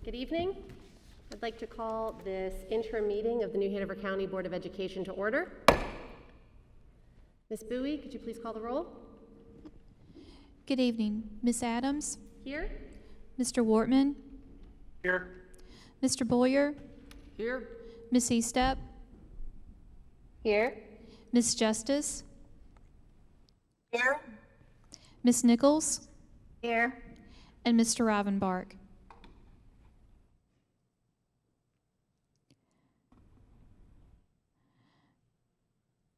Good evening. I'd like to call this interim meeting of the New Hanover County Board of Education to order. Ms. Bowie, could you please call the roll? Good evening. Ms. Adams? Here. Mr. Wortman? Here. Mr. Boyer? Here. Ms. Estep? Here. Ms. Justice? Here. Ms. Nichols? Here. And Mr. Rivenbark.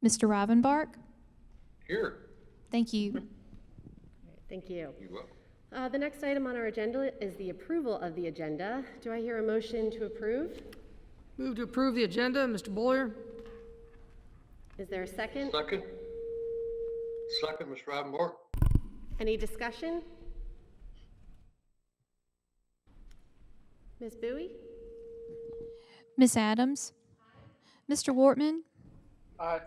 Mr. Rivenbark? Here. Thank you. All right, thank you. You're welcome. The next item on our agenda is the approval of the agenda. Do I hear a motion to approve? Move to approve the agenda, Mr. Boyer. Is there a second? Second. Second, Mr. Rivenbark. Any discussion? Ms. Bowie? Ms. Adams? Mr. Wortman? Aye.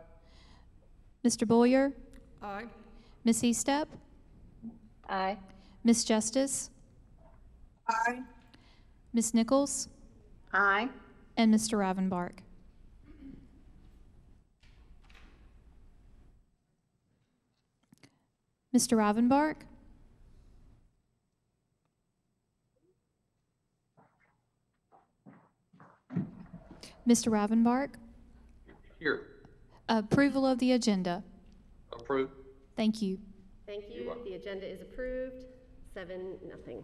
Mr. Boyer? Aye. Ms. Estep? Aye. Ms. Justice? Aye. Ms. Nichols? Aye. And Mr. Rivenbark. Mr. Rivenbark? Mr. Rivenbark? Here. Approval of the agenda. Approved. Thank you. Thank you. You're welcome. The agenda is approved, 7-0.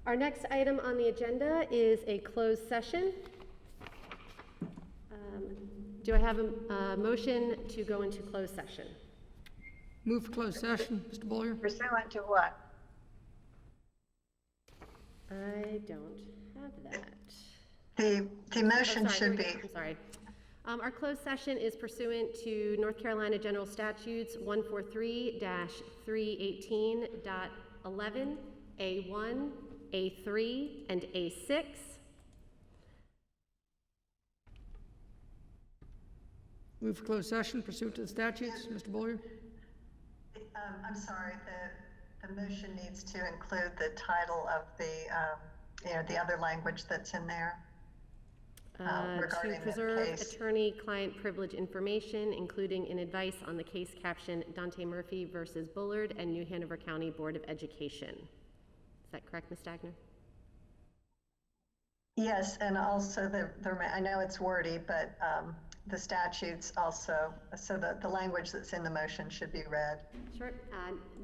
Our next item on the agenda is a closed session. Do I have a motion to go into closed session? Move for closed session, Mr. Boyer. Pursuant to what? I don't have that. The motion Oh, sorry, should here we be. go. I'm sorry. Our closed session is pursuant to North Carolina General Statutes 143-318.11, A1, A3, and A6. Move for closed session pursuant to the statutes, Mr. Boyer. I'm sorry, the motion needs to include the title of the, the other language that's in there. To Regarding the preserve case. attorney-client privilege information, including in advice on the case caption Dante Murphy versus Bullard and New Hanover County Board of Education. Is that correct, Ms. Stagner? Yes, and also I know it's wordy, but the statutes also, so the language that's in the motion should be read. Sure.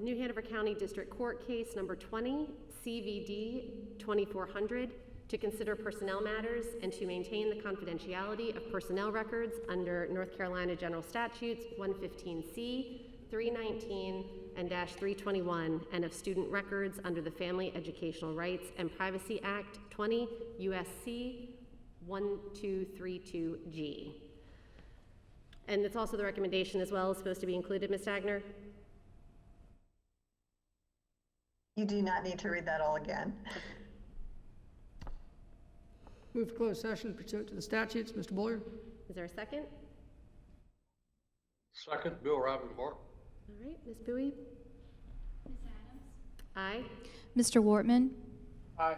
New Hanover County District Court Case Number 20, CVD 2400, to consider personnel matters and to maintain the confidentiality of personnel records under North Carolina General Statutes 115C, 319, and -321, and of student records under the Family Educational Rights and Privacy Act 20 USC 1232G. And it's also the recommendation as well is supposed to be included, Ms. Stagner? You do not need to read that all again. Move for closed session pursuant to the statutes, Mr. Boyer. Is there a second? Second, Bill Rivenbark. All right, Ms. Bowie? Ms. Adams? Aye. Mr. Wortman? Aye.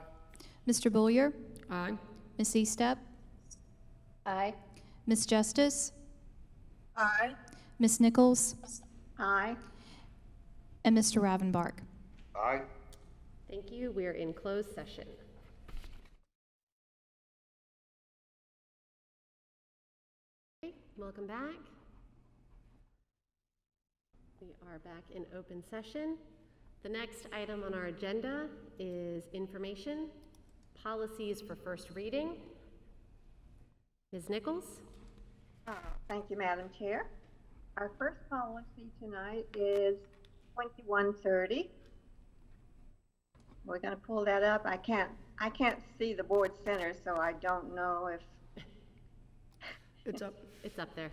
Mr. Boyer? Aye. Ms. Estep? Aye. Ms. Justice? Aye. Ms. Nichols? Aye. And Mr. Rivenbark. Aye. Thank you. We are in closed session. Okay, welcome back. We are back in open session. The next item on our agenda is information, policies for first reading. Ms. Nichols? Thank you, Madam Chair. Our first policy tonight is 2130. We're going to pull that up. I can't see the board center, so I don't know if It's up. It's up there.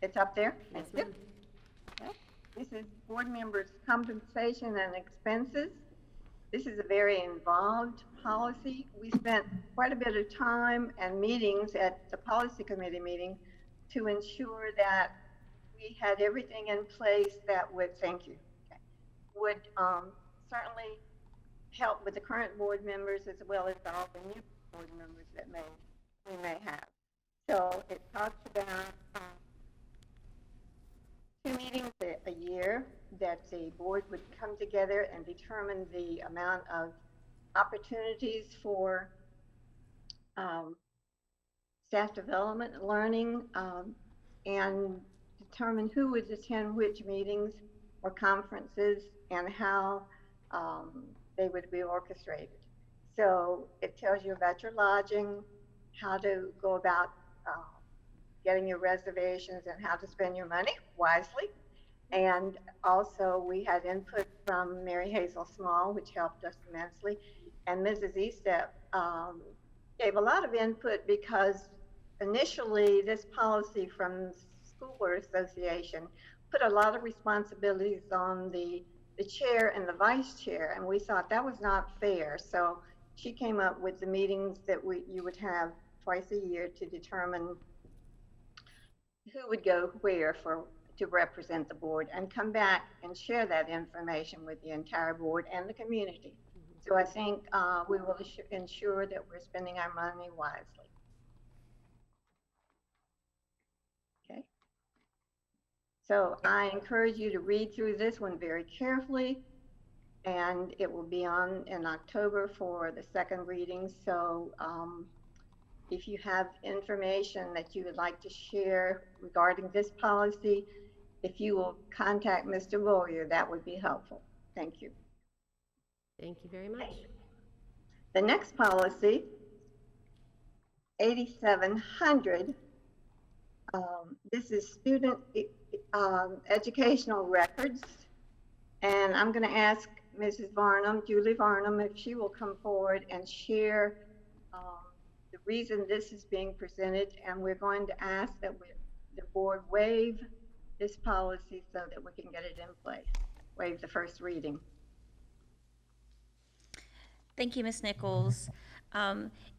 it's up there. Yes, Thank you. ma'am. Okay. This is board members' compensation and expenses. This is a very involved policy. We spent quite a bit of time and meetings at the policy committee meeting to ensure that we had everything in place that would, thank you, okay, would certainly help with the current board members as well as all the new board members that we may have. So it talks about 2 meetings a year that the board would come together and determine the amount of opportunities for staff development, learning, and determine who would attend which meetings or conferences and how they would be orchestrated. So it tells you about your lodging, how to go about getting your reservations and how to spend your money wisely. And also we had input from Mary Hazel Small, which helped us immensely. And Mrs. Estep gave a lot of input because initially this policy from School Board Association put a lot of responsibilities on the chair and the vice chair, and we thought that was not fair. So she came up with the meetings that you would have twice a year to determine who would go where to represent the board and come back and share that information with the entire board and the community. So I think we will ensure that we're spending our money wisely. Okay. So I encourage you to read through this one very carefully, and it will be on in October for the second reading. So if you have information that you would like to share regarding this policy, if you will contact Mr. Boyer, that would be helpful. Thank you. Thank you very much. The next policy, 8700, this is student educational records. And I'm going to ask Mrs. Varnum, Julie Varnum, if she will come forward and share the reason this is being presented. And we're going to ask that the board waive this policy so that we can get it in place. Waive the first reading. Thank you, Ms. Nichols.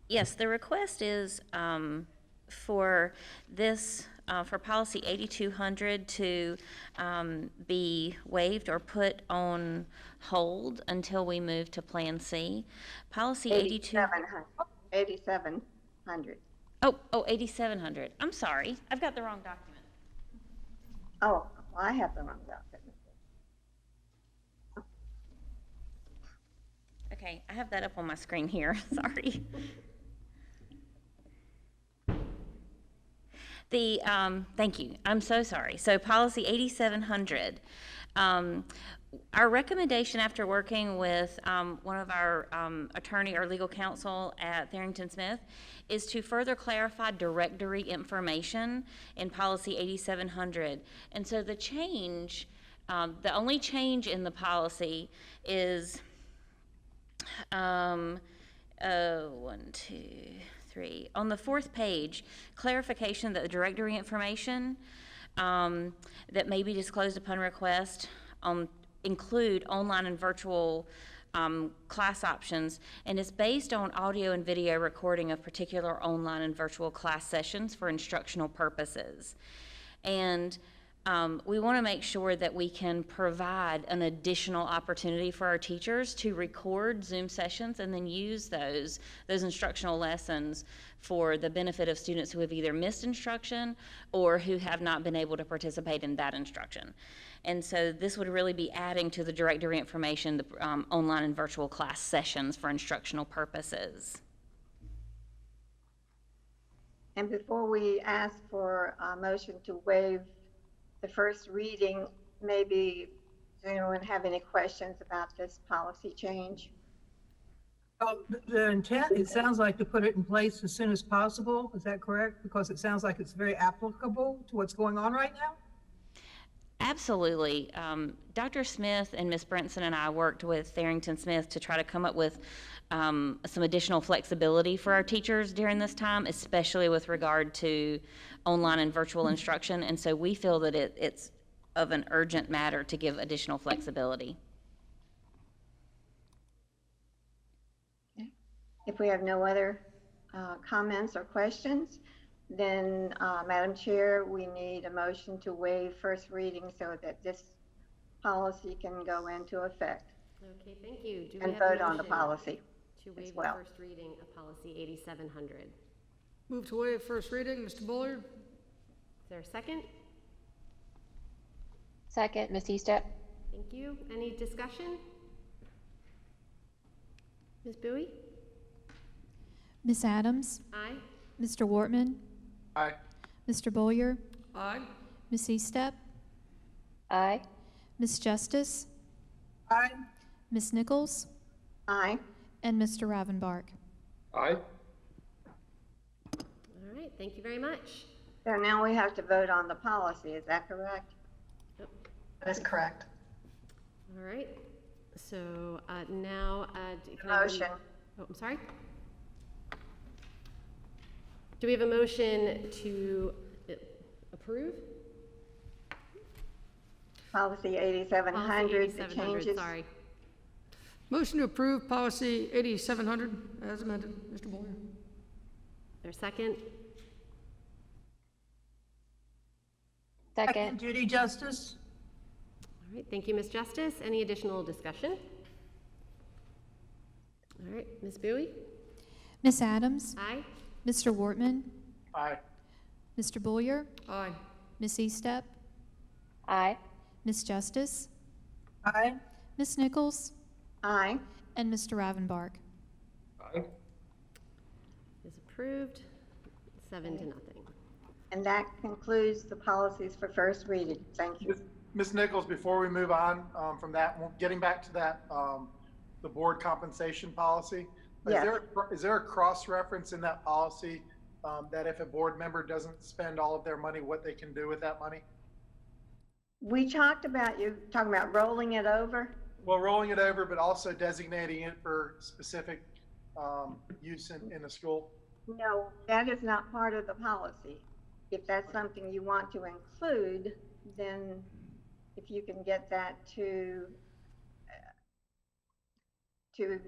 Yes, the request is for this, for policy 8200 to be waived or put on hold until we move to Plan C. Policy 8700. Oh, 8700. I'm sorry. I've got the wrong document. Oh, well, I have the wrong document. Okay, I have that up on my screen here. Sorry. Thank you. I'm so sorry. So policy 8700. Our recommendation after working with one of our attorney or legal counsel at Tharrington Smith is to further clarify directory information in policy 8700. And so the change, the only change in the policy is 1, 2, 3. On the 4th page, clarification that the directory information that may be disclosed upon request include online and virtual class options, and is based on audio and video recording of particular online and virtual class sessions for instructional purposes. And we want to make sure that we can provide an additional opportunity for our teachers to record Zoom sessions and then use those instructional lessons for the benefit of students who have either missed instruction or who have not been able to participate in that instruction. And so this would really be adding to the directory information, the online and virtual class sessions for instructional purposes. And before we ask for a motion to waive the first reading, maybe does anyone have any questions about this policy change? The intent, it sounds like to put it in place as soon as possible. Is that correct? Because it sounds like it's very applicable to what's going on right now. Absolutely. Dr. Smith and Ms. Brinson and I worked with Tharrington Smith to try to come up with some additional flexibility for our teachers during this time, especially with regard to online and virtual instruction. And so we feel that it's of an urgent matter to give additional flexibility. If we have no other comments or questions, then Madam Chair, we need a motion to waive first reading so that this policy can go into effect. Okay, thank you. Do we and have a vote on the motion policy. to as waive the well. first reading of policy 8700? Move to waive first reading, Mr. Buller. Is there a second? Second, Ms. Eastep. Thank you. Any discussion? Ms. Bowie? Ms. Adams, Aye. Mr. Wortman, Aye. Mr. Boyer, Aye. Ms. Eastep, Aye. Ms. Justice, Aye. Ms. Nichols, Aye. and Mr. Ravenbark. Aye. All right, thank you very much. So now we have to vote on the policy, is that correct? That is correct. All right, so now, can I- Motion. Oh, I'm sorry? Do we have a motion to approve? Policy 8700, the 8700, changes. sorry. Motion to approve policy 8700 as amended, Mr. Buller. Is there a second? Second. Judy Justice. All right, thank you, Ms. Justice. Any additional discussion? All right, Ms. Bowie? Ms. Adams, Aye. Mr. Wortman, Aye. Mr. Boyer, Aye. Ms. Eastep, Aye. Ms. Justice, Aye. Ms. Nichols, Aye. and Mr. Ravenbark. Aye. Is approved, 7-0. And that concludes the policies for first reading. Thank you. Ms. Nichols, before we move on from that, getting back to that, the board compensation policy, Yes. is there a cross-reference in that policy that if a board member doesn't spend all of their money, what they can do with that money? We talked about, you talking about rolling it over? Well, rolling it over, but also designating it for specific use in a school? No, that is not part of the policy. If that's something you want to include, then if you can get that to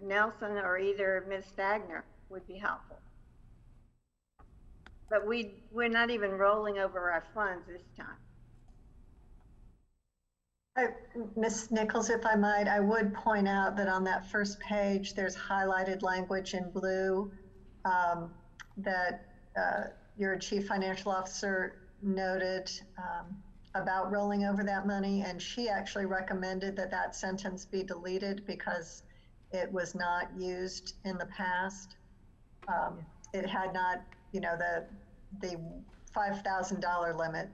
Nelson or either Ms. Stagner would be helpful. But we're not even rolling over our funds this time. Ms. Nichols, if I might, I would point out that on that first page, there's highlighted language in blue that your chief financial officer noted about rolling over that money, and she actually recommended that that sentence be deleted because it was not used in the past. It had not, the $5,000 limit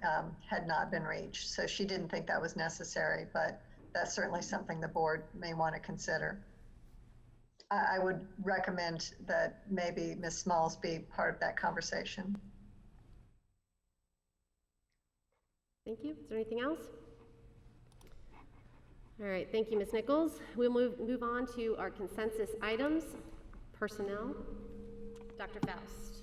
had not been reached, so she didn't think that was necessary, but that's certainly something the board may want to consider. I would recommend that maybe Ms. Smalls be part of that conversation. Thank you. Is there anything else? All right, thank you, Ms. Nichols. We'll move on to our consensus items. Personnel. Dr. Faust.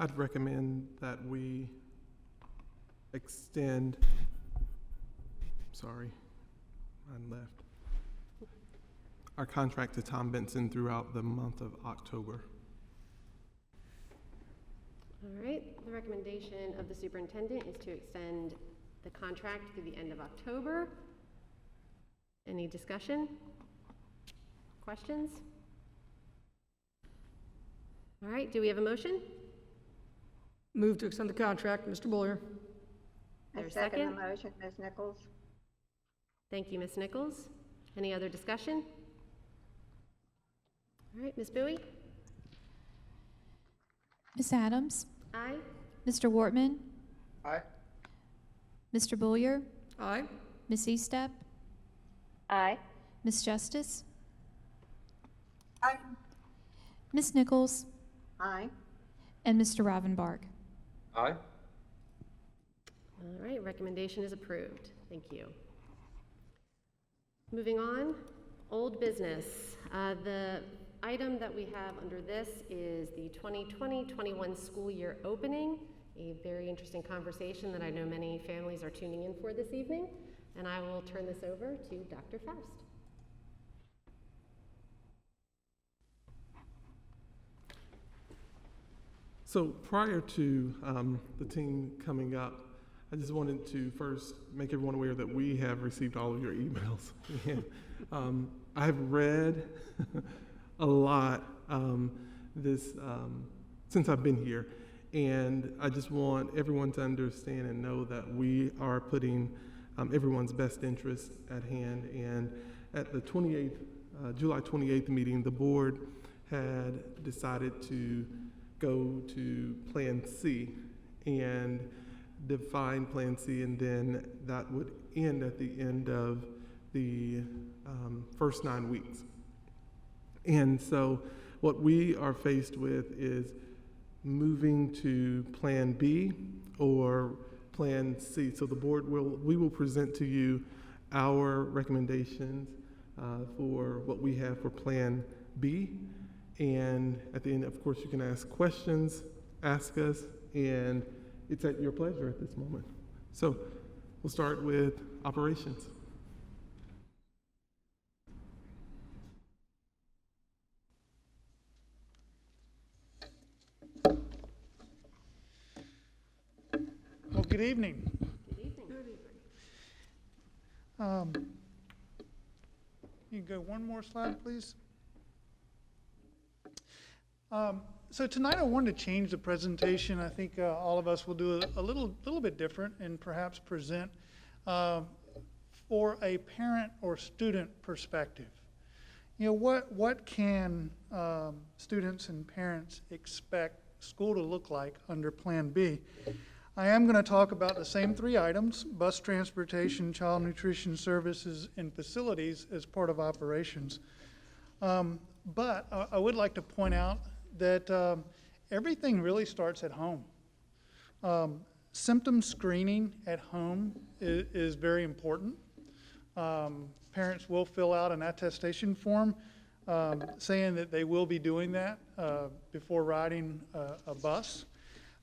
I'd recommend that we extend, mine left, our contract to Tom Benson throughout the month of October. All right, the recommendation of the superintendent is to extend the contract through the end of October. Any discussion? Questions? All right, do we have a motion? Move to extend the contract, Mr. Buller. There I a second second? the motion, Ms. Nichols. Thank you, Ms. Nichols. Any other discussion? All right, Ms. Bowie? Ms. Adams, Aye. Mr. Wortman, Aye. Mr. Boyer, Aye. Ms. Eastep, Aye. Ms. Justice, Aye. Ms. Nichols, Aye. and Mr. Ravenbark. Aye. All right, recommendation is approved. Thank you. Moving on, old business. The item that we have under this is the 2020-21 school year opening, a very interesting conversation that I know many families are tuning in for this evening, and I will turn this over to Dr. Faust. So prior to the team coming up, I just wanted to first make everyone aware that we have received all of your emails. And, I have read a lot since I've been here, and I just want everyone to understand and know that we are putting everyone's best interest at hand. And at the July 28th meeting, the board had decided to go to Plan C and define Plan C, and then that would end at the end of the first 9 weeks. And so what we are faced with is moving to Plan B or Plan C. So the board we will present to you our recommendations for what we have for Plan B. And at the end, of course, you can ask questions, ask us, and it's at your pleasure at this moment. So we'll start with operations. Well, good evening. You can go one more slide, please. So tonight I wanted to change the presentation. I think all of us will do a little bit different and perhaps present for a parent or student perspective. You know, what can students and parents expect school to look like under Plan B? I am going to talk about the same 3 items: bus transportation, child nutrition services, and facilities as part of operations. But I would like to point out that everything really starts at home. Symptom screening at home is very important. Parents will fill out an attestation form saying that they will be doing that before riding a bus.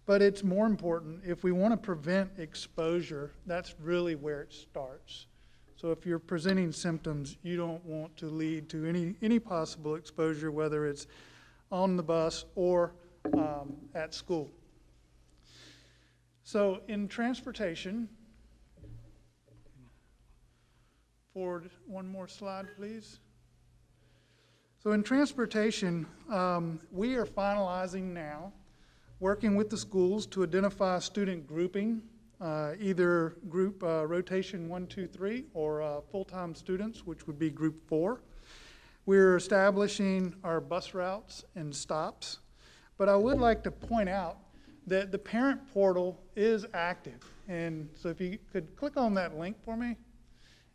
But it's more important, if we want to prevent exposure, that's really where it starts. So if you're presenting symptoms, you don't want to lead to any possible exposure, whether it's on the bus or at school. So in transportation, forward one more slide, please. So in transportation, we are finalizing now, working with the schools to identify student grouping, either group rotation 1, 2, 3, or full-time students, which would be group 4. We're establishing our bus routes and stops, but I would like to point out that the parent portal is active. And so if you could click on that link for me.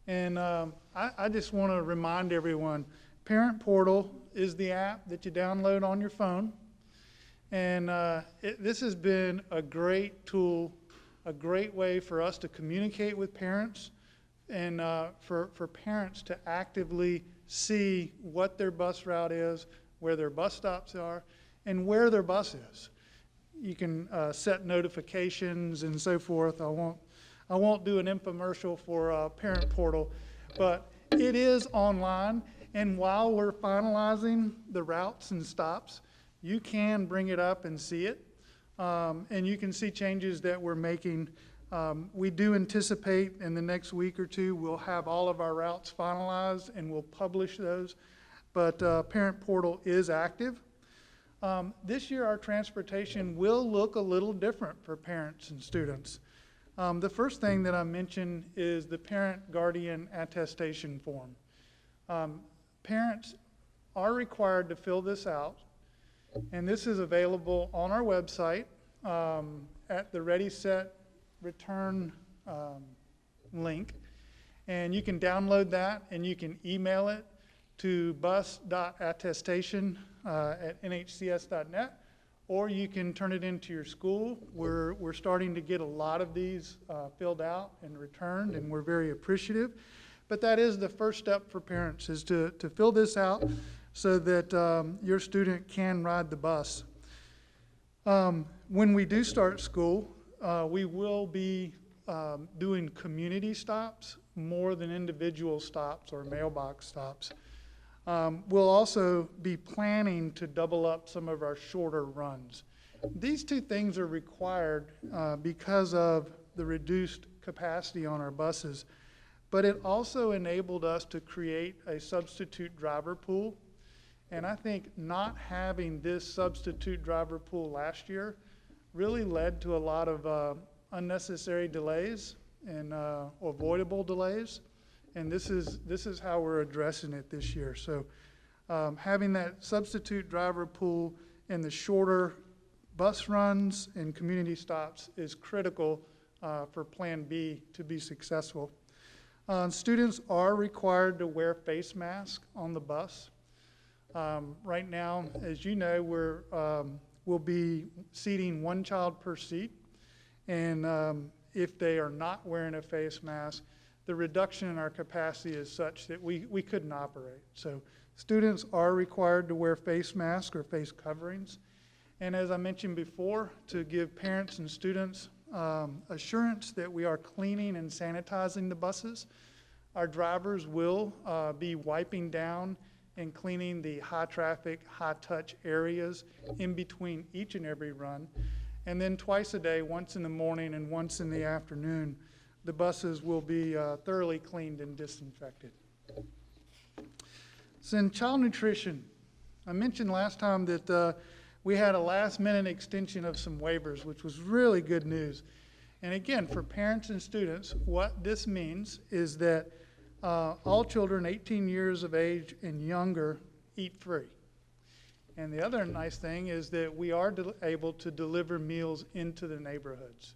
And I just want to remind everyone, Parent Portal is the app that you download on your phone. And this has been a great tool, a great way for us to communicate with parents and for parents to actively see what their bus route is, where their bus stops are, and where their bus is. You can set notifications and so forth. I won't do an infomercial for Parent Portal, but it is online. And while we're finalizing the routes and stops, you can bring it up and see it, and you can see changes that we're making. We do anticipate in the next week or 2 we'll have all of our routes finalized and we'll publish those, but Parent Portal is active. This year our transportation will look a little different for parents and students. The first thing that I mentioned is the parent guardian attestation form. Parents are required to fill this out, and this is available on our website at the Ready, Set, Return link. And you can download that and you can email it to bus.attestation@nhcs.net, or you can turn it into your school. We're starting to get a lot of these filled out and returned, and we're very appreciative. But that is the first step for parents, is to fill this out so that your student can ride the bus. When we do start school, we will be doing community stops more than individual stops or mailbox stops. We'll also be planning to double up some of our shorter runs. These two things are required because of the reduced capacity on our buses, but it also enabled us to create a substitute driver pool. And I think not having this substitute driver pool last year really led to a lot of unnecessary delays and avoidable delays. And this is how we're addressing it this year. So having that substitute driver pool and the shorter bus runs and community stops is critical for Plan B to be successful. Students are required to wear face masks on the bus. Right now, as you know, we'll be seating one child per seat, and if they are not wearing a face mask, the reduction in our capacity is such that we couldn't operate. So students are required to wear face masks or face coverings. And as I mentioned before, to give parents and students assurance that we are cleaning and sanitizing the buses, our drivers will be wiping down and cleaning the high traffic, high touch areas in between each and every run. And then twice a day, once in the morning and once in the afternoon, the buses will be thoroughly cleaned and disinfected. So in child nutrition, I mentioned last time that we had a last minute extension of some waivers, which was really good news. And again, for parents and students, what this means is that all children 18 years of age and younger eat free. And the other nice thing is that we are able to deliver meals into the neighborhoods.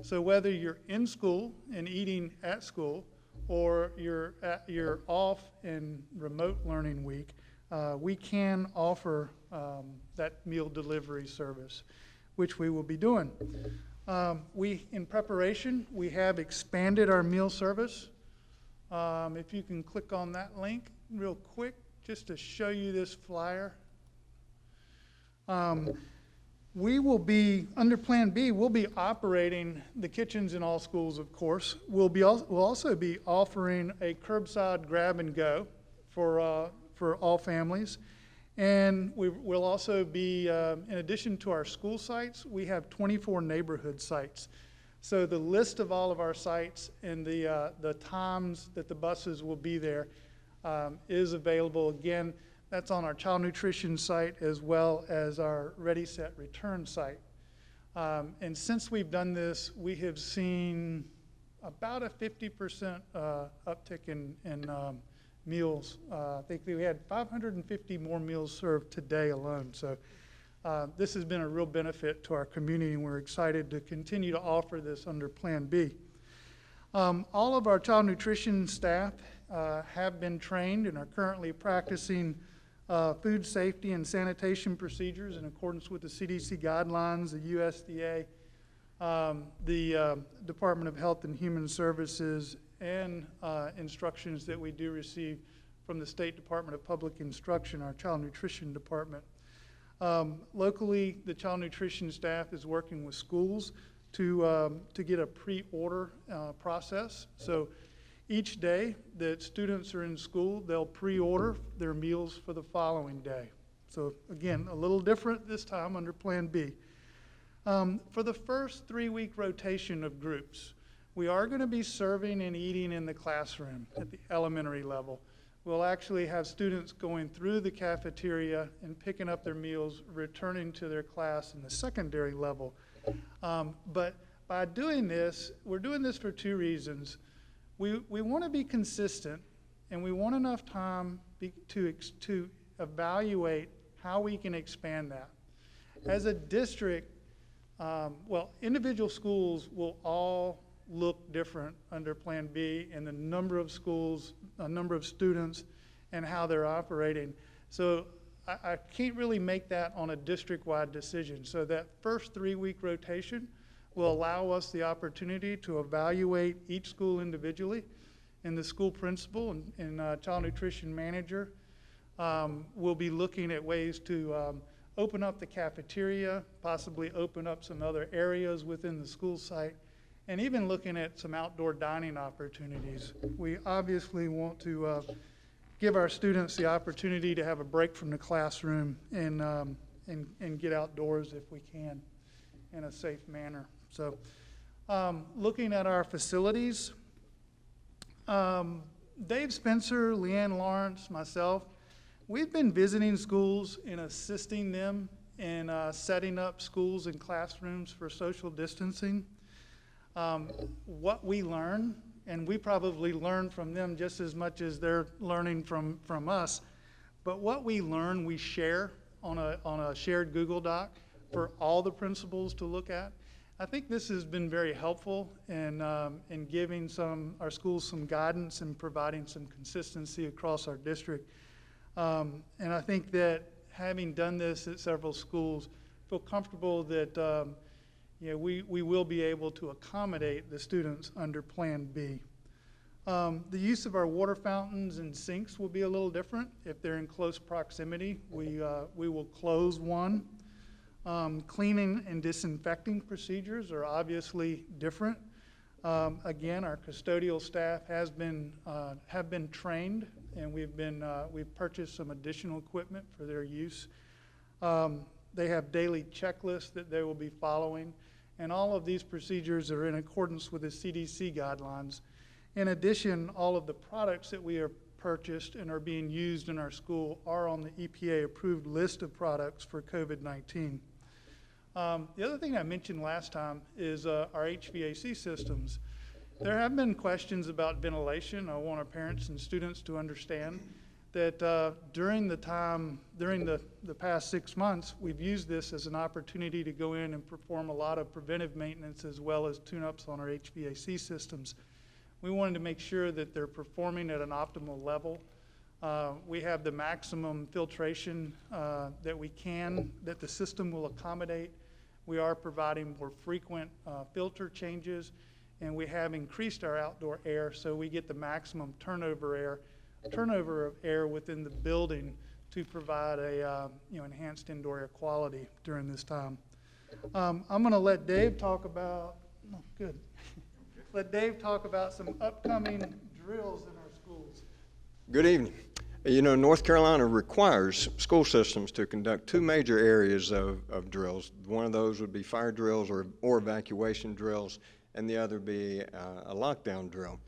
So whether you're in school and eating at school, or you're off in remote learning week, we can offer that meal delivery service, which we will be doing. In preparation, we have expanded our meal service. If you can click on that link real quick, just to show you this flyer. We will be, under Plan B, we'll be operating the kitchens in all schools, of course. We'll also be offering a curbside grab and go for all families. And we'll also be, in addition to our school sites, we have 24 neighborhood sites. So the list of all of our sites and the times that the buses will be there is available. Again, that's on our child nutrition site as well as our Ready, Set, Return site. And since we've done this, we have seen about a 50% uptick in meals. I think we had 550 more meals served today alone. So this has been a real benefit to our community, and we're excited to continue to offer this under Plan B. All of our child nutrition staff have been trained and are currently practicing food safety and sanitation procedures in accordance with the CDC guidelines, the USDA, the Department of Health and Human Services, and instructions that we do receive from the State Department of Public Instruction, our child nutrition department. Locally, the child nutrition staff is working with schools to get a pre-order process. So each day that students are in school, they'll pre-order their meals for the following day. So again, a little different this time under Plan B. For the first 3-week rotation of groups, we are going to be serving and eating in the classroom at the elementary level. We'll actually have students going through the cafeteria and picking up their meals, returning to their class in the secondary level. But by doing this, we're doing this for 2 reasons. We want to be consistent, and we want enough time to evaluate how we can expand that. As a district, individual schools will all look different under Plan B, and the number of schools, a number of students, and how they're operating. So I can't really make that on a district-wide decision. So that first 3-week rotation will allow us the opportunity to evaluate each school individually, and the school principal and child nutrition manager will be looking at ways to open up the cafeteria, possibly open up some other areas within the school site, and even looking at some outdoor dining opportunities. We obviously want to give our students the opportunity to have a break from the classroom and and get outdoors if we can in a safe manner. So looking at our facilities, Dave Spencer, Leanne Lawrence, myself, we've been visiting schools and assisting them in setting up schools and classrooms for social distancing. What we learn, and we probably learn from them just as much as they're learning from us, but what we learn, we share on a shared Google Doc for all the principals to look at. I think this has been very helpful in giving our schools some guidance and providing some consistency across our district. And I think that having done this at several schools, feel comfortable that we will be able to accommodate the students under Plan B. The use of our water fountains and sinks will be a little different. If they're in close proximity, we will close one. Cleaning and disinfecting procedures are obviously different. Again, our custodial staff have been trained, and we've purchased some additional equipment for their use. They have daily checklists that they will be following, and all of these procedures are in accordance with the CDC guidelines. In addition, all of the products that we have purchased and are being used in our school are on the EPA approved list of products for COVID-19. The other thing I mentioned last time is our HVAC systems. There have been questions about ventilation. I want our parents and students to understand that during the past 6 months, we've used this as an opportunity to go in and perform a lot of preventive maintenance as well as tune-ups on our HVAC systems. We wanted to make sure that they're performing at an optimal level. We have the maximum filtration that the system will accommodate. We are providing more frequent filter changes, and we have increased our outdoor air so we get the maximum turnover of air within the building to provide a enhanced indoor air quality during this time. I'm going to let Dave talk about. Oh, good. Let Dave talk about some upcoming drills in our schools. Good evening. You know, North Carolina requires school systems to conduct two major areas of drills. One of those would be fire drills or evacuation drills, and the other be a lockdown drill.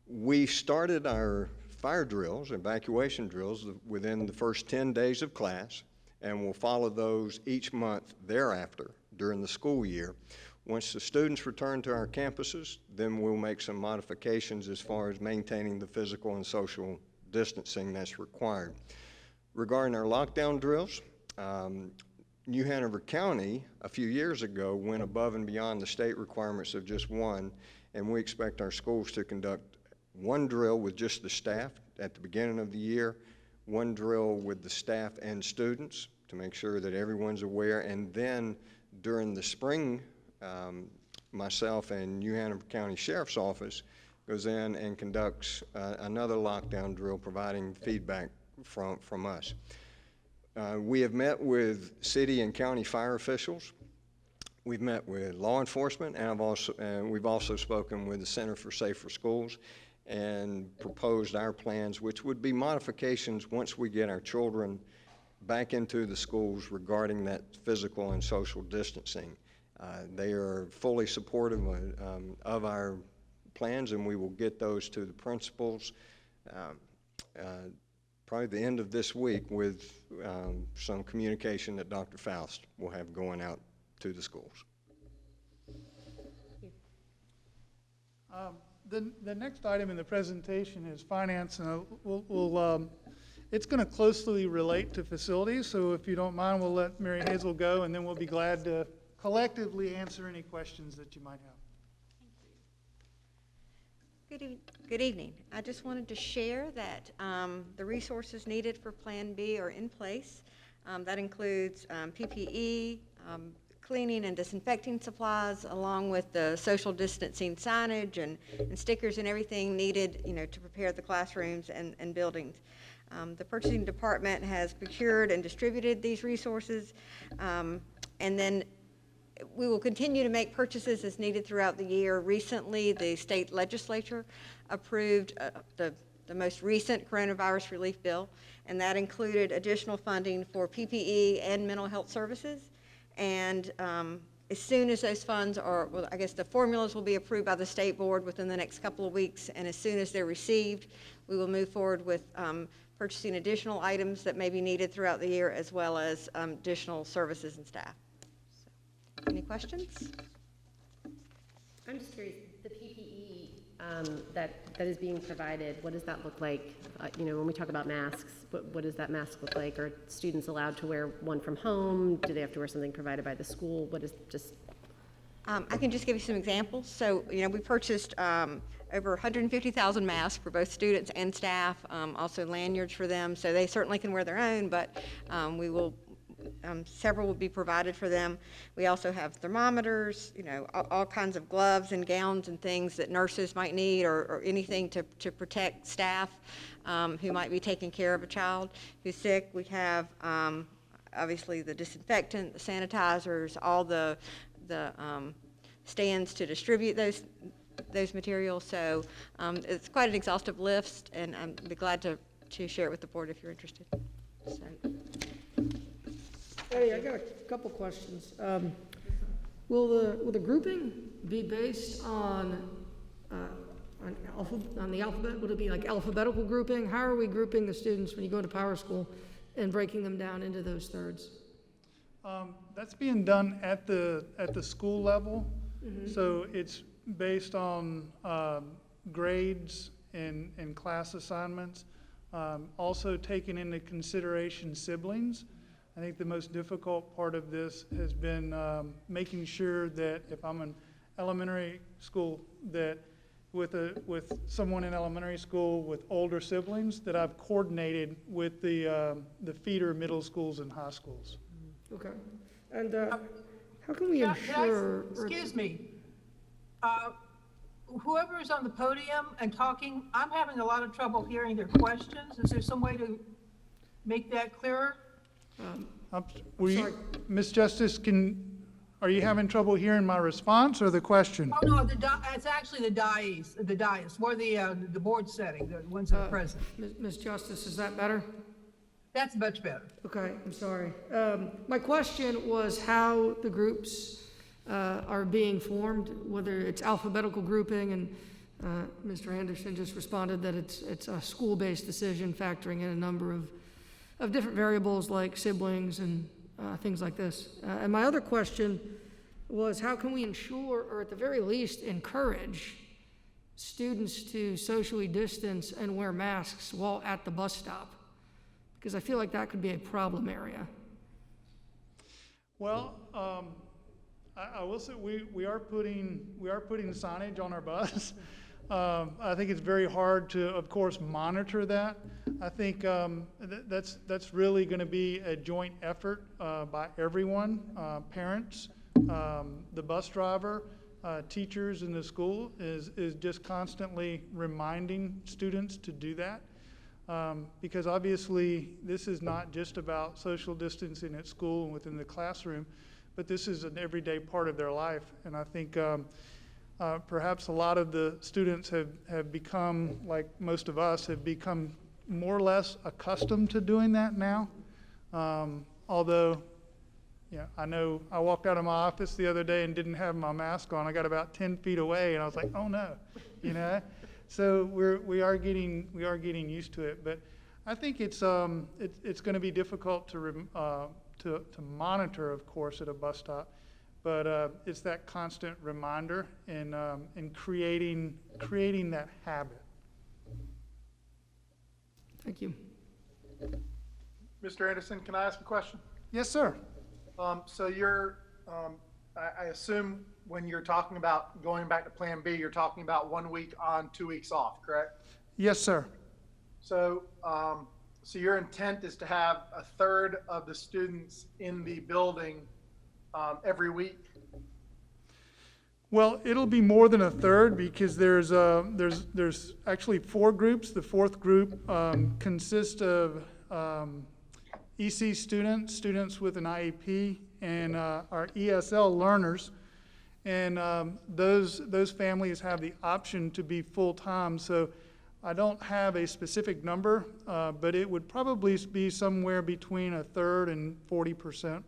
We started our fire drills, evacuation drills, within the first 10 days of class, and we'll follow those each month thereafter during the school year. Once the students return to our campuses, then we'll make some modifications as far as maintaining the physical and social distancing that's required. Regarding our lockdown drills, New Hanover County a few years ago went above and beyond the state requirements of just one, and we expect our schools to conduct one drill with just the staff at the beginning of the year, one drill with the staff and students to make sure that everyone's aware, and then during the spring, myself and New Hanover County Sheriff's Office goes in and conducts another lockdown drill, providing feedback from us. We have met with city and county fire officials. We've met with law enforcement, and we've also spoken with the Center for Safer Schools and proposed our plans, which would be modifications once we get our children back into the schools regarding that physical and social distancing. They are fully supportive of our plans, and we will get those to the principals probably the end of this week with some communication that Dr. Faust will have going out to the schools. The next item in the presentation is finance, and it's going to closely relate to facilities, so if you don't mind, we'll let Mary Hazel go, and then we'll be glad to collectively answer any questions that you might have. Good evening. I just wanted to share that the resources needed for Plan B are in place. That includes PPE, cleaning and disinfecting supplies, along with the social distancing signage and stickers and everything needed, to prepare the classrooms and buildings. The purchasing department has procured and distributed these resources, and then we will continue to make purchases as needed throughout the year. Recently, the state legislature approved the the most recent coronavirus relief bill, and that included additional funding for PPE and mental health services. And as soon as those funds are, well, I guess the formulas will be approved by the state board within the next couple of weeks, and as soon as they're received, we will move forward with purchasing additional items that may be needed throughout the year, as well as additional services and staff. So, any questions? I'm just curious, the PPE that is being provided, what does that look like? When we talk about masks, what does that mask look like? Are students allowed to wear one from home? Do they have to wear something provided by the school? What is just? I can just give you some examples. So, we purchased over 150,000 masks for both students and staff, also lanyards for them, so they certainly can wear their own, but we will. Several will be provided for them. We also have thermometers, all kinds of gloves and gowns and things that nurses might need, or anything to protect staff who might be taking care of a child who's sick. We have obviously the disinfectant, the sanitizers, all the stands to distribute those materials. So it's quite an exhaustive list, and I'd be glad to share it with the board if you're interested. So. Hey, I got a couple questions. Will the grouping be based on the alphabet? Would it be like alphabetical grouping? How are we grouping the students when you go to Power School and breaking them down into those thirds? That's being done at the school level. Mm-hmm. So it's based on grades and class assignments. Also taking into consideration siblings. I think the most difficult part of this has been making sure that if I'm in elementary school, that with someone in elementary school with older siblings, that I've coordinated with the feeder middle schools and high schools. Okay. And how can we ensure? Excuse me. Whoever is on the podium and talking, I'm having a lot of trouble hearing their questions. Is there some way to make that clearer? Ms. Justice, are you having trouble hearing my response or the question? Oh, no, it's actually the dais, or the board setting, the ones that are present. Ms. Justice, is that better? That's much better. Okay, I'm sorry. My question was how the groups are being formed, whether it's alphabetical grouping, and Mr. Anderson just responded that it's a school-based decision factoring in a number of different variables like siblings and things like this. And my other question was how can we ensure, or at the very least encourage, students to socially distance and wear masks while at the bus stop? Because I feel like that could be a problem area. Well, I will say we are putting signage on our bus. I think it's very hard to, of course, monitor that. I think that's really going to be a joint effort by everyone, parents, the bus driver, teachers in the school is just constantly reminding students to do that. Because obviously this is not just about social distancing at school and within the classroom, but this is an everyday part of their life. And I think perhaps a lot of the students have become, like most of us, have become more or less accustomed to doing that now. Although, I know I walked out of my office the other day and didn't have my mask on. I got about 10 feet away and I was like, oh no, So we are getting used to it. But I think it's going to be difficult to monitor, of course, at a bus stop. But it's that constant reminder and creating that habit. Thank you. Mr. Anderson, can I ask a question? Yes, sir. So you're, I assume when you're talking about going back to Plan B, you're talking about 1 week on, 2 weeks off, correct? Yes, sir. So, so your intent is to have a third of the students in the building every week? Well, it'll be more than a third because there's actually 4 groups. The 4th group consists of EC students with an IEP, and our ESL learners. And those families have the option to be full-time. So I don't have a specific number, but it would probably be somewhere between a third and 40%.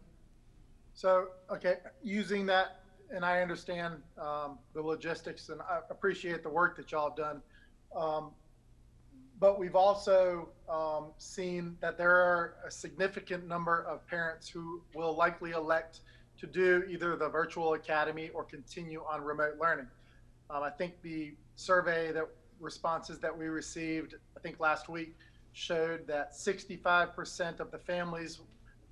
So, okay, using that, and I understand the logistics, and I appreciate the work that y'all have done. But we've also seen that there are a significant number of parents who will likely elect to do either the virtual academy or continue on remote learning. I think the survey responses that we received, I think last week, showed that 65% of the families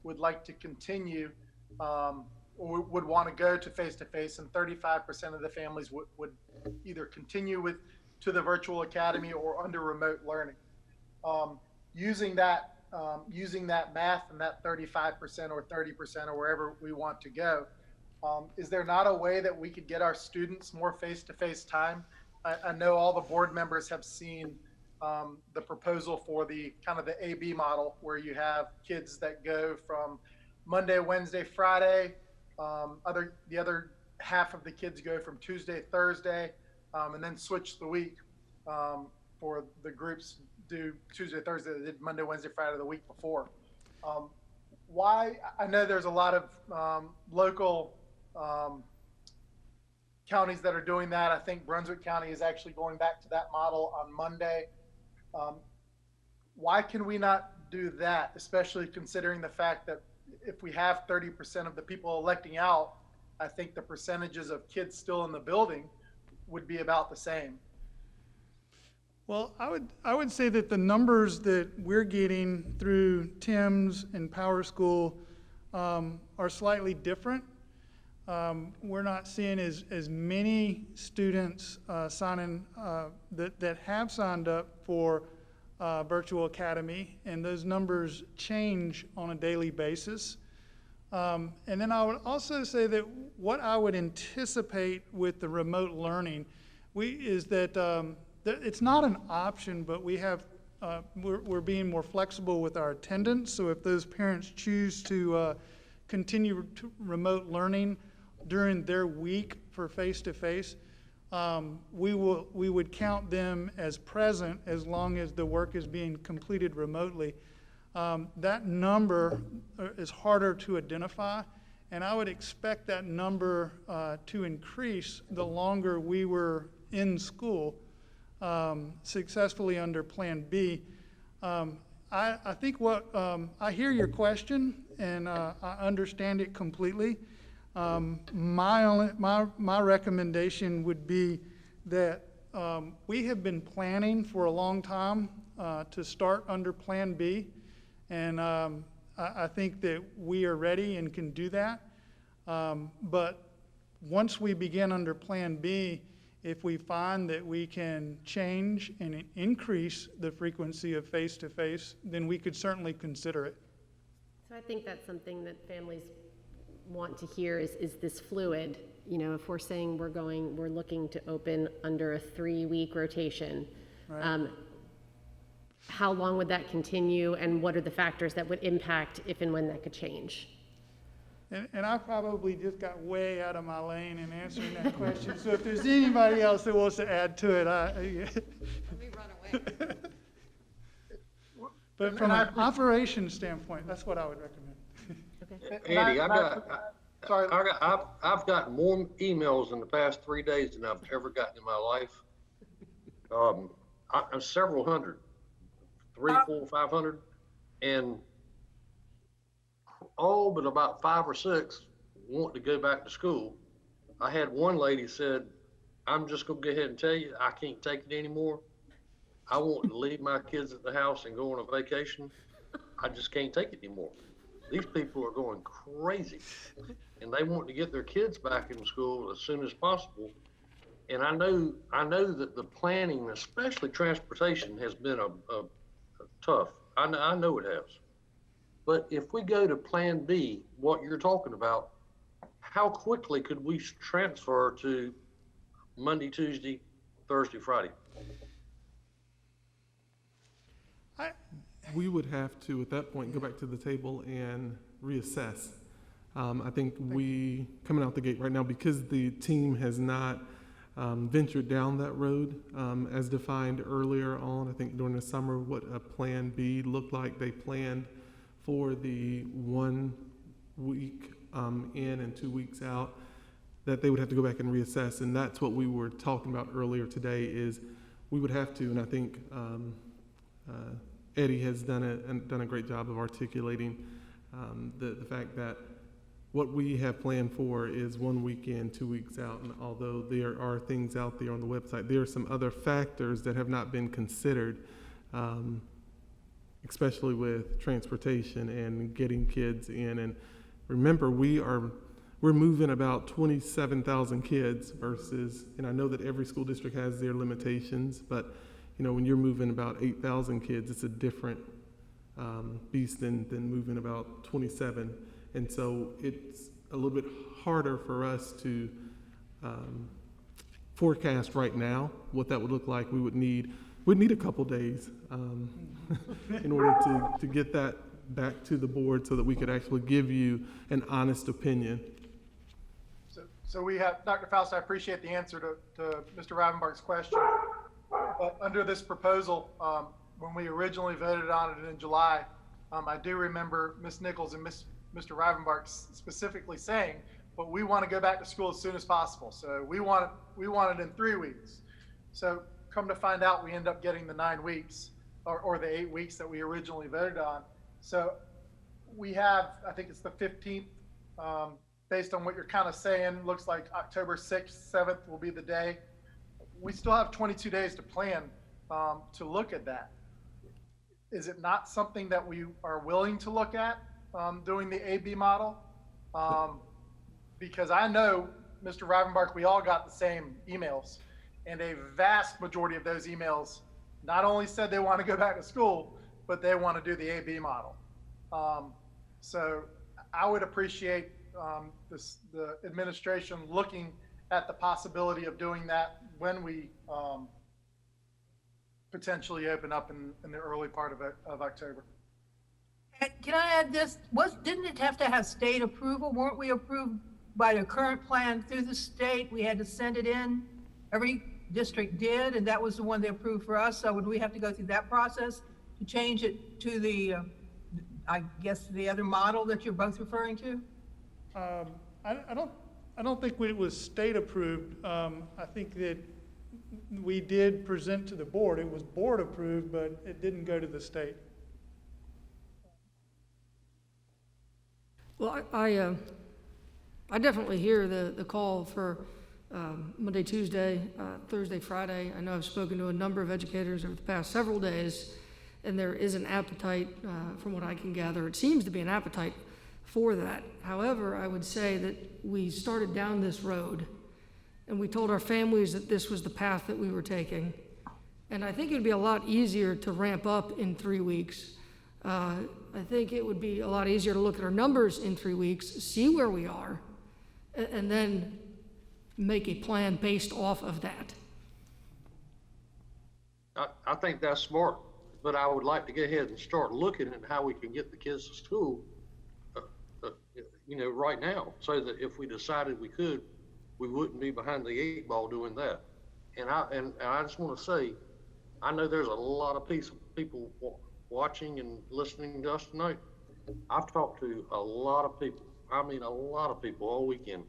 would like to continue or would want to go to face-to-face, and 35% of the families would either continue to the virtual academy or under remote learning. Using that math and that 35% or 30% or wherever we want to go, is there not a way that we could get our students more face-to-face time? I know all the board members have seen the proposal for the kind of the AB model, where you have kids that go from Monday, Wednesday, Friday. The other half of the kids go from Tuesday, Thursday, and then switch the week for the groups do Tuesday, Thursday. They did Monday, Wednesday, Friday the week before. Why? I know there's a lot of local counties that are doing that. I think Brunswick County is actually going back to that model on Monday. Why can we not do that, especially considering the fact that if we have 30% of the people electing out, I think the percentages of kids still in the building would be about the same. Well, I would say that the numbers that we're getting through TIMS and Power School are slightly different. We're not seeing as many students signing that have signed up for Virtual Academy, and those numbers change on a daily basis. And then I would also say that what I would anticipate with the remote learning is that it's not an option, but we're being more flexible with our attendance. So if those parents choose to continue remote learning during their week for face-to-face, we would count them as present as long as the work is being completed remotely. That number is harder to identify, and I would expect that number to increase the longer we were in school successfully under Plan B. I think I hear your question, and I understand it completely. My recommendation would be that we have been planning for a long time to start under Plan B, and I think that we are ready and can do that. But once we begin under Plan B, if we find that we can change and increase the frequency of face-to-face, then we could certainly consider it. So I think that's something that families want to hear is this fluid. You know, if we're saying we're looking to open under a 3-week rotation, Right. How long would that continue, and what are the factors that would impact if and when that could change? And I probably just got way out of my lane in answering that question. So if there's anybody else that wants to add to it, Let me run away. But from an operations standpoint, that's what I would recommend. Andy, I've gotten more emails in the past 3 days than I've ever gotten in my life. I'm several hundred, 300, 400, 500, and all but about 5 or 6 want to go back to school. I had one lady said, "I'm just gonna go ahead and tell you, I can't take it anymore. I want to leave my kids at the house and go on a vacation. I just can't take it anymore. These people are going crazy, and they want to get their kids back in school as soon as possible." And I know that the planning, especially transportation, has been a tough. I know it has. But if we go to Plan B, what you're talking about, how quickly could we transfer to Monday, Tuesday, Thursday, Friday? We would have to, at that point, go back to the table and reassess. I think coming out the gate right now, because the team has not ventured down that road as defined earlier on, I think during the summer, what a Plan B looked like. They planned for the 1 week in and 2 weeks out, that they would have to go back and reassess. And that's what we were talking about earlier today, is we would have to, and I think Eddie has done a great job of articulating the fact that what we have planned for is 1 week in, 2 weeks out. And although there are things out there on the website, there are some other factors that have not been considered, especially with transportation and getting kids in. And remember, we're moving about 27,000 kids versus, and I know that every school district has their limitations, but when you're moving about 8,000 kids, it's a different beast than moving about 27. And so it's a little bit harder for us to forecast right now what that would look like. We'd need a couple days in order to get that back to the board so that we could actually give you an honest opinion. So we have, Dr. Faust, I appreciate the answer to Mr. Ravenbark's question. But under this proposal, when we originally voted on it in July, I do remember Ms. Nichols and Mr. Ravenbark specifically saying, but we want to go back to school as soon as possible. So we want it in 3 weeks. So come to find out, we end up getting the 9 weeks or the 8 weeks that we originally voted on. So we have, I think it's the 15th, based on what you're kind of saying, looks like October 6th, 7th will be the day. We still have 22 days to plan to look at that. Is it not something that we are willing to look at doing the AB model? Because I know, Mr. Ravenbark, we all got the same emails, and a vast majority of those emails not only said they want to go back to school, but they want to do the AB model. So I would appreciate the administration looking at the possibility of doing that when we potentially open up in the early part of October. Can I add this? Didn't it have to have state approval? Weren't we approved by the current plan through the state? We had to send it in. Every district did, and that was the one they approved for us. So would we have to go through that process to change it to the, I guess, the other model that you're both referring to? I don't think it was state approved. I think that we did present to the board. It was board approved, but it didn't go to the state. Well, I definitely hear the call for Monday, Tuesday, Thursday, Friday. I know I've spoken to a number of educators over the past several days, and there is an appetite, from what I can gather. It seems to be an appetite for that. However, I would say that we started down this road, and we told our families that this was the path that we were taking. And I think it would be a lot easier to ramp up in 3 weeks. I think it would be a lot easier to look at our numbers in 3 weeks, see where we are, and then make a plan based off of that. I think that's smart, but I would like to go ahead and start looking at how we can get the kids to school, right now, so that if we decided we could, we wouldn't be behind the 8 ball doing that. And I just want to say, I know there's a lot of people watching and listening to us tonight. I've talked to a lot of people. I mean, a lot of people all weekend.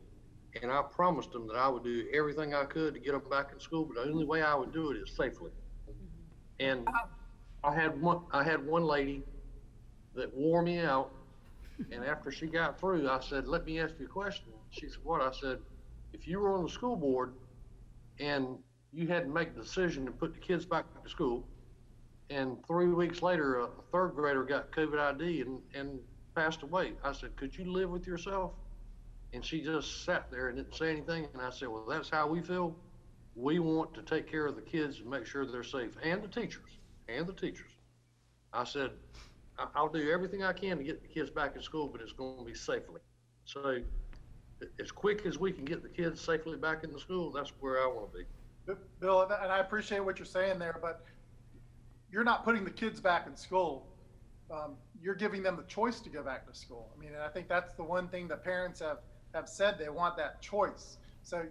And I promised them that I would do everything I could to get them back in school, but the only way I would do it is safely. And I had one lady that wore me out. And after she got through, I said, let me ask you a question. She said, what? I said, if you were on the school board and you had to make the decision to put the kids back to school, and 3 weeks later, a 3rd grader got COVID ID and passed away, I said, could you live with yourself? And she just sat there and didn't say anything. And I said, well, that's how we feel. We want to take care of the kids and make sure they're safe, and the teachers. I said, I'll do everything I can to get the kids back in school, but it's going to be safely. So as quick as we can get the kids safely back in the school, that's where I want to be. Bill, and I appreciate what you're saying there, but you're not putting the kids back in school. You're giving them the choice to go back to school. I mean, and I think that's the one thing that parents have said, they want that choice. So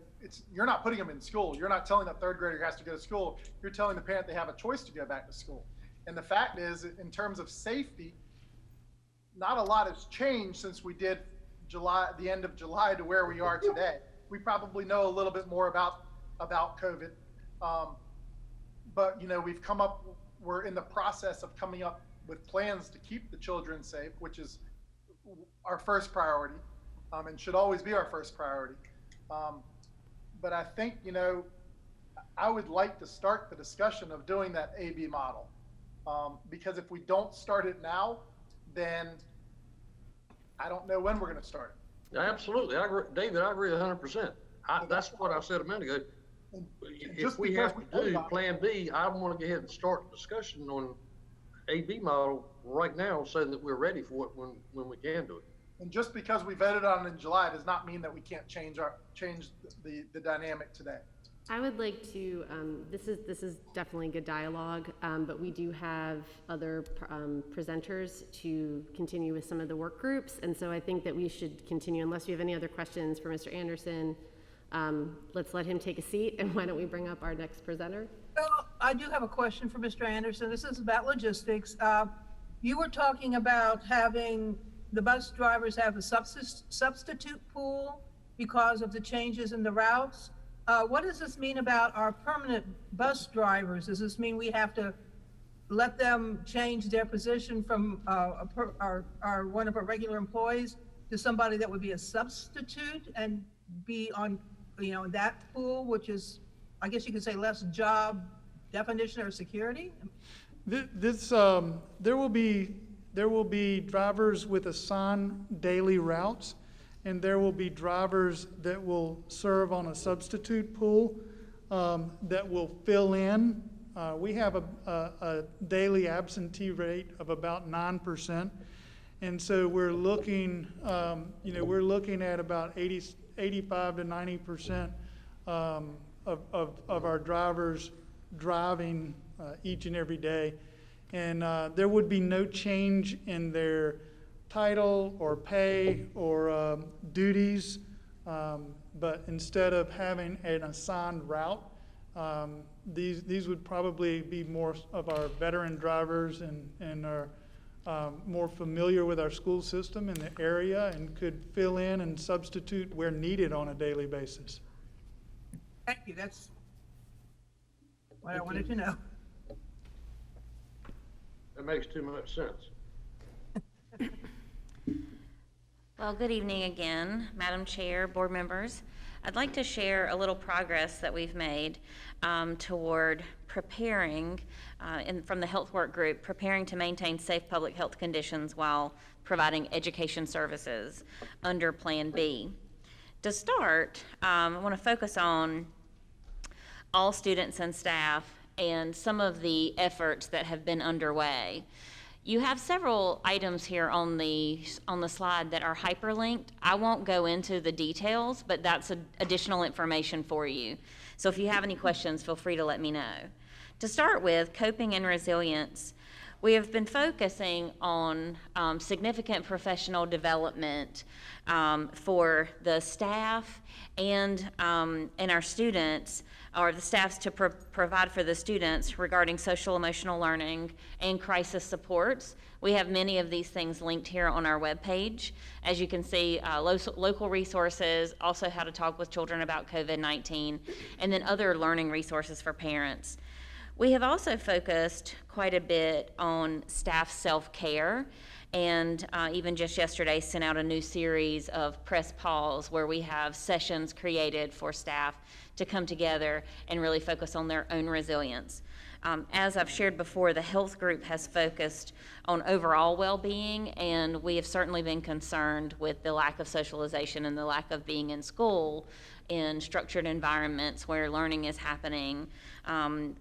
you're not putting them in school. You're not telling that third grader has to go to school. You're telling the parent they have a choice to go back to school. And the fact is, in terms of safety, not a lot has changed since we did the end of July to where we are today. We probably know a little bit more about COVID. But, we're in the process of coming up with plans to keep the children safe, which is our first priority, and should always be our first priority. But I think, I would like to start the discussion of doing that AB model. Because if we don't start it now, then I don't know when we're going to start it. Absolutely. I agree. David, I agree 100%. That's what I said a minute ago. If we have to do Plan B, I want to go ahead and start the discussion on AB model right now so that we're ready for it when we can do it. And just because we voted on it in July does not mean that we can't change the dynamic today. I would like to, this is definitely good dialogue, but we do have other presenters to continue with some of the work groups. And so I think that we should continue, unless you have any other questions for Mr. Anderson. Let's let him take a seat, and why don't we bring up our next presenter? Well, I do have a question for Mr. Anderson. This is about logistics. You were talking about having the bus drivers have a substitute pool because of the changes in the routes. What does this mean about our permanent bus drivers? Does this mean we have to let them change their position from one of our regular employees to somebody that would be a substitute and be on, that pool, which is, I guess you could say, less job definition or security? There will be drivers with assigned daily routes, and there will be drivers that will serve on a substitute pool that will fill in. We have a daily absentee rate of about 9%, and so we're looking, at about 85 to 90% of our drivers driving each and every day, and there would be no change in their title or pay or duties, but instead of having an assigned route, these would probably be more of our veteran drivers and are more familiar with our school system in the area and could fill in and substitute where needed on a daily basis. Thank you. That's what I wanted to know. That makes too much sense. Well, good evening again, Madam Chair, board members. I'd like to share a little progress that we've made toward preparing, from the health work group, preparing to maintain safe public health conditions while providing education services under Plan B. To start, I want to focus on all students and staff and some of the efforts that have been underway. You have several items here on the slide that are hyperlinked. I won't go into the details, but that's additional information for you. So if you have any questions, feel free to let me know. To start with, coping and resilience. We have been focusing on significant professional development for the staff and our students, or the staffs to provide for the students regarding social emotional learning and crisis supports. We have many of these things linked here on our webpage. As you can see, local resources, also how to talk with children about COVID-19, and then other learning resources for parents. We have also focused quite a bit on staff self-care, and even just yesterday sent out a new series of press pause where we have sessions created for staff to come together and really focus on their own resilience. As I've shared before, the health group has focused on overall well-being, and we have certainly been concerned with the lack of socialization and the lack of being in school in structured environments where learning is happening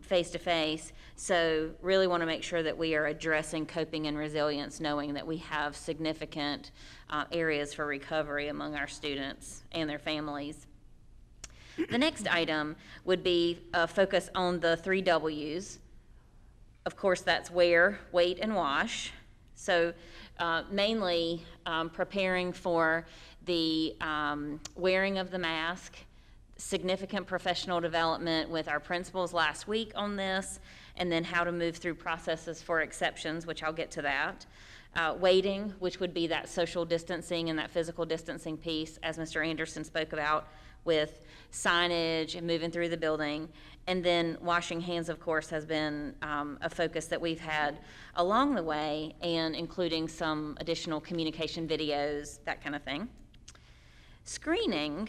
face-to-face. So really want to make sure that we are addressing coping and resilience, knowing that we have significant areas for recovery among our students and their families. The next item would be a focus on the 3 W's. Of course, that's wear, wait, and wash. So mainly preparing for the wearing of the mask, significant professional development with our principals last week on this, and then how to move through processes for exceptions, which I'll get to that. Waiting, which would be that social distancing and that physical distancing piece, as Mr. Anderson spoke about, with signage and moving through the building. And then washing hands, of course, has been a focus that we've had along the way, and including some additional communication videos, that kind of thing. Screening,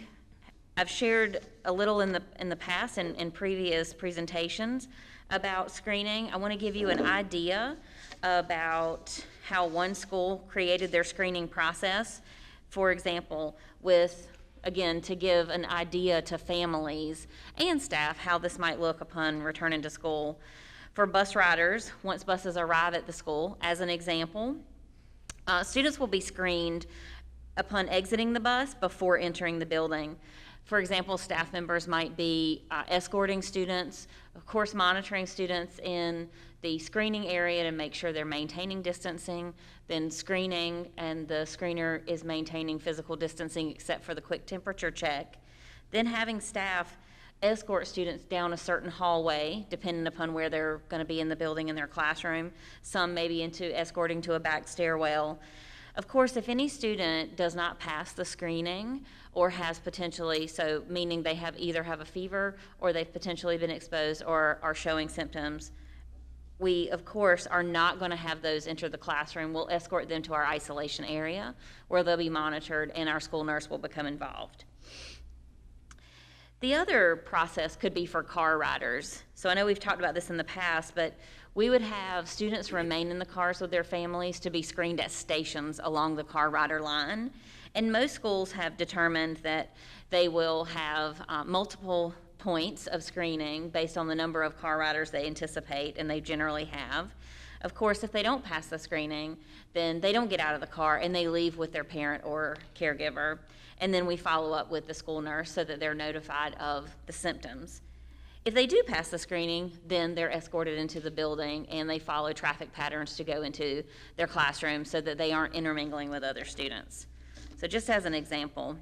I've shared a little in the past and in previous presentations about screening. I want to give you an idea about how one school created their screening process. For example, with, again, to give an idea to families and staff how this might look upon returning to school. For bus riders, once buses arrive at the school, as an example, students will be screened upon exiting the bus before entering the building. For example, staff members might be escorting students, of course monitoring students in the screening area to make sure they're maintaining distancing, then screening, and the screener is maintaining physical distancing except for the quick temperature check. Then having staff escort students down a certain hallway, depending upon where they're going to be in the building in their classroom. Some maybe into escorting to a back stairwell. Of course, if any student does not pass the screening or has potentially, so meaning they have either have a fever or they've potentially been exposed or are showing symptoms, we, of course, are not going to have those enter the classroom. We'll escort them to our isolation area where they'll be monitored, and our school nurse will become involved. The other process could be for car riders. So I know we've talked about this in the past, but we would have students remain in the cars with their families to be screened at stations along the car rider line. And most schools have determined that they will have multiple points of screening based on the number of car riders they anticipate, and they generally have. Of course, if they don't pass the screening, then they don't get out of the car and they leave with their parent or caregiver. And then we follow up with the school nurse so that they're notified of the symptoms. If they do pass the screening, then they're escorted into the building and they follow traffic patterns to go into their classroom so that they aren't intermingling with other students. So just as an example.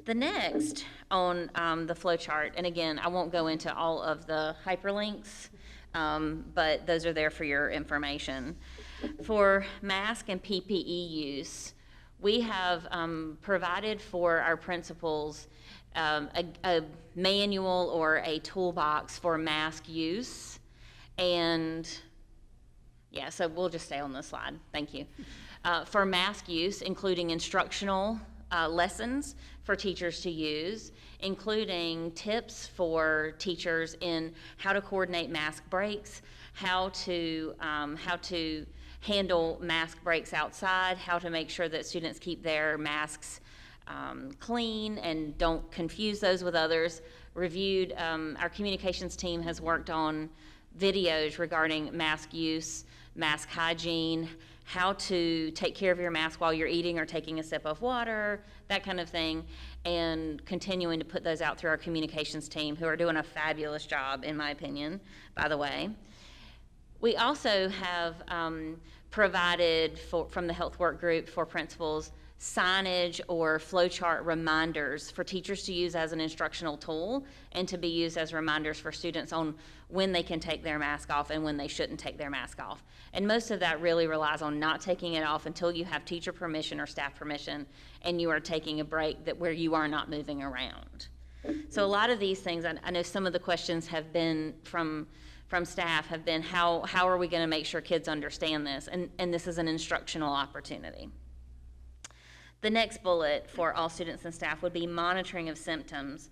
The next on the flow chart, and again, I won't go into all of the hyperlinks, but those are there for your information. For mask and PPE use, we have provided for our principals a manual or a toolbox for mask use. And yeah, so we'll just stay on this slide. Thank you. For mask use, including instructional lessons for teachers to use, including tips for teachers in how to coordinate mask breaks, how to handle mask breaks outside, how to make sure that students keep their masks clean and don't confuse those with others. Reviewed, our communications team has worked on videos regarding mask use, mask hygiene, how to take care of your mask while you're eating or taking a sip of water, that kind of thing, and continuing to put those out through our communications team, who are doing a fabulous job, in my opinion, by the way. We also have provided from the health work group for principals signage or flowchart reminders for teachers to use as an instructional tool and to be used as reminders for students on when they can take their mask off and when they shouldn't take their mask off. And most of that really relies on not taking it off until you have teacher permission or staff permission and you are taking a break where you are not moving around. So a lot of these things, I know some of the questions have been from staff have been how are we going to make sure kids understand this? And this is an instructional opportunity. The next bullet for all students and staff would be monitoring of symptoms.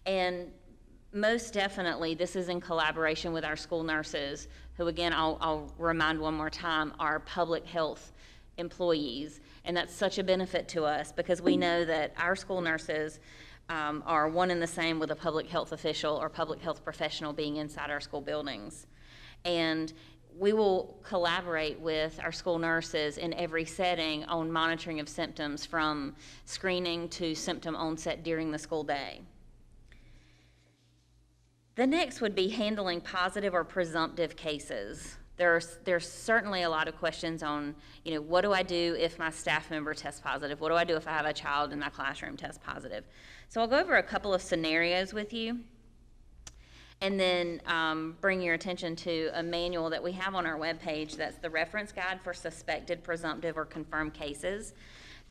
And most definitely, this is in collaboration with our school nurses, who again, I'll remind one more time, are public health employees. And that's such a benefit to us because we know that our school nurses are one and the same with a public health official or public health professional being inside our school buildings. And we will collaborate with our school nurses in every setting on monitoring of symptoms, from screening to symptom onset during the school day. The next would be handling positive or presumptive cases. There's certainly a lot of questions on, you know, what do I do if my staff member tests positive? What do I do if I have a child in my classroom test positive? So I'll go over a couple of scenarios with you, and then bring your attention to a manual that we have on our webpage. That's the Reference Guide for Suspected, Presumptive, or Confirmed Cases.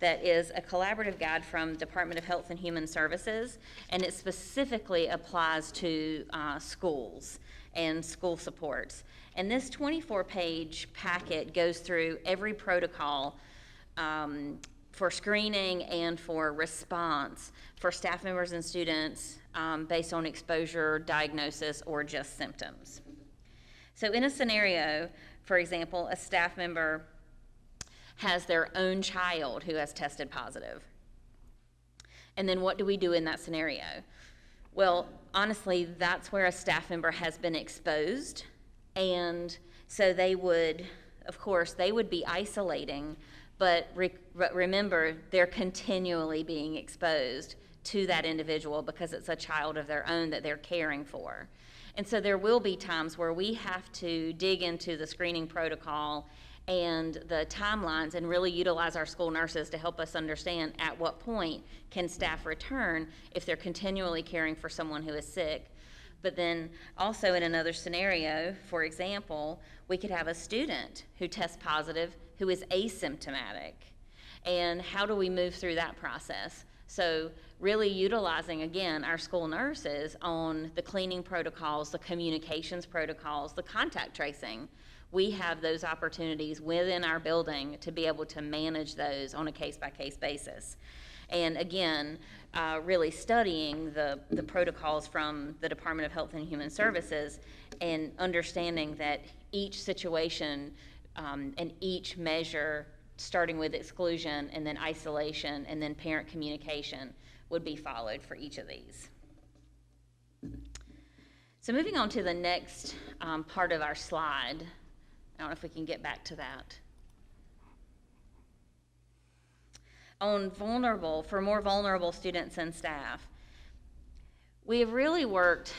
That is a collaborative guide from Department of Health and Human Services, and it specifically applies to schools and school supports. And this 24-page packet goes through every protocol for screening and for response for staff members and students based on exposure, diagnosis, or just symptoms. So in a scenario, for example, a staff member has their own child who has tested positive. And then what do we do in that scenario? Well, honestly, that's where a staff member has been exposed, and so they would, of course, they would be isolating, but remember, they're continually being exposed to that individual because it's a child of their own that they're caring for. And so there will be times where we have to dig into the screening protocol and the timelines and really utilize our school nurses to help us understand at what point can staff return if they're continually caring for someone who is sick. But then also in another scenario, for example, we could have a student who tests positive who is asymptomatic. And how do we move through that process? So really utilizing, again, our school nurses on the cleaning protocols, the communications protocols, the contact tracing. We have those opportunities within our building to be able to manage those on a case-by-case basis. And again, really studying the protocols from the Department of Health and Human Services and understanding that each situation and each measure, starting with exclusion and then isolation and then parent communication, would be followed for each of these. So moving on to the next part of our slide. I don't know if we can get back to that. On for more vulnerable students and staff, we have really worked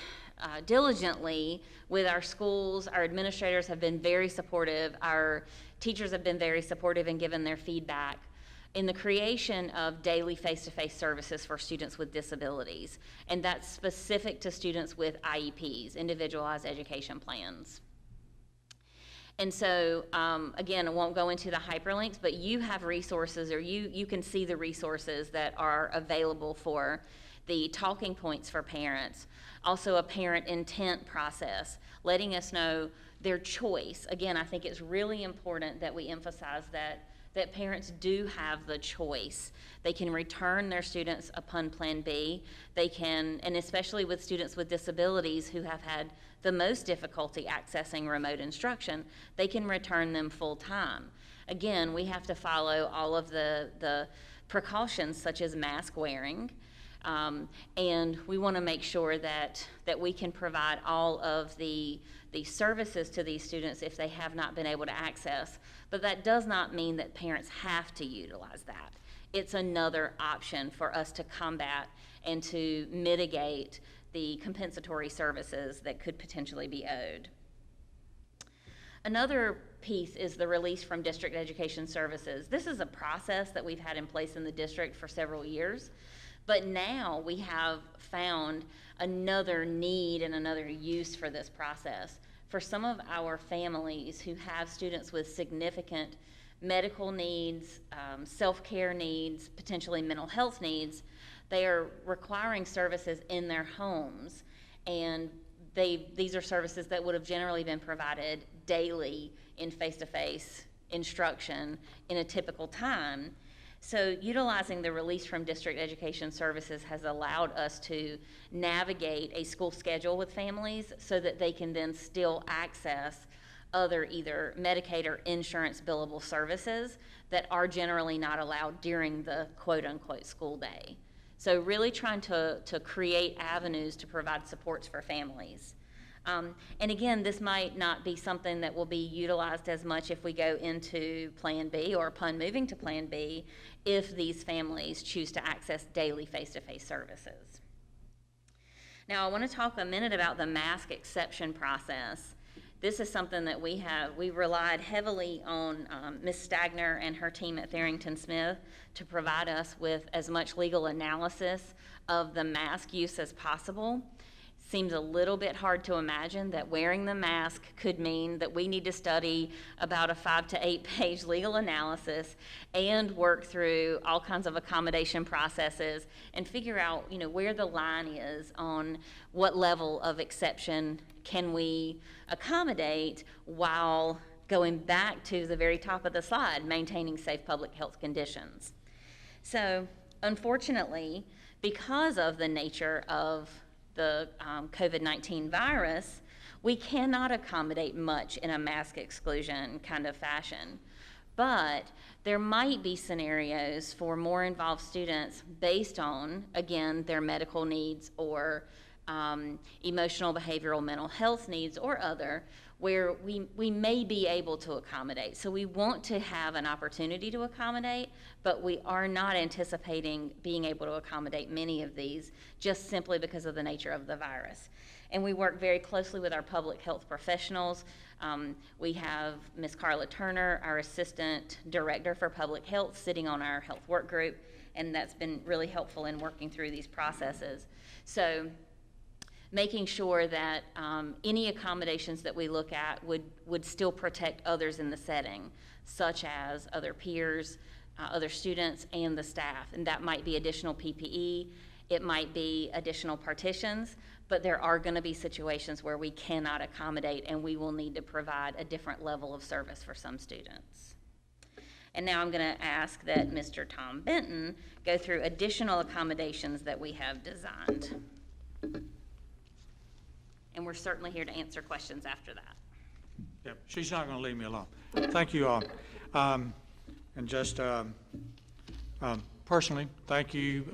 diligently with our schools. Our administrators have been very supportive. Our teachers have been very supportive and given their feedback in the creation of daily face-to-face services for students with disabilities. And that's specific to students with IEPs, individualized education plans. And so, again, I won't go into the hyperlinks, but you have resources, or you can see the resources that are available for the talking points for parents. Also a parent intent process, letting us know their choice. Again, I think it's really important that we emphasize that parents do have the choice. They can return their students upon Plan B. They can, and especially with students with disabilities who have had the most difficulty accessing remote instruction, they can return them full time. Again, we have to follow all of the precautions such as mask wearing, and we want to make sure that we can provide all of the services to these students if they have not been able to access. But that does not mean that parents have to utilize that. It's another option for us to combat and to mitigate the compensatory services that could potentially be owed. Another piece is the release from district education services. This is a process that we've had in place in the district for several years, but now we have found another need and another use for this process. For some of our families who have students with significant medical needs, self-care needs, potentially mental health needs, they are requiring services in their homes, and these are services that would have generally been provided daily in face-to-face instruction in a typical time. So utilizing the release from district education services has allowed us to navigate a school schedule with families so that they can then still access other either Medicaid or insurance billable services that are generally not allowed during the quote-unquote school day. So really trying to create avenues to provide supports for families. And again, this might not be something that will be utilized as much if we go into Plan B or upon moving to Plan B if these families choose to access daily face-to-face services. Now I want to talk a minute about the mask exception process. This is something that we relied heavily on Ms. Stagner and her team at Tharrington Smith to provide us with as much legal analysis of the mask use as possible. Seems a little bit hard to imagine that wearing the mask could mean that we need to study about a 5 to 8 page legal analysis and work through all kinds of accommodation processes and figure out, where the line is on what level of exception can we accommodate while going back to the very top of the slide, maintaining safe public health conditions. So, unfortunately, because of the nature of the COVID-19 virus, we cannot accommodate much in a mask exclusion kind of fashion. But there might be scenarios for more involved students based on, again, their medical needs or emotional, behavioral, mental health needs or other, where we may be able to accommodate. So we want to have an opportunity to accommodate, but we are not anticipating being able to accommodate many of these just simply because of the nature of the virus. And we work very closely with our public health professionals. We have Ms. Carla Turner, our Assistant Director for Public Health, sitting on our health work group, and that's been really helpful in working through these processes. So making sure that any accommodations that we look at would still protect others in the setting, such as other peers, other students, and the staff. And that might be additional PPE, it might be additional partitions, but there are going to be situations where we cannot accommodate and we will need to provide a different level of service for some students. And now I'm going to ask that Mr. Tom Benton go through additional accommodations that we have designed. And we're certainly here to answer questions after that. Yep, she's not going to leave me alone. Thank you all. And just personally, thank you,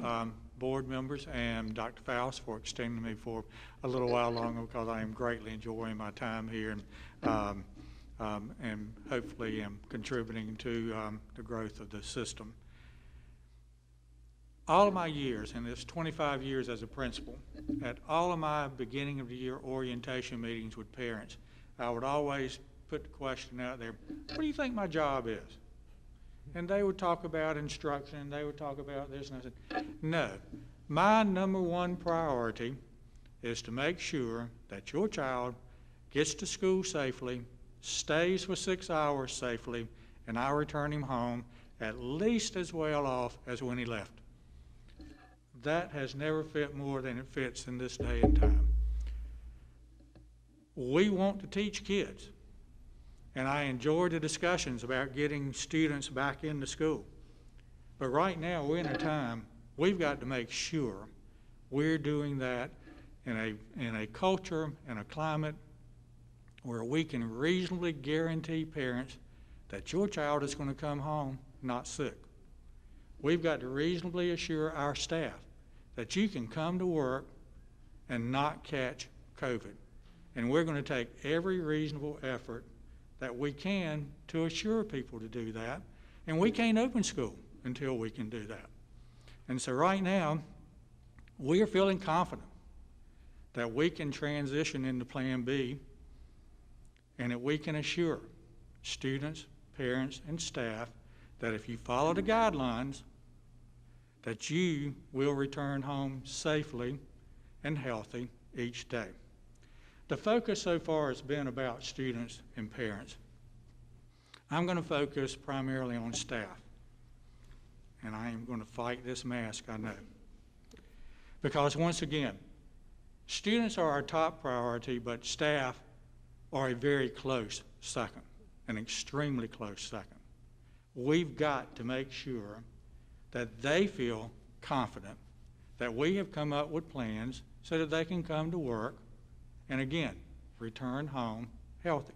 board members and Dr. Faust for extending me for a little while longer, because I am greatly enjoying my time here and hopefully am contributing to the growth of the system. All of my years, and it's 25 years as a principal, at all of my beginning of the year orientation meetings with parents, I would always put the question out there, what do you think my job is? And they would talk about instruction, they would talk about this, and I said, no, my number one priority is to make sure that your child gets to school safely, stays for 6 hours safely, and I return him home at least as well off as when he left. That has never fit more than it fits in this day and time. We want to teach kids, and I enjoy the discussions about getting students back into school. But right now, we're in a time we've got to make sure we're doing that in a culture and a climate where we can reasonably guarantee parents that your child is going to come home not sick. We've got to reasonably assure our staff that you can come to work and not catch COVID. And we're going to take every reasonable effort that we can to assure people to do that. And we can't open school until we can do that. And so right now, we are feeling confident that we can transition into Plan B and that we can assure students, parents, and staff that if you follow the guidelines, that you will return home safely and healthy each day. The focus so far has been about students and parents. I'm going to focus primarily on staff. And I am going to fight this mask, I know. Because once again, students are our top priority, but staff are a very close second, an extremely close second. We've got to make sure that they feel confident that we have come up with plans so that they can come to work and again, return home healthy.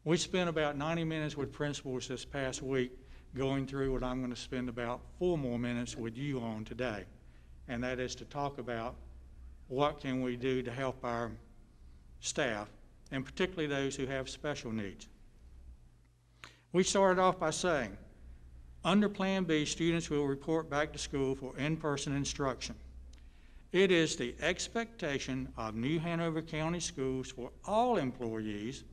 We spent about 90 minutes with principals this past week going through what I'm going to spend about 4 more minutes with you on today, and that is to talk about what can we do to help our staff, and particularly those who have special needs. We started off by saying, under Plan B, students will report back to school for in-person instruction. It is the expectation of New Hanover County Schools for all employees,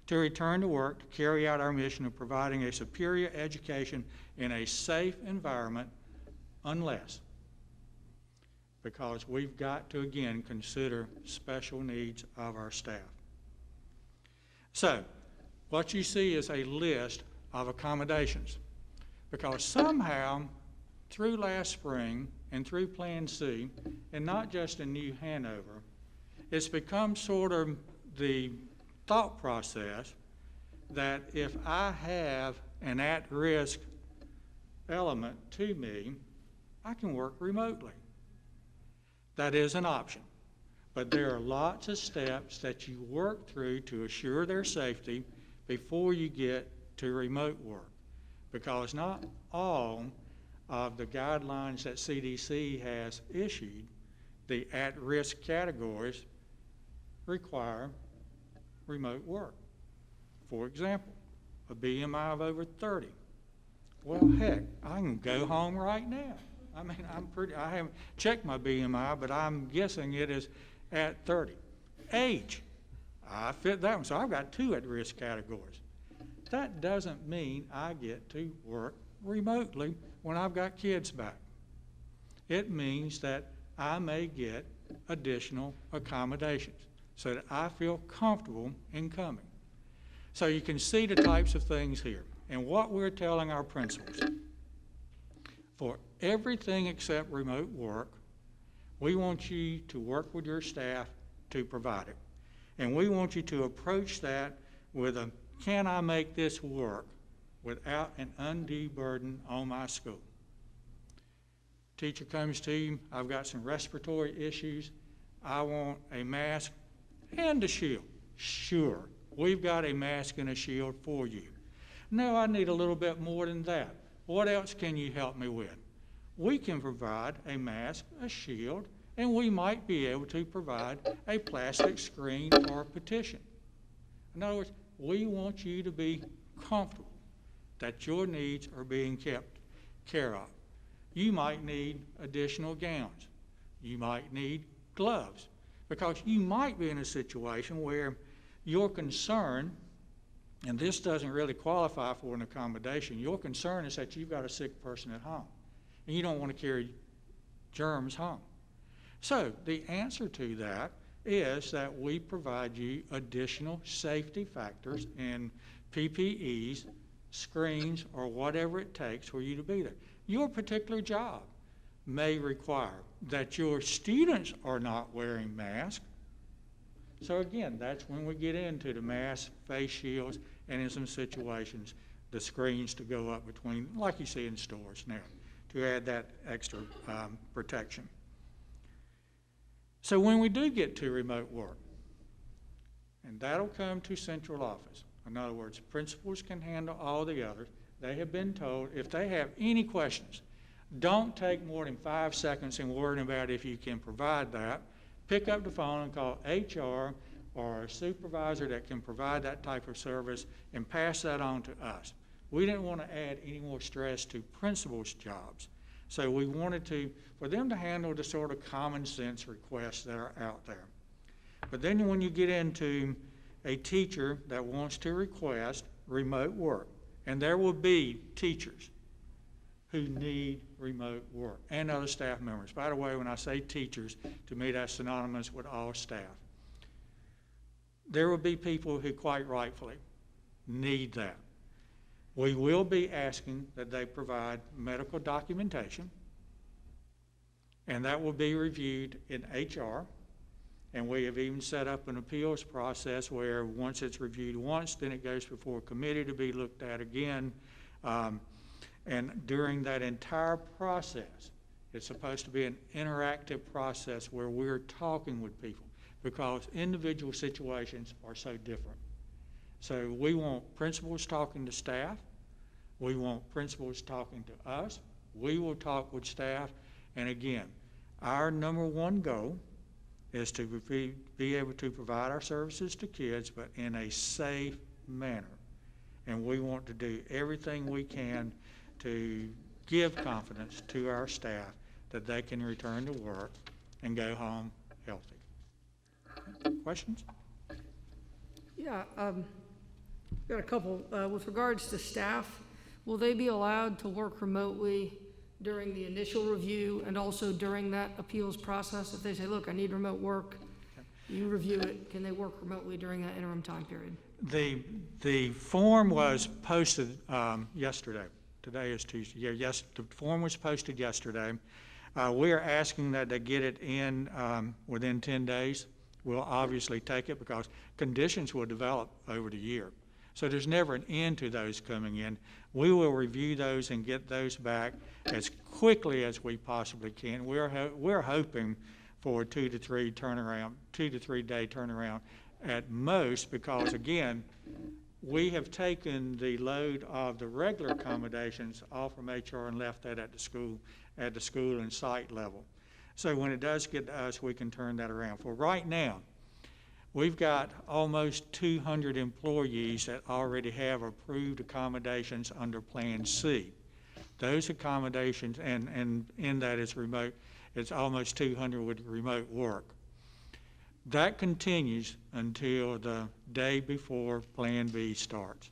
to return to work to carry out our mission of providing a superior education in a safe environment, unless, because we've got to again consider special needs of our staff. So, what you see is a list of accommodations, because somehow through last spring and through Plan C, and not just in New Hanover, it's become sort of the thought process that if I have an at-risk element to me, I can work remotely. That is an option. But there are lots of steps that you work through to assure their safety before you get to remote work. Because not all of the guidelines that CDC has issued, the at-risk categories, require remote work. For example, a BMI of over 30. Well, heck, I can go home right now. I mean, I haven't checked my BMI, but I'm guessing it is at 30. Age, I fit that one, so I've got 2 at-risk categories. That doesn't mean I get to work remotely when I've got kids back. It means that I may get additional accommodations so that I feel comfortable in coming. So you can see the types of things here. And what we're telling our principals, for everything except remote work, we want you to work with your staff to provide it. And we want you to approach that with a, can I make this work without an undue burden on my school? Teacher comes to you, I've got some respiratory issues, I want a mask and a shield. Sure, we've got a mask and a shield for you. No, I need a little bit more than that. What else can you help me with? We can provide a mask, a shield, and we might be able to provide a plastic screen or a petition. In other words, we want you to be comfortable that your needs are being kept care of. You might need additional gowns. You might need gloves, because you might be in a situation where your concern, and this doesn't really qualify for an accommodation, your concern is that you've got a sick person at home and you don't want to carry germs home. So the answer to that is that we provide you additional safety factors in PPEs, screens, or whatever it takes for you to be there. Your particular job may require that your students are not wearing masks. So again, that's when we get into the mask, face shields, and in some situations, the screens to go up between, like you see in stores now, to add that extra protection. So when we do get to remote work, and that'll come to central office. In other words, principals can handle all the others. They have been told if they have any questions, don't take more than 5 seconds in worrying about if you can provide that. Pick up the phone and call HR or a supervisor that can provide that type of service and pass that on to us. We didn't want to add any more stress to principals' jobs. So we wanted for them to handle the sort of common sense requests that are out there. But then when you get into a teacher that wants to request remote work, and there will be teachers who need remote work and other staff members. By the way, when I say teachers, to me that's synonymous with all staff. There will be people who quite rightfully need that. We will be asking that they provide medical documentation, and that will be reviewed in HR. And we have even set up an appeals process where once it's reviewed once, then it goes before a committee to be looked at again. And during that entire process, it's supposed to be an interactive process where we're talking with people, because individual situations are so different. So we want principals talking to staff. We want principals talking to us. We will talk with staff. And again, our number one goal is to be able to provide our services to kids, but in a safe manner. And we want to do everything we can to give confidence to our staff that they can return to work and go home healthy. Questions? Yeah, got a couple. With regards to staff, will they be allowed to work remotely during the initial review and also during that appeals process? If they say, look, I need remote work, you review it, can they work remotely during that interim time period? The form was posted yesterday. Today is Tuesday. Yeah, yes, the form was posted yesterday. We are asking that they get it in within 10 days. We'll obviously take it because conditions will develop over the year. So there's never an end to those coming in. We will review those and get those back as quickly as we possibly can. We're hoping for a 2 to 3 day turnaround at most, because again, we have taken the load of the regular accommodations off from HR and left that at the school and site level. So when it does get to us, we can turn that around. For right now, we've got almost 200 employees that already have approved accommodations under Plan C. Those accommodations, and in that is remote, it's almost 200 with remote work. That continues until the day before Plan B starts.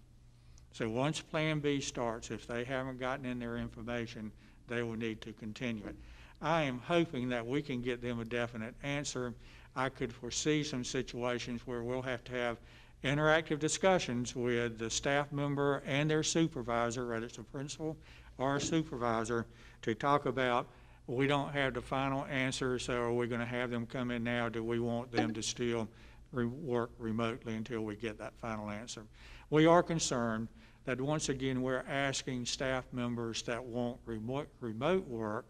So once Plan B starts, if they haven't gotten in their information, they will need to continue it. I am hoping that we can get them a definite answer. I could foresee some situations where we'll have to have interactive discussions with the staff member and their supervisor, whether it's a principal or a supervisor, to talk about, we don't have the final answer, so are we going to have them come in now? Do we want them to still work remotely until we get that final answer? We are concerned that once again, we're asking staff members that want remote work,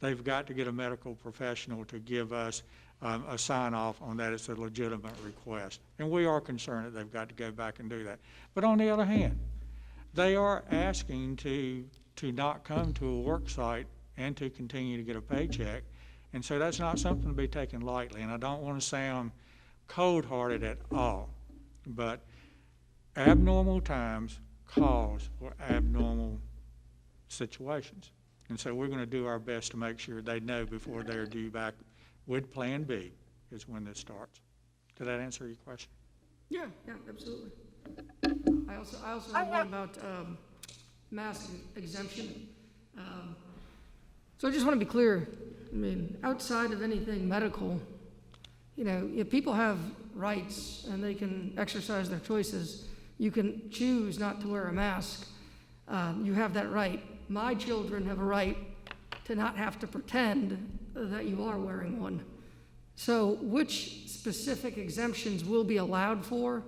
they've got to get a medical professional to give us a sign off on that it's a legitimate request. And we are concerned that they've got to go back and do that. But on the other hand, they are asking to not come to a work site and to continue to get a paycheck. And so that's not something to be taken lightly. And I don't want to sound cold-hearted at all, but abnormal times cause for abnormal situations. And so we're going to do our best to make sure they know before they're due back with Plan B is when this starts. Did that answer your question? Yeah, absolutely. I also have one about mask exemption. So I just want to be clear. I mean, outside of anything medical, if people have rights and they can exercise their choices, you can choose not to wear a mask. You have that right. My children have a right to not have to pretend that you are wearing one. So which specific exemptions will be allowed for,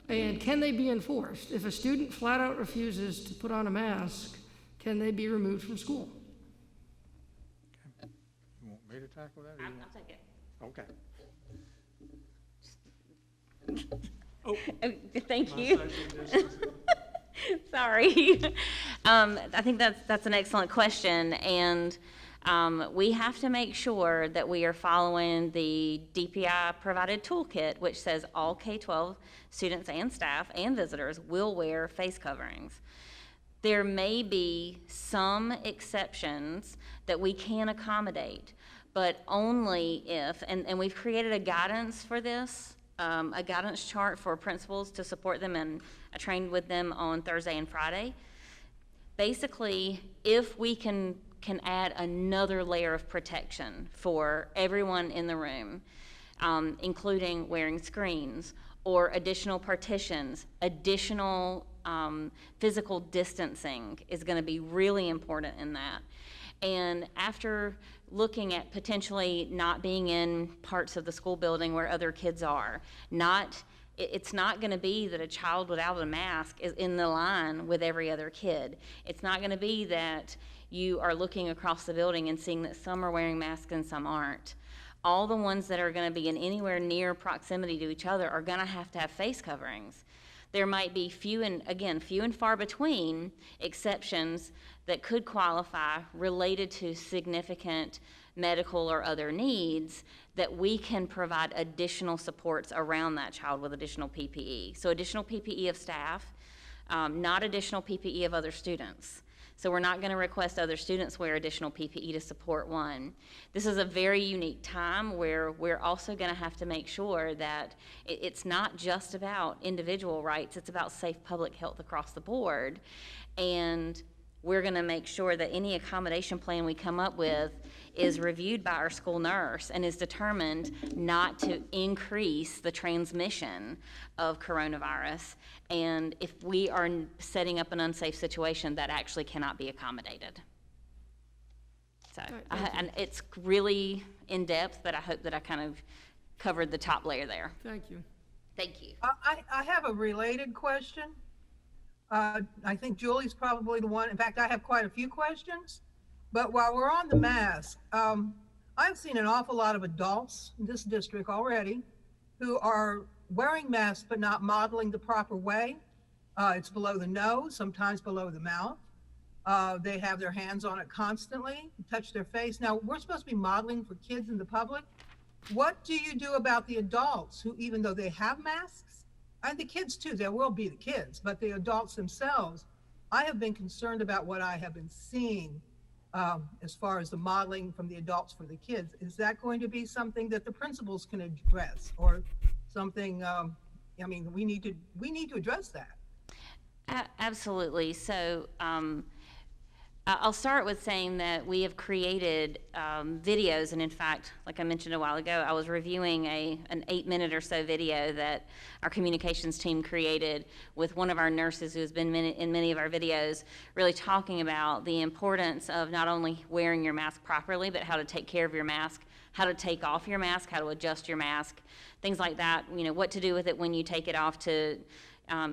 and can they be enforced? If a student flat out refuses to put on a mask, can they be removed from school? Okay. You want me to tackle that? I'll take it. Oh. Thank you. Sorry. I think that's an excellent question, and we have to make sure that we are following the DPI provided toolkit, which says all K-12 students and staff and visitors will wear face coverings. There may be some exceptions that we can accommodate, but only if, and we've created a guidance for this, a guidance chart for principals to support them, and I trained with them on Thursday and Friday. Basically, if we can add another layer of protection for everyone in the room, including wearing screens or additional partitions, additional physical distancing is going to be really important in that. And after looking at potentially not being in parts of the school building where other kids are, it's not going to be that a child without a mask is in the line with every other kid. It's not going to be that you are looking across the building and seeing that some are wearing masks and some aren't. All the ones that are going to be in anywhere near proximity to each other are going to have face coverings. There might be few and far between exceptions that could qualify related to significant medical or other needs that we can provide additional supports around that child with additional PPE. So additional PPE of staff, not additional PPE of other students. So we're not going to request other students wear additional PPE to support one. This is a very unique time where we're also going to have to make sure that it's not just about individual rights, it's about safe public health across the board. And we're going to make sure that any accommodation plan we come up with is reviewed by our school nurse and is determined not to increase the transmission of coronavirus. And if we are setting up an unsafe situation, that actually cannot be accommodated. So, and it's really in-depth, but I hope that I kind of covered the top layer there. Thank you. Thank you. I have a related question. I think Julie's probably the one. In fact, I have quite a few questions. But while we're on the mask, I've seen an awful lot of adults in this district already who are wearing masks but not modeling the proper way. It's below the nose, sometimes below the mouth. They have their hands on it constantly, touch their face. Now, we're supposed to be modeling for kids in the public. What do you do about the adults who, even though they have masks, and the kids too, there will be the kids, but the adults themselves, I have been concerned about what I have been seeing as far as the modeling from the adults for the kids. Is that going to be something that the principals can address, or something? I mean, we need to address that. Absolutely. So I'll start with saying that we have created videos, and in fact, like I mentioned a while ago, I was reviewing an 8-minute or so video that our communications team created with one of our nurses who has been in many of our videos, really talking about the importance of not only wearing your mask properly, but how to take care of your mask, how to take off your mask, how to adjust your mask, things like that, you know, what to do with it when you take it off to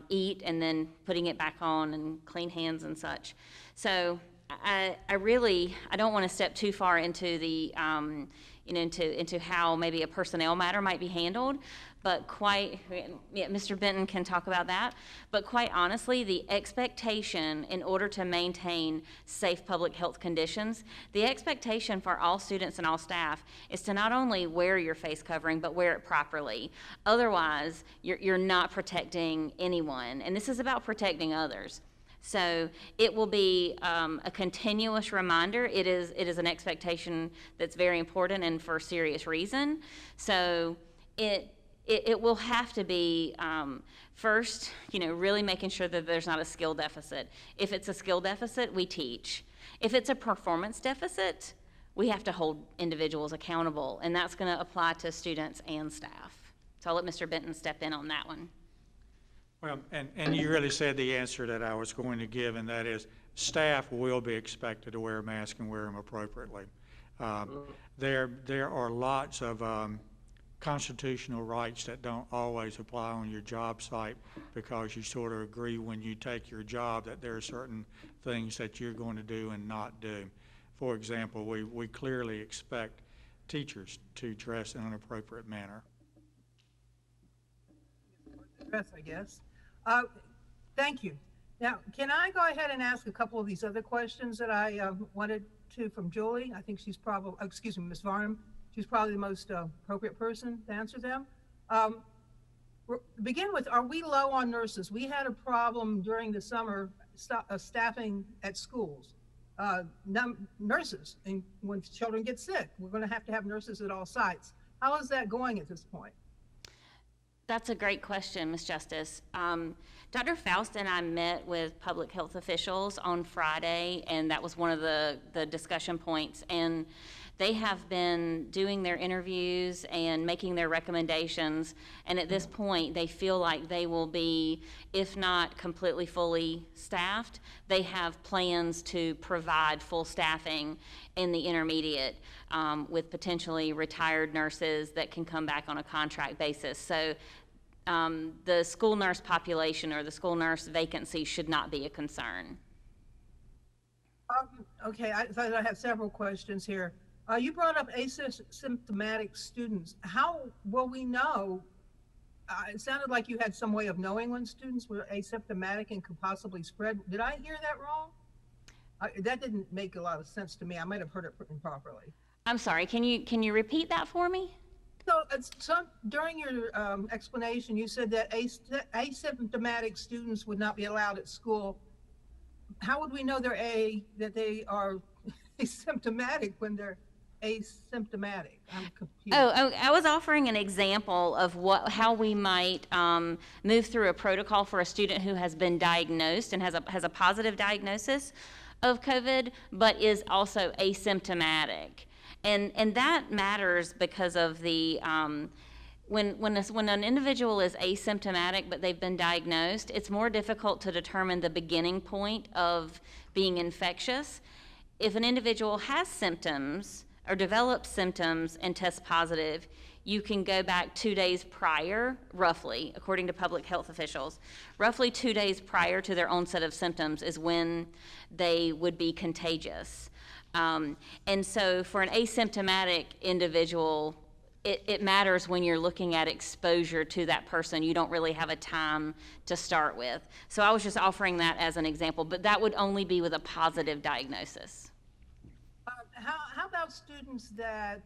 eat, and then putting it back on, and clean hands and such. So I don't want to step too far into the, into how maybe a personnel matter might be handled, but Mr. Benton can talk about that. But quite honestly, the expectation in order to maintain safe public health conditions, the expectation for all students and all staff is to not only wear your face covering, but wear it properly. Otherwise, you're not protecting anyone, and this is about protecting others. So it will be a continuous reminder. It is an expectation that's very important and for serious reason. So it will have to be first, really making sure that there's not a skill deficit. If it's a skill deficit, we teach. If it's a performance deficit, we have to hold individuals accountable, and that's going to apply to students and staff. So I'll let Mr. Benton step in on that one. Well, and you really said the answer that I was going to give, and that is staff will be expected to wear a mask and wear them appropriately. There are lots of constitutional rights that don't always apply on your job site, because you sort of agree when you take your job that there are certain things that you're going to do and not do. For example, we clearly expect teachers to dress in an appropriate manner. Dress, I guess. Thank you. Now, can I go ahead and ask a couple of these other questions that I wanted to from Julie? I think she's probably, Ms. Varnum, she's probably the most appropriate person to answer them. Begin with, are we low on nurses? We had a problem during the summer staffing at schools. Nurses, and when children get sick, we're going to have nurses at all sites. How is that going at this point? That's a great question, Ms. Justice. Dr. Faust and I met with public health officials on Friday, and that was one of the discussion points. And they have been doing their interviews and making their recommendations. And at this point, they feel like they will be, if not completely fully staffed, they have plans to provide full staffing in the intermediate with potentially retired nurses that can come back on a contract basis. So the school nurse population or the school nurse vacancy should not be a concern. Okay, I have several questions here. You brought up asymptomatic students. How will we know? It sounded like you had some way of knowing when students were asymptomatic and could possibly spread. Did I hear that wrong? That didn't make a lot of sense to me. I might have heard it improperly. I'm sorry, can you repeat that for me? So during your explanation, you said that asymptomatic students would not be allowed at school how would we know that they are asymptomatic when they're asymptomatic? I'm confused. I was offering an example of how we might move through a protocol for a student who has been diagnosed and has a positive diagnosis of COVID, but is also asymptomatic. And that matters because of the, when an individual is asymptomatic but they've been diagnosed, it's more difficult to determine the beginning point of being infectious. If an individual has symptoms or develops symptoms and tests positive, you can go back 2 days prior, roughly, according to public health officials. Roughly 2 days prior to their onset of symptoms is when they would be contagious. And so for an asymptomatic individual, it matters when you're looking at exposure to that person. You don't really have a time to start with. So I was just offering that as an example, but that would only be with a positive diagnosis. How about students that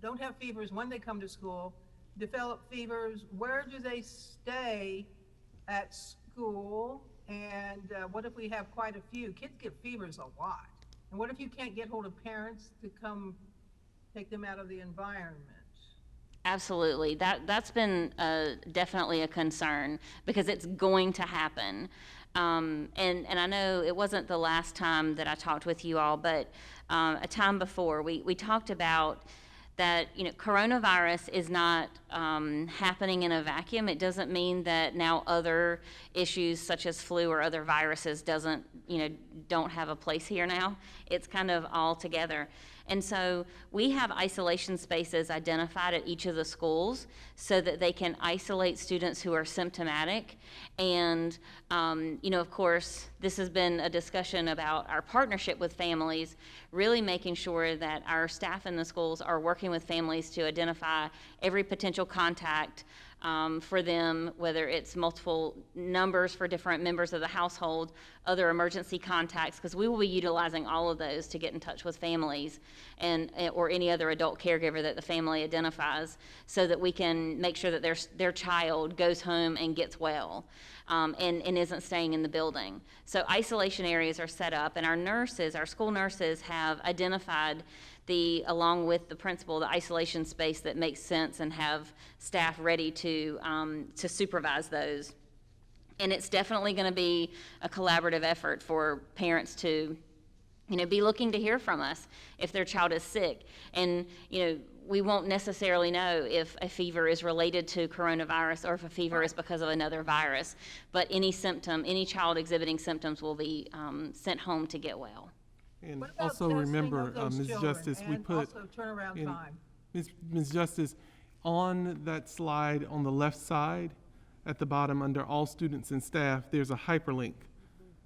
don't have fevers when they come to school, develop fevers? Where do they stay at school? And what if we have quite a few? Kids get fevers a lot. And what if you can't get hold of parents to come take them out of the environment? Absolutely. That's been definitely a concern because it's going to happen. And I know it wasn't the last time that I talked with you all, but a time before, we talked about that, coronavirus is not happening in a vacuum. It doesn't mean that now other issues such as flu or other viruses don't have a place here now. It's kind of all together. And so we have isolation spaces identified at each of the schools so that they can isolate students who are symptomatic. And, of course, this has been a discussion about our partnership with families, really making sure that our staff in the schools are working with families to identify every potential contact for them, whether it's multiple numbers for different members of the household, other emergency contacts, because we will be utilizing all of those to get in touch with families or any other adult caregiver that the family identifies, so that we can make sure that their child goes home and gets well and isn't staying in the building. So isolation areas are set up, and our school nurses have identified along with the principal, the isolation space that makes sense, and have staff ready to supervise those. And it's definitely going to be a collaborative effort for parents to, be looking to hear from us if their child is sick. And, we won't necessarily know if a fever is related to coronavirus or if a fever is because of another virus. But any child exhibiting symptoms will be sent home to get well. And also remember, Ms. Justice, we put turnaround time. Ms. Justice, on that slide on the left side at the bottom under all students and staff, there's a hyperlink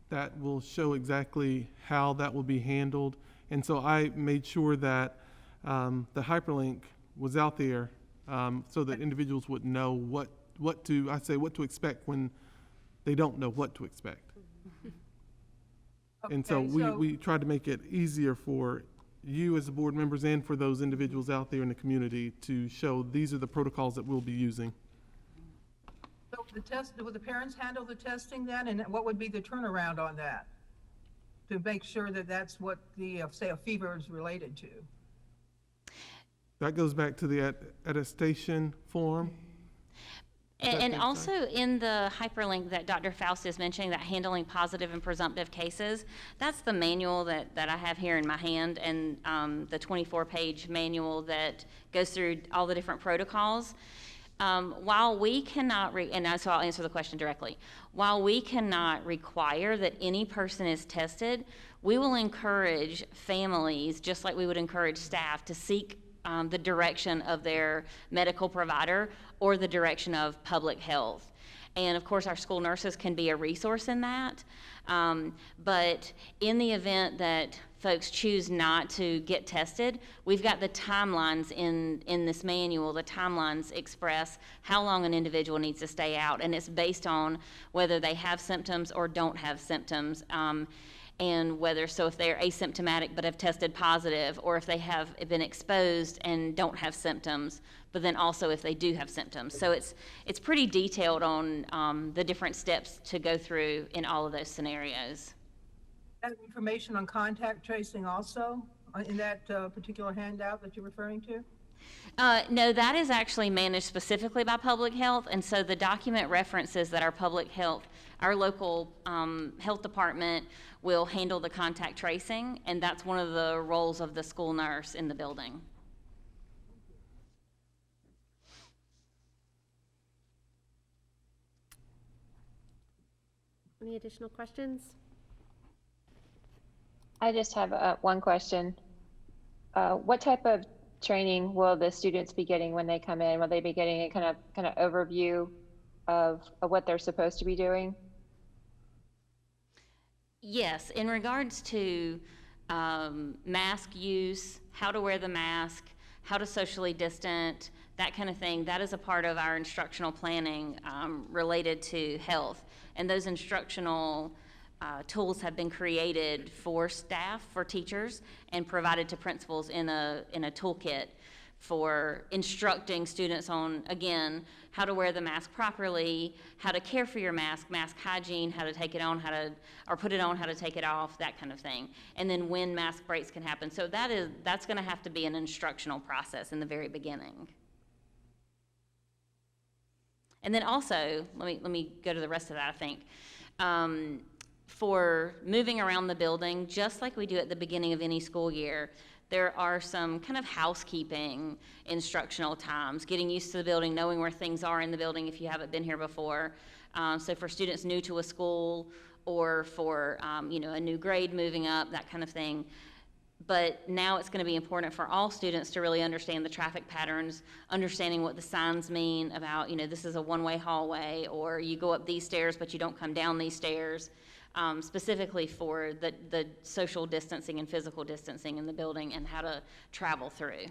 that will show exactly how that will be handled. And so I made sure that the hyperlink was out there so that individuals would know what to expect when they don't know what to expect. And so we tried to make it easier for you as the board members and for those individuals out there in the community to show these are the protocols that we'll be using. So would the parents handle the testing then, and what would be the turnaround on that to make sure that that's what the, say, a fever is related to? That goes back to the attestation form. And also in the hyperlink that Dr. Faust is mentioning, that handling positive and presumptive cases, that's the manual that I have here in my hand, and the 24-page manual that goes through all the different protocols. While we cannot, so I'll answer the question directly. While we cannot require that any person is tested, we will encourage families, just like we would encourage staff, to seek the direction of their medical provider or the direction of public health. And of course, our school nurses can be a resource in that. But in the event that folks choose not to get tested, we've got the timelines in this manual. The timelines express how long an individual needs to stay out, and it's based on whether they have symptoms or don't have symptoms. And if they're asymptomatic but have tested positive, or if they have been exposed and don't have symptoms, but then also if they do have symptoms. So it's pretty detailed on the different steps to go through in all of those scenarios. that information on contact tracing also in that particular handout that you're referring to? No, that is actually managed specifically by public health, and so the document references that our local health department will handle the contact tracing, and that's one of the roles of the school nurse in the building. Any additional questions? I just have one question. What type of training will the students be getting when they come in? Will they be getting a kind of overview of what they're supposed to be doing? Yes, in regards to mask use, how to wear the mask, how to socially distant, that kind of thing, that is a part of our instructional planning related to health. And those instructional tools have been created for staff, for teachers, and provided to principals in a toolkit for instructing students on, again, how to wear the mask properly, how to care for your mask, mask hygiene, how to take it on, or put it on, how to take it off, that kind of thing. And then when mask breaks can happen. So that's gonna have to be an instructional process in the very beginning. And then also, let me go to the rest of that, I think. For moving around the building, just like we do at the beginning of any school year, there are some kind of housekeeping instructional times, getting used to the building, knowing where things are in the building if you haven't been here before. So for students new to a school or for a new grade moving up, that kind of thing. But now it's going to be important for all students to really understand the traffic patterns, understanding what the signs mean about, this is a one-way hallway, or you go up these stairs but you don't come down these stairs. Specifically for the social distancing and physical distancing in the building and how to travel through.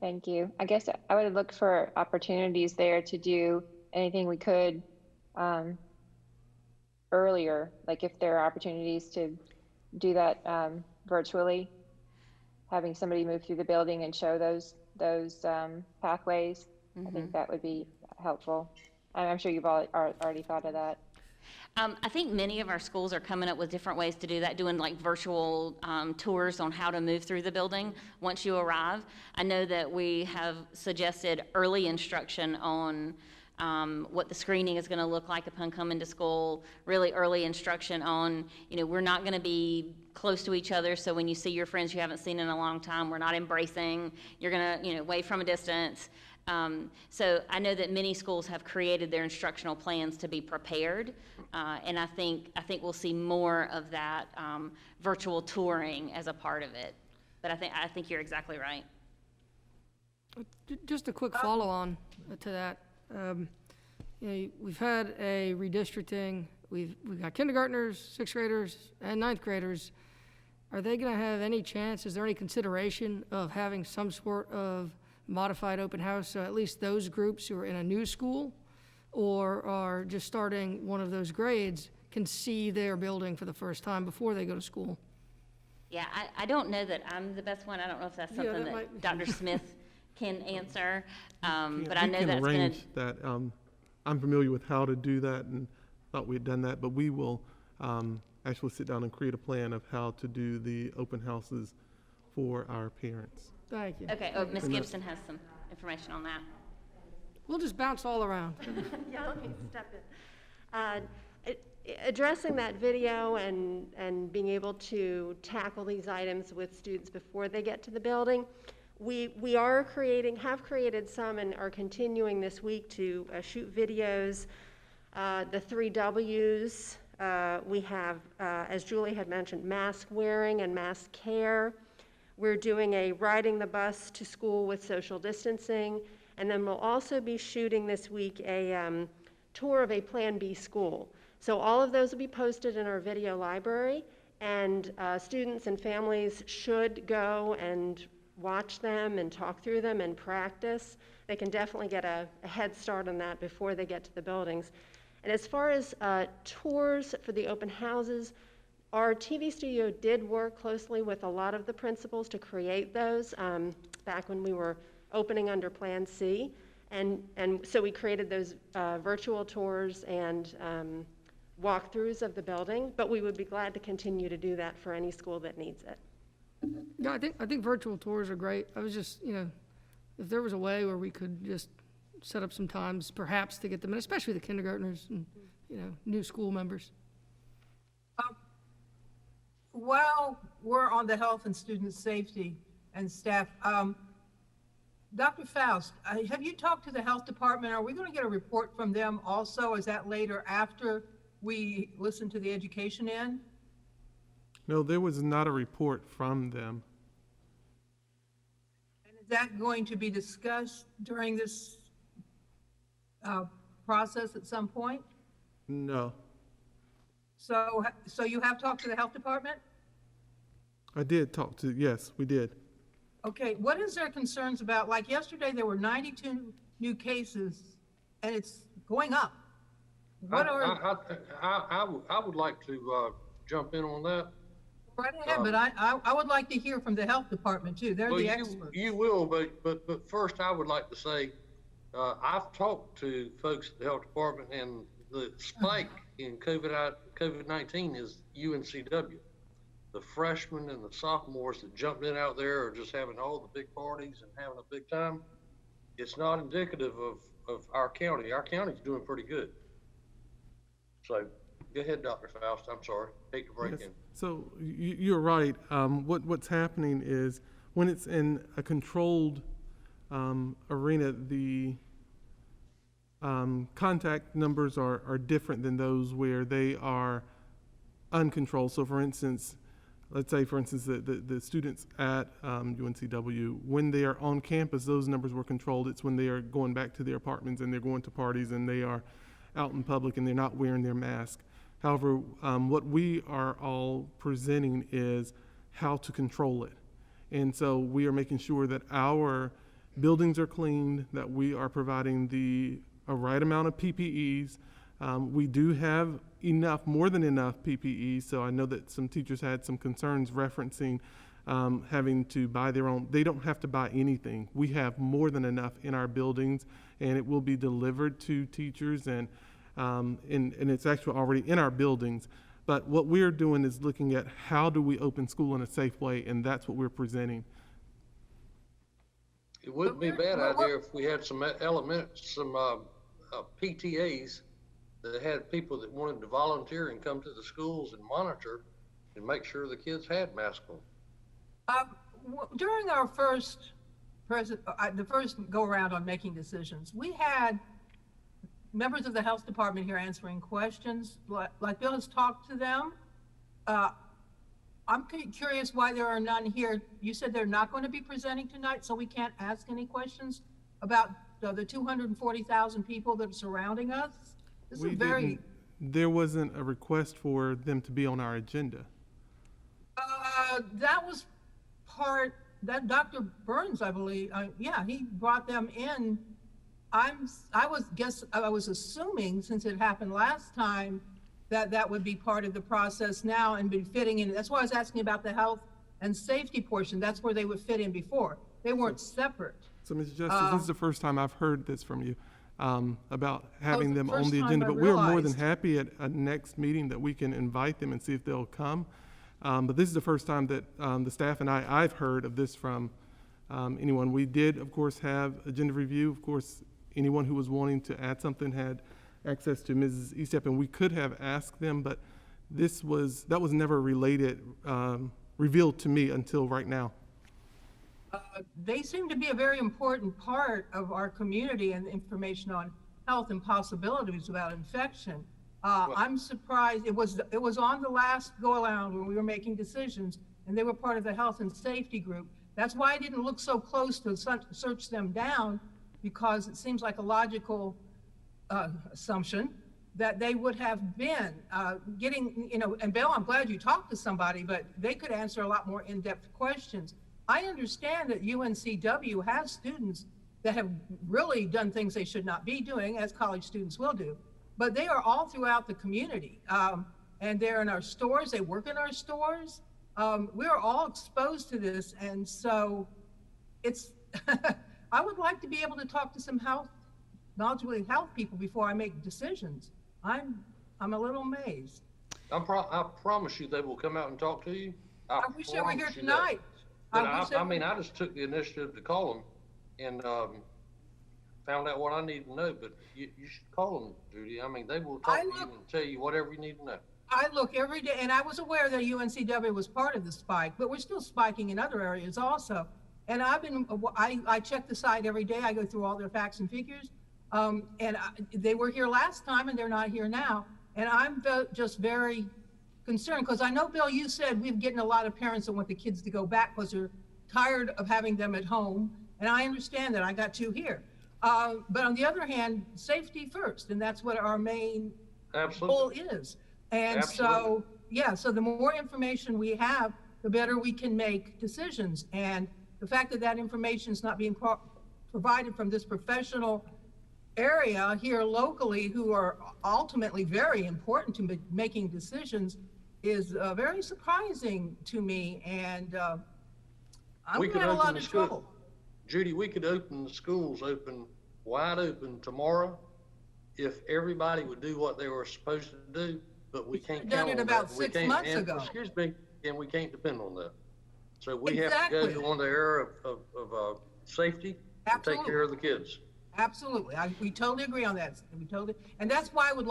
Thank you. I guess I would look for opportunities there to do anything we could earlier, like if there are opportunities to do that virtually, having somebody move through the building and show those pathways. I think that would be helpful. I'm sure you've already thought of that. I think many of our schools are coming up with different ways to do that, doing like virtual tours on how to move through the building once you arrive. I know that we have suggested early instruction on what the screening is going to look like upon coming to school, really early instruction on, we're not going to be close to each other, so when you see your friends you haven't seen in a long time, we're not embracing, you're going to, wave from a distance. So I know that many schools have created their instructional plans to be prepared, and I think we'll see more of that virtual touring as a part of it. But I think you're exactly right. Just a quick follow-on to that. We've had a redistricting. We've got kindergartners, sixth graders, and ninth graders. Are they going to have any chance? Is there any consideration of having some sort of modified open house, so at least those groups who are in a new school or are just starting one of those grades can see their building for the first time before they go to school? Yeah, I don't know that I'm the best one. I don't know if that's something that Dr. Smith can answer, but I know that's going to... that. I'm familiar with how to do that and thought we'd done that, but we will actually sit down and create a plan of how to do the open houses for our parents. Thank you. Okay, Ms. Gibson has some information on that. We'll just bounce all around. Yeah, let me step in. Addressing that video and being able to tackle these items with students before they get to the building, we have created some and are continuing this week to shoot videos. The 3 W's, we have, as Julie had mentioned, mask wearing and mask care. We're doing a riding the bus to school with social distancing, and then we'll also be shooting this week a tour of a Plan B school. So all of those will be posted in our video library, and students and families should go and watch them and talk through them and practice. They can definitely get a head start on that before they get to the buildings. And as far as tours for the open houses, our TV studio did work closely with a lot of the principals to create those back when we were opening under Plan C. And so we created those virtual tours and walkthroughs of the building, but we would be glad to continue to do that for any school that needs it. Yeah, I think virtual tours are great. I was just, if there was a way where we could just set up some times, perhaps to get them in, especially the kindergartners and, new school members. While we're on the health and student safety and staff, Dr. Faust, have you talked to the health department? Are we going to get a report from them also? Is that later after we listen to the education end? No, there was not a report from them. And is that going to be discussed during this process at some point? No. So you have talked to the health department? I did talk to, yes, we did. Okay, what is their concerns about? Like yesterday, there were 92 new cases, and it's going up. What are? I would like to jump in on that. Right ahead, but I would like to hear from the health department too. They're the experts. You will, but first I would like to say, I've talked to folks at the health department, and the spike in COVID-19 is UNCW. The freshmen and the sophomores that jumped in out there are just having all the big parties and having a big time. It's not indicative of our county. Our county's doing pretty good. So go ahead, Dr. Faust. I'm sorry. Hate to break in. So you're right. What's happening is when it's in a controlled arena, the contact numbers are different than those where they are uncontrolled. So for instance, let's say, for instance, the students at UNCW, when they are on campus, those numbers were controlled. It's when they are going back to their apartments and they're going to parties and they are out in public and they're not wearing their mask. However, what we are all presenting is how to control it. And so we are making sure that our buildings are cleaned, that we are providing a right amount of PPEs. We do have more than enough PPE, so I know that some teachers had some concerns referencing having to buy their own. They don't have to buy anything. We have more than enough in our buildings, and it will be delivered to teachers, and it's actually already in our buildings. But what we're doing is looking at how do we open school in a safe way, and that's what we're presenting. It wouldn't be a bad idea if we had some PTAs that had people that wanted to volunteer and come to the schools and monitor and make sure the kids had masks on. During our the first go around on making decisions, we had members of the health department here answering questions. Like Bill has talked to them. I'm curious why there are none here. You said they're not going to be presenting tonight, so we can't ask any questions about the 240,000 people that are surrounding us. There wasn't a request for them to be on our agenda. That was that Dr. Burns, I believe, he brought them in. I was assuming, since it happened last time, that would be part of the process now and be fitting in. That's why I was asking about the health and safety portion. That's where they would fit in before. They weren't separate. So, Ms. Justice, this is the first time I've heard this from you about having them on the agenda, but we're more than happy at a next meeting that we can invite them and see if they'll come. But this is the first time that the staff and I've heard of this from anyone. We did, of course, have agenda review. Of course, anyone who was wanting to add something had access to Mrs. Estep, and we could have asked them, but that was never revealed to me until right now. They seem to be a very important part of our community and information on health and possibilities about infection. I'm surprised it was on the last go around when we were making decisions, and they were part of the health and safety group. That's why I didn't look so close to search them down, because it seems like a logical assumption that they would have been getting, and Bill, I'm glad you talked to somebody, but they could answer a lot more in-depth questions. I understand that UNCW has students that have really done things they should not be doing, as college students will do, but they are all throughout the community, and they're in our stores, they work in our stores. We are all exposed to this, and so it's, I would like to be able to talk to some knowledgeable health people before I make decisions. I'm I'm a little amazed. I promise you they will come out and talk to you. I wish they were here promise you that. tonight. But wish they I were- mean, I just took the initiative to call them and found out what I need to know, but you should call them, Judy. I mean, they will talk to you and tell you whatever you need to know. I look every day, and I was aware that UNCW was part of the spike, but we're still spiking in other areas also. And I check the site every day. I go through all their facts and figures. They were here last time and they're not here now. And I'm just very concerned because I know, Bill, you said we're getting a lot of parents that want the kids to go back because they're tired of having them at home. And I understand that. I got 2 here. But on the other hand, safety first. And that's what our main goal is. And so, yeah, so the more information we have, the better we can make decisions. And the fact that that information is not being provided from this professional area here locally, who are ultimately very important to making decisions, is very surprising to me. And I'm going to have a lot of trouble. Judy, we could open the schools wide open tomorrow if everybody would do what they were supposed to do. But we can't done count it on about that. We 6 can't- months and- ago. Excuse me, and we can't depend on that. So we Exactly. have to go on the era of safety and take care of the kids. Absolutely. We totally agree on that. And that's why I would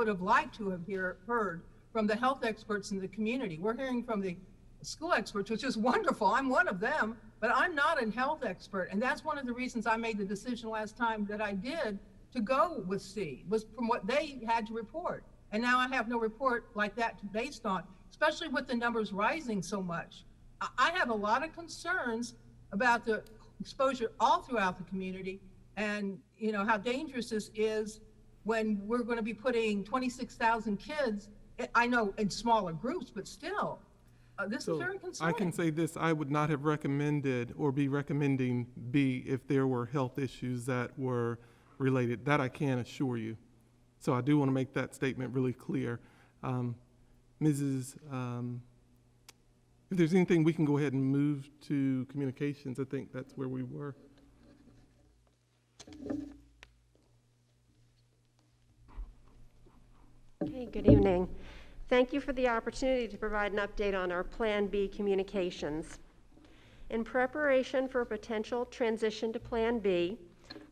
have liked to have heard from the health experts in the community. We're hearing from the school experts, which is wonderful. I'm one of them, but I'm not a health expert. And that's one of the reasons I made the decision last time that I did to go with C, was from what they had to report. And now I have no report like that based on, especially with the numbers rising so much. I have a lot of concerns about the exposure all throughout the community and, you know, how dangerous this is when we're going to be putting 26,000 kids, I know in smaller groups, but still, this is very concerning. I can say this, I would not have recommended or be recommending B if there were health issues that were related. That I can assure you. So I do want to make that statement really clear. If there's anything, we can go ahead and move to communications. I think that's where we were. Okay, good evening. Thank you for the opportunity to provide an update on our Plan B communications. In preparation for a potential transition to Plan B,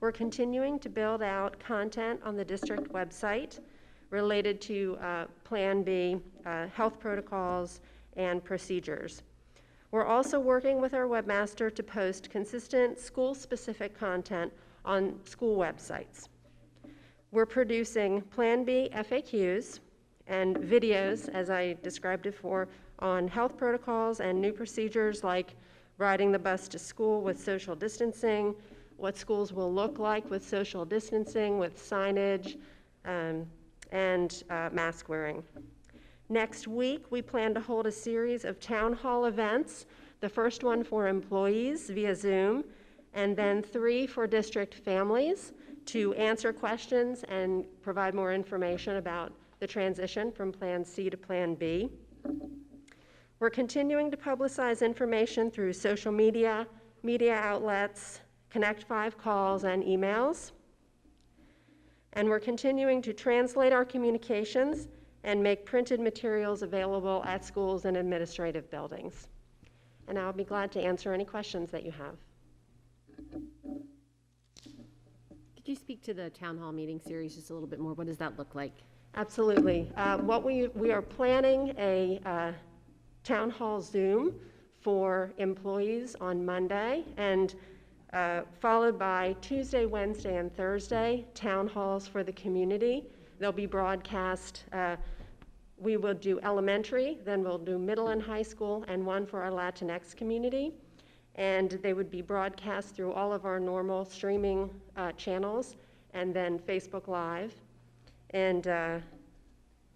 we're continuing to build out content on the district website related to Plan B, health protocols, and procedures. We're also working with our webmaster to post consistent school-specific content on school websites. We're producing Plan B FAQs and videos, as I described before, on health protocols and new procedures like riding the bus to school with social distancing, what schools will look like with social distancing, with signage, and mask wearing. Next week, we plan to hold a series of town hall events, the first one for employees via Zoom, and then 3 for district families to answer questions and provide more information about the transition from Plan C to Plan B. We're continuing to publicize information through social media, media outlets, Connect 5 calls, and emails. And we're continuing to translate our communications and make printed materials available at schools and administrative buildings. And I'll be glad to answer any questions that you have. Could you speak to the town hall meeting series just a little bit more? What does that look like? Absolutely. We are planning a town hall Zoom for employees on Monday, and followed by Tuesday, Wednesday, and Thursday town halls for the community. They'll be broadcast. We will do elementary, then we'll do middle and high school, and one for our Latinx community. And they would be broadcast through all of our normal streaming channels, and then Facebook Live. And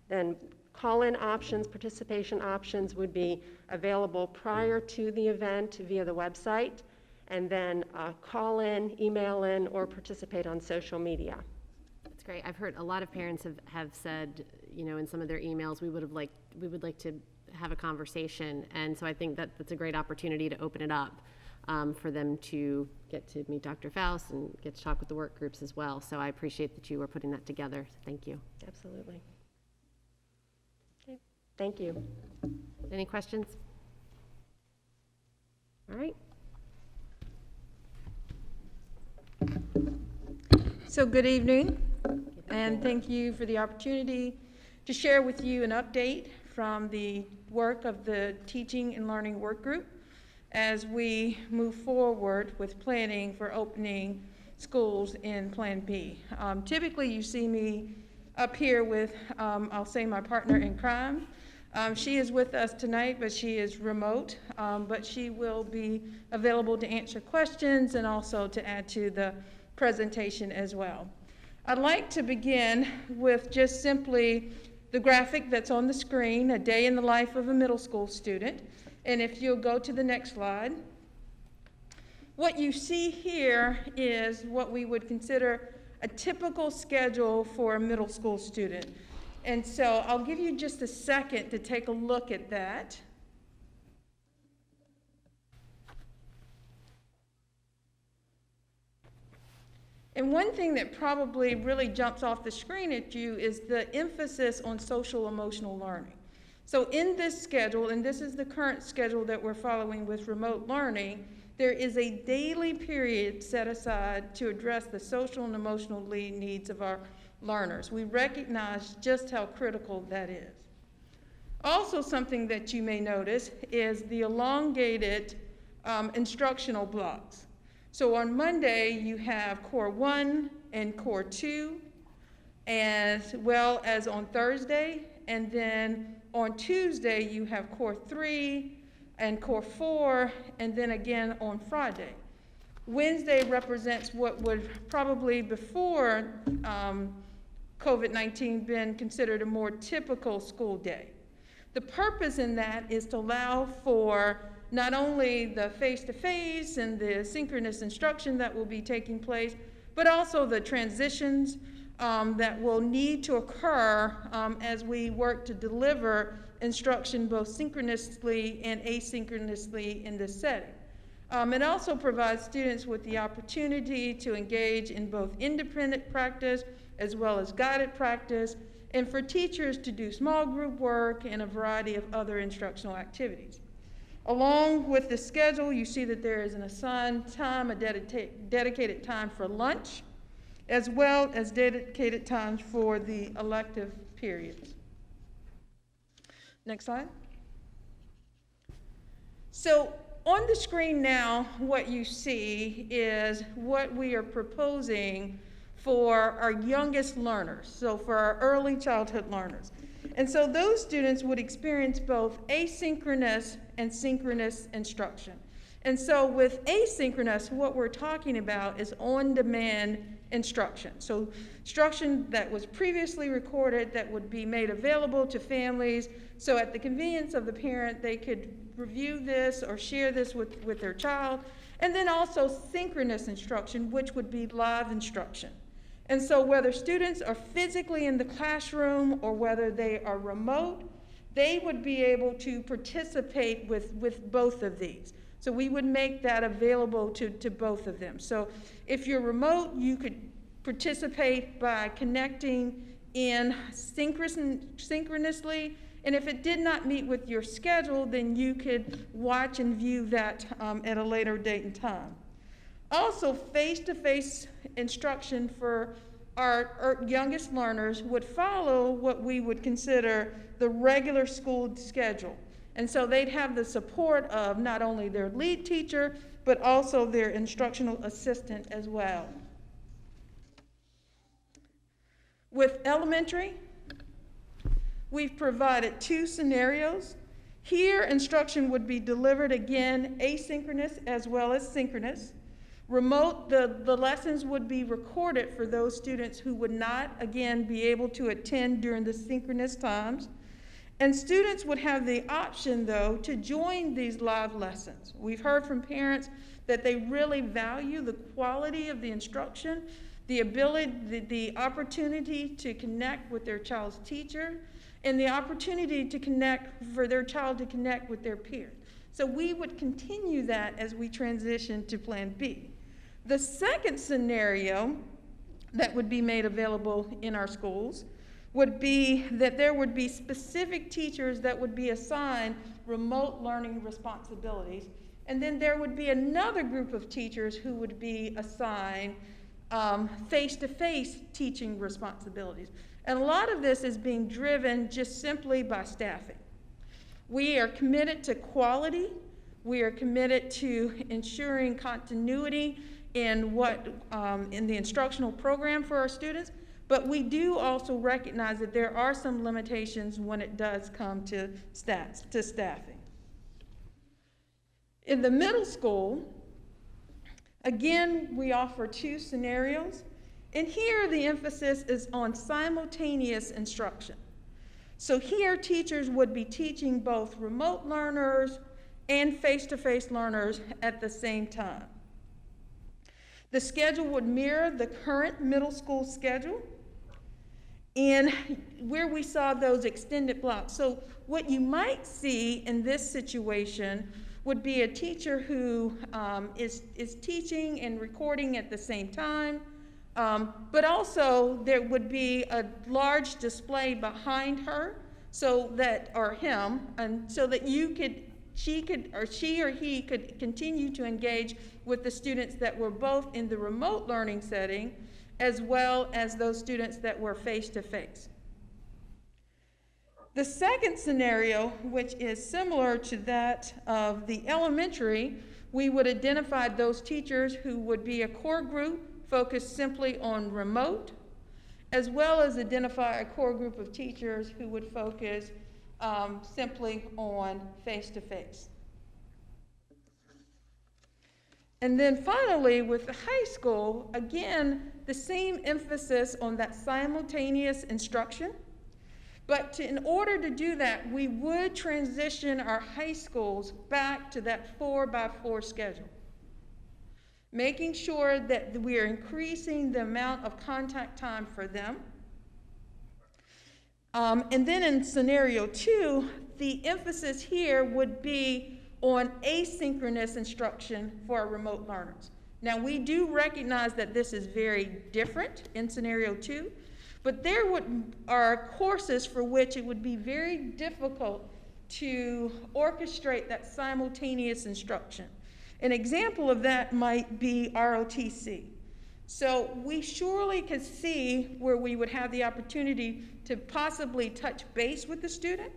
then call-in options, participation options would be available prior to the event via the website, and then call in, email in, or participate on social media. That's great. I've heard a lot of parents have said, you know, in some of their emails, we would like to have a conversation, and so I think that's a great opportunity to open it up for them to get to meet Dr. Faust and get to talk with the work groups as well. So I appreciate that you are putting that together. Thank you. Absolutely. Thank you. Any questions? All right. So good evening, and thank you for the opportunity to share with you an update from the work of the Teaching and Learning Work Group as we move forward with planning for opening schools in Plan B. Typically, you see me up here with, I'll say, my partner in crime. She is with us tonight, but she is remote, but she will be available to answer questions and also to add to the presentation as well. I'd like to begin with just simply the graphic that's on the screen, a day in the life of a middle school student. And if you'll go to the next slide, what you see here is what we would consider a typical schedule for a middle school student. And so I'll give you just a second to take a look at that. And one thing that probably really jumps off the screen at you is the emphasis on social emotional learning. So in this schedule, and this is the current schedule that we're following with remote learning, there is a daily period set aside to address the social and emotional needs of our learners. We recognize just how critical that is. Also, something that you may notice is the elongated instructional blocks. So on Monday, you have Core 1 and Core 2, as well as on Thursday. And then on Tuesday, you have Core 3 and Core 4, and then again on Friday. Wednesday represents what would probably before COVID-19 been considered a more typical school day. The purpose in that is to allow for not only the face-to-face and the synchronous instruction that will be taking place, but also the transitions that will need to occur as we work to deliver instruction both synchronously and asynchronously in this setting. It also provides students with the opportunity to engage in both independent practice as well as guided practice, and for teachers to do small group work and a variety of other instructional activities. Along with the schedule, you see that there is an assigned time, a dedicated time for lunch, as well as dedicated times for the elective periods. Next slide. So on the screen now, what you see is what we are proposing for our youngest learners, so for our early childhood learners. And so those students would experience both asynchronous and synchronous instruction. And so with asynchronous, what we're talking about is on-demand instruction. So instruction that was previously recorded that would be made available to families, so at the convenience of the parent, they could review this or share this with their child. And then also synchronous instruction, which would be live instruction. And so whether students are physically in the classroom or whether they are remote, they would be able to participate with both of these. So we would make that available to both of them. So if you're remote, you could participate by connecting in synchronously, and if it did not meet with your schedule, then you could watch and view that at a later date and time. Also, face-to-face instruction for our youngest learners would follow what we would consider the regular school schedule. And so they'd have the support of not only their lead teacher, but also their instructional assistant as well. With elementary, we've provided two scenarios. Here, instruction would be delivered again asynchronous as well as synchronous. Remote, the lessons would be recorded for those students who would not, again, be able to attend during the synchronous times. And students would have the option, though, to join these live lessons. We've heard from parents that they really value the quality of the instruction, the ability, the opportunity to connect with their child's teacher, and the opportunity to connect, for their child to connect with their peers. So we would continue that as we transition to Plan B. The second scenario that would be made available in our schools would be that there would be specific teachers that would be assigned remote learning responsibilities. And then there would be another group of teachers who would be assigned face-to-face teaching responsibilities. And a lot of this is being driven just simply by staffing. We are committed to quality. We are committed to ensuring continuity in in the instructional program for our students, but we do also recognize that there are some limitations when it does come to staffing. In the middle school, again, we offer 2 scenarios, and here the emphasis is on simultaneous instruction. So here teachers would be teaching both remote learners and face-to-face learners at the same time. The schedule would mirror the current middle school schedule, and where we saw those extended blocks. So what you might see in this situation would be a teacher who is teaching and recording at the same time, but also there would be a large display behind her, so that, or him, and so that she or he could continue to engage with the students that were both in the remote learning setting, as well as those students that were face-to-face. The second scenario, which is similar to that of the elementary, we would identify those teachers who would be a core group focused simply on remote, as well as identify a core group of teachers who would focus simply on face-to-face. And then finally, with the high school, again, the same emphasis on that simultaneous instruction. But in order to do that, we would transition our high schools back to that 4x4 schedule, making sure that we are increasing the amount of contact time for them. And then in scenario 2, the emphasis here would be on asynchronous instruction for our remote learners. Now, we do recognize that this is very different in scenario 2, but there are courses for which it would be very difficult to orchestrate that simultaneous instruction. An example of that might be ROTC. So we surely could see where we would have the opportunity to possibly touch base with the student,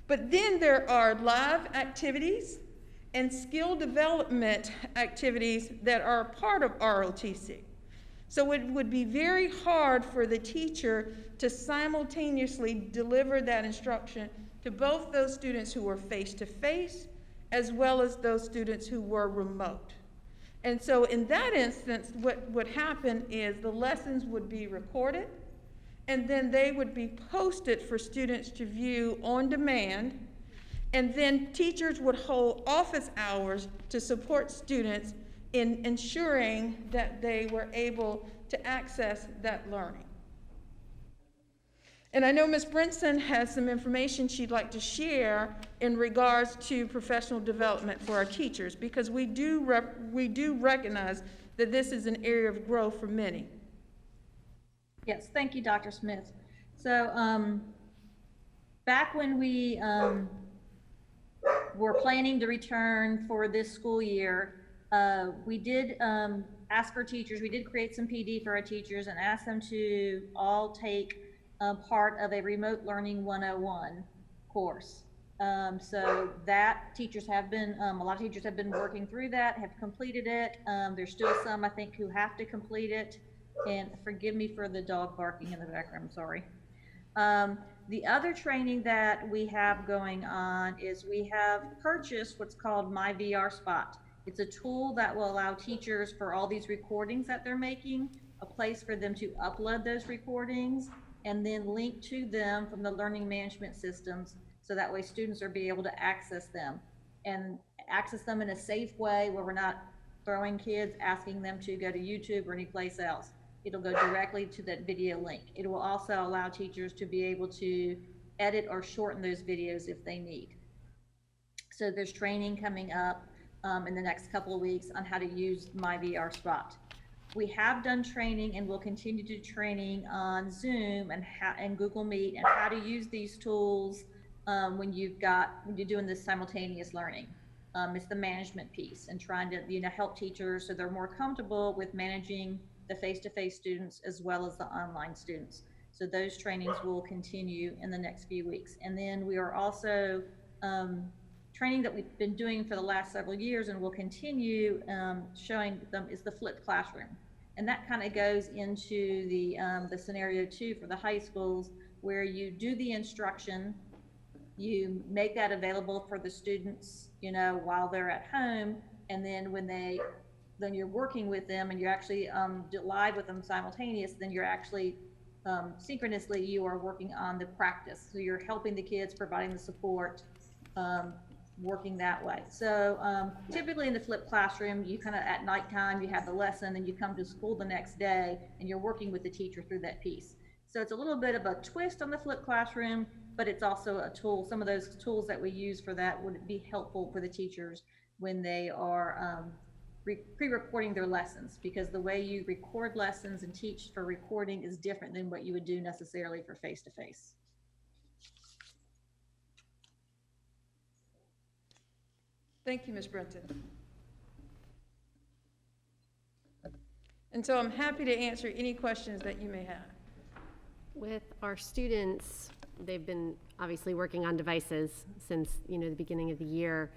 but then there are live activities and skill development activities that are part of ROTC. So it would be very hard for the teacher to simultaneously deliver that instruction to both those students who were face-to-face as well as those students who were remote. And so in that instance, what would happen is the lessons would be recorded, and then they would be posted for students to view on demand, and then teachers would hold office hours to support students in ensuring that they were able to access that learning. And I know Ms. Brinson has some information she'd like to share in regards to professional development for our teachers, because we do recognize that this is an area of growth for many. Yes, thank you, Dr. Smith. So back when we were planning to return for this school year, we did ask our teachers, we did create some PD for our teachers and ask them to all take part of a remote learning 101 course. So that teachers have been, a lot of teachers have been working through that, have completed it. There's still some, I think, who have to complete it. And forgive me for the dog barking in the background, I'm sorry. The other training that we have going on is we have purchased what's called My VR Spot. It's a tool that will allow teachers, for all these recordings that they're making, a place for them to upload those recordings and then link to them from the learning management systems, so that way students are be able to access them and access them in a safe way where we're not throwing kids, asking them to go to YouTube or any place else. It'll go directly to that video link. It will also allow teachers to be able to edit or shorten those videos if they need. So there's training coming up in the next couple of weeks on how to use My VR Spot. We have done training and will continue to do training on Zoom and Google Meet and how to use these tools when you're doing this simultaneous learning. It's the management piece and trying to help teachers so they're more comfortable with managing the face-to-face students as well as the online students. So those trainings will continue in the next few weeks. And then we are also training that we've been doing for the last several years and will continue showing them is the flipped classroom. And that kind of goes into the scenario 2 for the high schools, where you do the instruction, you make that available for the students, while they're at home, and then then you're working with them and you're actually live with them simultaneous, then you're actually synchronously you are working on the practice. So you're helping the kids, providing the support, working that way. So typically in the flipped classroom, you kind of at nighttime, you have the lesson and you come to school the next day and you're working with the teacher through that piece. So it's a little bit of a twist on the flipped classroom, but it's also a tool. Some of those tools that we use for that would be helpful for the teachers when they are pre-recording their lessons, because the way you record lessons and teach for recording is different than what you would do necessarily for face-to-face. Thank you, Ms. Brenton. And so I'm happy to answer any questions that you may have. With our students, they've been obviously working on devices since, the beginning of the year.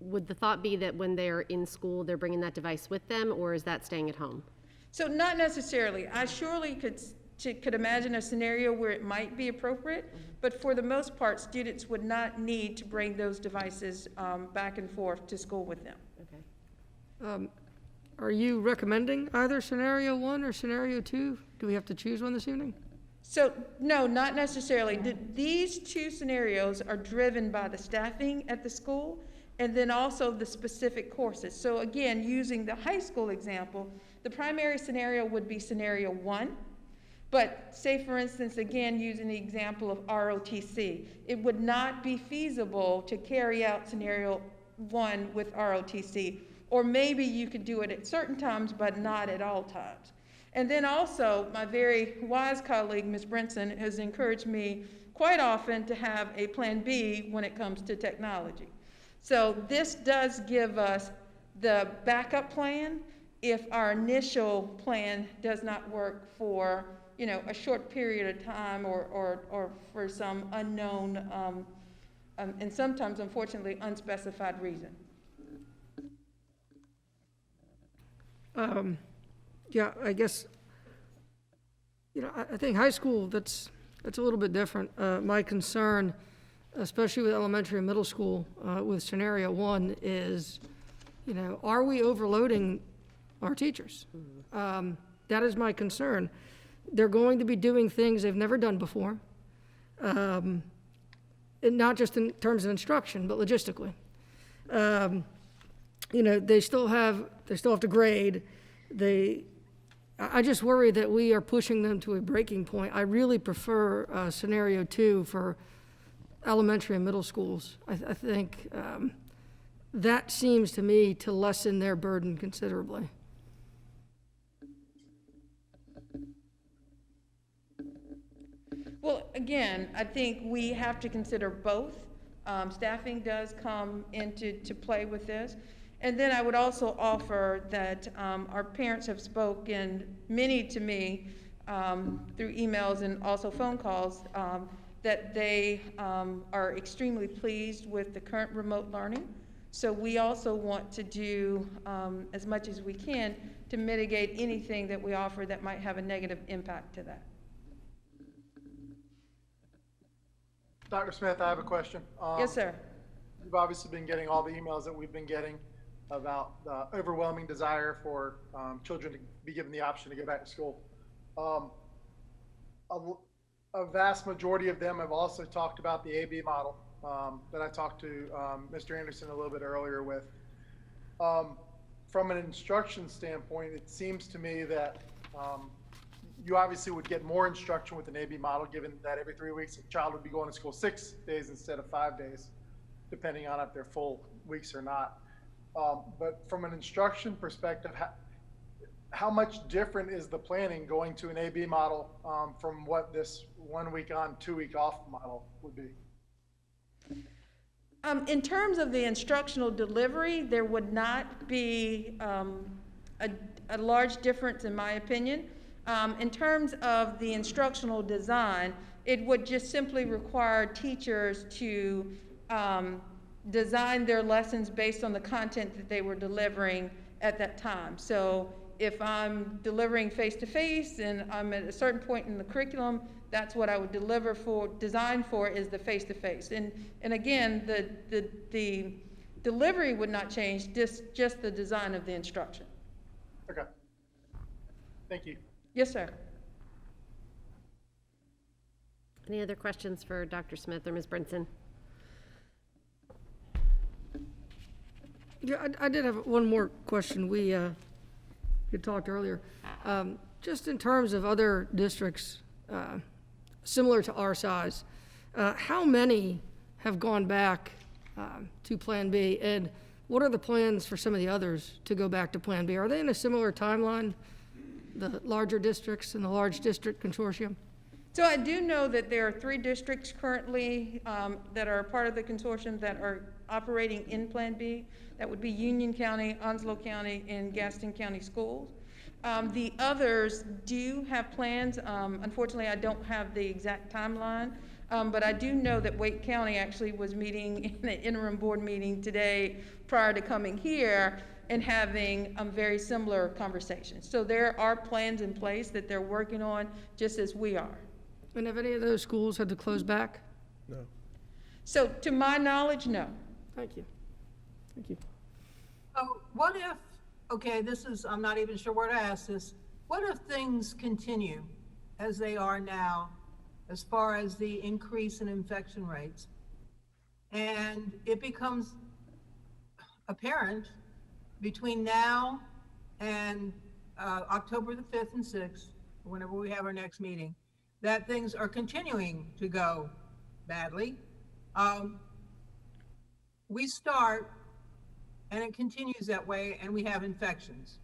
Would the thought be that when they're in school, they're bringing that device with them, or is that staying at home? So not necessarily. I surely could imagine a scenario where it might be appropriate, but for the most part, students would not need to bring those devices back and forth to school with them. Okay. Are you recommending either scenario 1 or scenario 2? Do we have to choose one this evening? So no, not necessarily. These two scenarios are driven by the staffing at the school and then also the specific courses. So again, using the high school example, the primary scenario would be scenario 1. But say, for instance, again, using the example of ROTC, it would not be feasible to carry out scenario 1 with ROTC, or maybe you could do it at certain times, but not at all times. And then also, my very wise colleague, Ms. Brinson, has encouraged me quite often to have a plan B when it comes to technology. So this does give us the backup plan if our initial plan does not work for a short period of time or for some unknown and sometimes, unfortunately, unspecified reason. Yeah, I guess, I think high school, that's a little bit different. My concern, especially with elementary and middle school, with scenario 1 is, are we overloading our teachers? That is my concern. They're going to be doing things they've never done before, and not just in terms of instruction, but logistically. They still have to grade. I just worry that we are pushing them to a breaking point. I really prefer scenario 2 for elementary and middle schools. I think that seems to me to lessen their burden considerably. Well, again, I think we have to consider both. Staffing does come into play with this. And then I would also offer that our parents have spoken, many to me, through emails and also phone calls, that they are extremely pleased with the current remote learning. So we also want to do as much as we can to mitigate anything that we offer that might have a negative impact to that. Dr. Smith, I have a question. Yes, sir. You've obviously been getting all the emails that we've been getting about the overwhelming desire for children to be given the option to go back to school. A vast majority of them have also talked about the AB model that I talked to Mr. Anderson a little bit earlier with. From an instruction standpoint, it seems to me that you obviously would get more instruction with an AB model, given that every 3 weeks a child would be going to school 6 days instead of 5 days, depending on if they're full weeks or not. But from an instruction perspective, how much different is the planning going to an AB model from what this 1 week on, 2 week off model would be? In terms of the instructional delivery, there would not be a large difference, in my opinion. In terms of the instructional design, it would just simply require teachers to design their lessons based on the content that they were delivering at that time. So if I'm delivering face-to-face and I'm at a certain point in the curriculum, that's what I would design for is the face-to-face. And again, the delivery would not change, just the design of the instruction. Okay. Thank you. Yes, sir. Any other questions for Dr. Smith or Ms. Brinson? Yeah, I did have one more question. We had talked earlier. Just in terms of other districts similar to our size, how many have gone back to Plan B? And what are the plans for some of the others to go back to Plan B? Are they in a similar timeline, the larger districts and the large district consortium? So I do know that there are 3 districts currently that are part of the consortium that are operating in Plan B. That would be Union County, Onslow County, and Gaston County Schools. The others do have plans. Unfortunately, I don't have the exact timeline, but I do know that Wake County actually was meeting in an interim board meeting today prior to coming here and having very similar conversations. So there are plans in place that they're working on just as we are. And have any of those schools had to close back? No. So to my knowledge, no. Thank you. Thank you. Oh, what if, okay, I'm not even sure where to ask this. What if things continue as they are now, as far as the increase in infection rates? And it becomes apparent between now and October the 5th and 6th, whenever we have our next meeting, that things are continuing to go badly. We start and it continues that way and we have infections.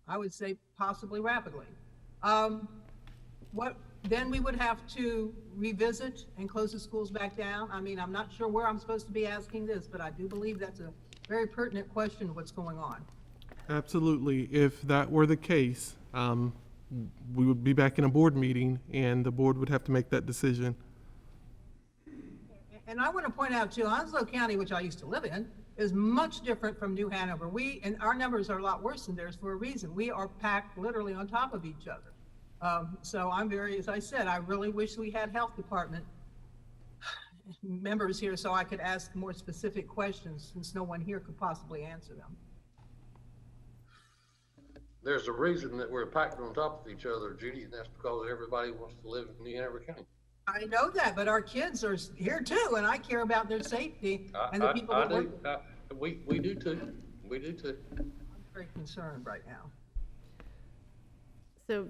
I would say possibly rapidly. Then we would have to revisit and close the schools back down. I mean, I'm not sure where I'm supposed to be asking this, but I do believe that's a very pertinent question of what's going on. Absolutely. If that were the case, we would be back in a board meeting and the board would have to make that decision. And I want to point out too, Onslow County, which I used to live in, is much different from New Hanover. And our numbers are a lot worse than theirs for a reason. We are packed literally on top of each other. So I'm as I said, I really wish we had health department members here so I could ask more specific questions since no one here could possibly answer them. There's a reason that we're packed on top of each other, Judy, and that's because everybody wants to live in New Hanover County. I know that, but our kids are here too, and I care about their safety and the people that work. We do too. We do too. I'm very concerned right now. So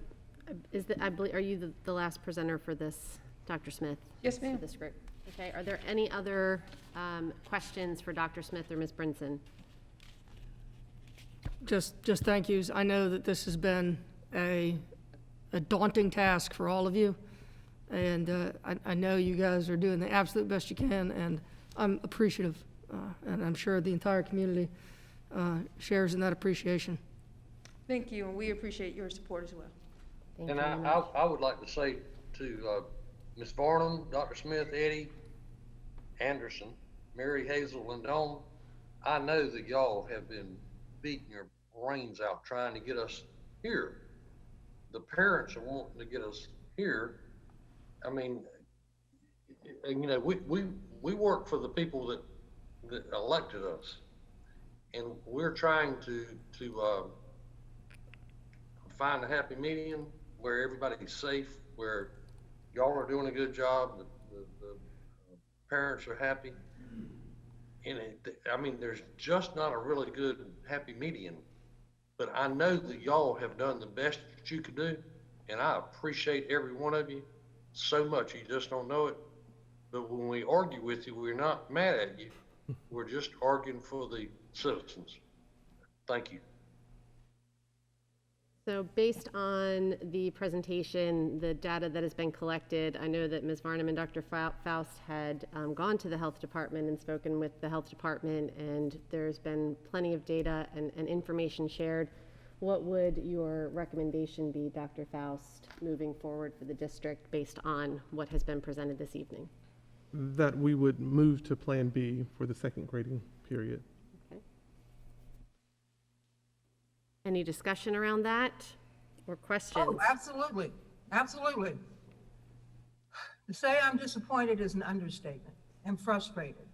are you the last presenter for this, Dr. Smith? Yes, ma'am. For this group? Okay, are there any other questions for Dr. Smith or Ms. Brinson? Just thank yous. I know that this has been a daunting task for all of you. And I know you guys are doing the absolute best you can, and I'm appreciative. And I'm sure the entire community shares in that appreciation. Thank you, and we appreciate your support as well. Thank And you very much. I would like to say to Ms. Varnum, Dr. Smith, Eddie, Anderson, Mary Hazel, and Dawn, I know that y'all have been beating your brains out trying to get us here. The parents are wanting to get us here. I mean, you know, we work for the people that elected us, and we're trying to find a happy medium where everybody's safe, where y'all are doing a good job, the parents are happy, and I mean, there's just not a really good happy medium. But I know that y'all have done the best that you could do, and I appreciate every one of you so much. You just don't know it. But when we argue with you, we're not mad at you. We're just arguing for the citizens. Thank you. So based on the presentation, the data that has been collected, I know that Ms. Varnum and Dr. Faust had gone to the health department and spoken with the health department, and there's been plenty of data and information shared. What would your recommendation be, Dr. Faust, moving forward for the district based on what has been presented this evening? That we would move to Plan B for the second grading period. Okay. Any discussion around that or questions? Oh, absolutely, absolutely. To say I'm disappointed is an understatement and frustrated.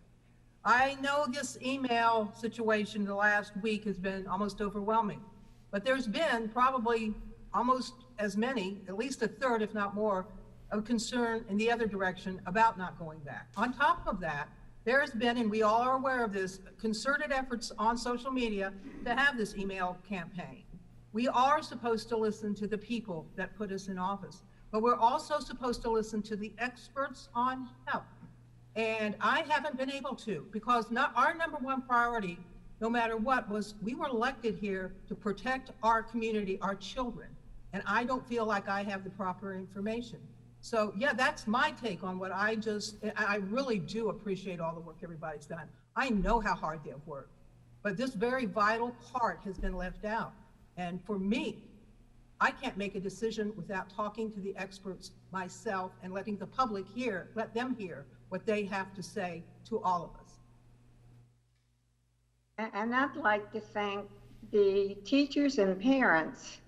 I know this email situation the last week has been almost overwhelming, but there's been probably almost as many, at least a third, if not more, of concern in the other direction about not going back. On top of that, there has been, and we all are aware of this, concerted efforts on social media to have this email campaign. We are supposed to listen to the people that put us in office, but we're also supposed to listen to the experts on health. And I haven't been able to, because our number one priority, no matter what, was we were elected here to protect our community, our children, and I don't feel like I have the proper information. So yeah, that's my take on what I really do appreciate all the work everybody's done. I know how hard they've worked, but this very vital part has been left out. And for me, I can't make a decision without talking to the experts myself and letting the public let them hear what they have to say to all of us. And I'd like to thank the teachers and parents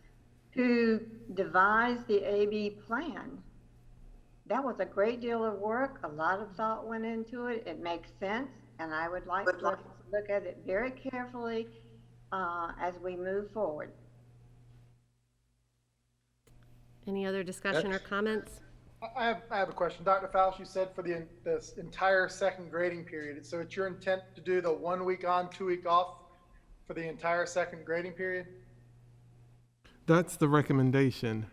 who devised the AB plan. That was a great deal of work. A lot of thought went into it. It makes sense. And I would like to look at it very carefully as we move forward. Any other discussion or comments? I have a question. Dr. Faust, you said for this entire second grading period, so it's your intent to do the 1 week on, 2 week off for the entire second grading period? That's the recommendation.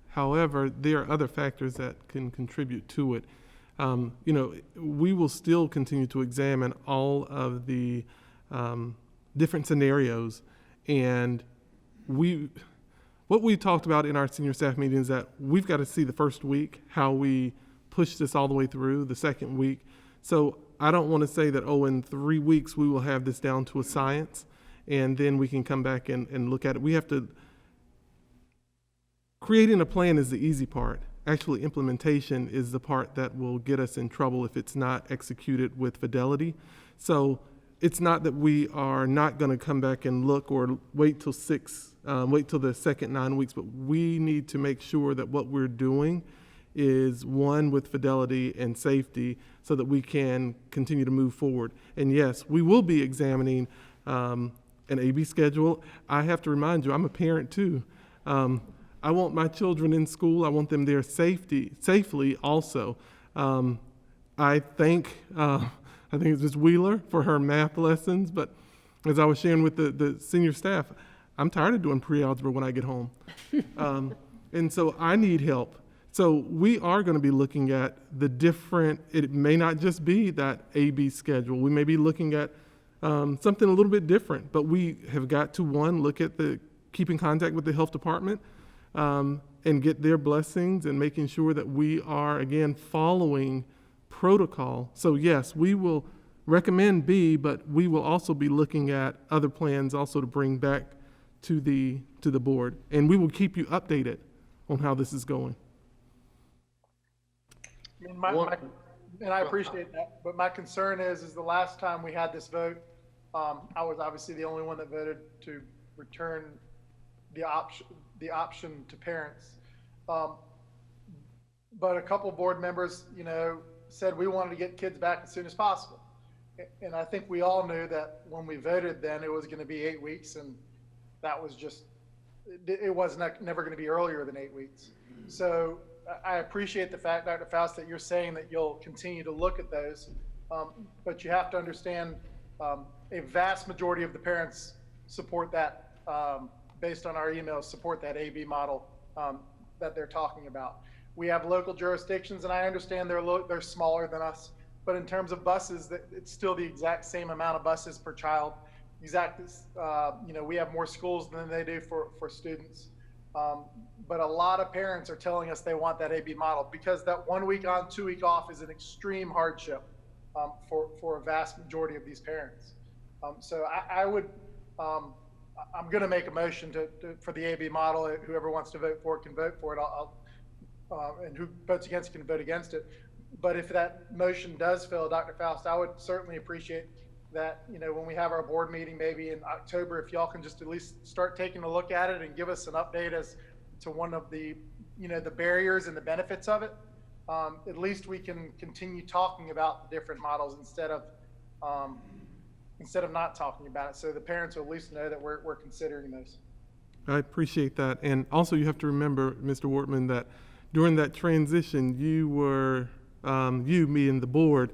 However, there are other factors that can contribute to it. We will still continue to examine all of the different scenarios, and what we talked about in our senior staff meeting is that we've got to see the first week, how we push this all the way through the second week. So I don't want to say that, in 3 weeks we will have this down to a science, and then we can come back and look at it. We have to. Creating a plan is the easy part. Actually, implementation is the part that will get us in trouble if it's not executed with fidelity. So it's not that we are not going to come back and look or wait till the second 9 weeks, but we need to make sure that what we're doing is one with fidelity and safety so that we can continue to move forward. And yes, we will be examining an AB schedule. I have to remind you, I'm a parent too. I want my children in school. I want them there safely also. I thank it's Ms. Wheeler for her math lessons, but as I was sharing with the senior staff, I'm tired of doing pre-algebra when I get home. And so I need help. So we are going to be looking at it may not just be that AB schedule. We may be looking at something a little bit different, but we have got to, look at keep in contact with the health department, and get their blessings and making sure that we are, again, following protocol. So yes, we will recommend B, but we will also be looking at other plans also to bring back to the board. And we will keep you updated on how this is going. And I appreciate that, but my concern is the last time we had this vote, I was obviously the only one that voted to return the option to parents. But a couple board members, said we wanted to get kids back as soon as possible. And I think we all knew that when we voted then it was going to be 8 weeks, and that was it was never going to be earlier than 8 weeks. So I appreciate the fact, Dr. Faust, that you're saying that you'll continue to look at those. But you have to understand a vast majority of the parents support that, based on our emails, support that AB model that they're talking about. We have local jurisdictions, and I understand they're smaller than us, but in terms of buses, it's still the exact same amount of buses per child. We have more schools than they do for students. But a lot of parents are telling us they want that AB model because that 1 week on, 2 week off is an extreme hardship for a vast majority of these parents. So I'm going to make a motion for the AB model. Whoever wants to vote for it can vote for it. And who votes against it can vote against it. But if that motion does fail, Dr. Faust, I would certainly appreciate that, when we have our board meeting, maybe in October, if y'all can just at least start taking a look at it and give us an update as to one of the, the barriers and the benefits of it. At least we can continue talking about the different models instead of not talking about it. So the parents will at least know that we're considering those. I appreciate that. And also you have to remember, Mr. Wortman, that during that transition, you were, me and the board,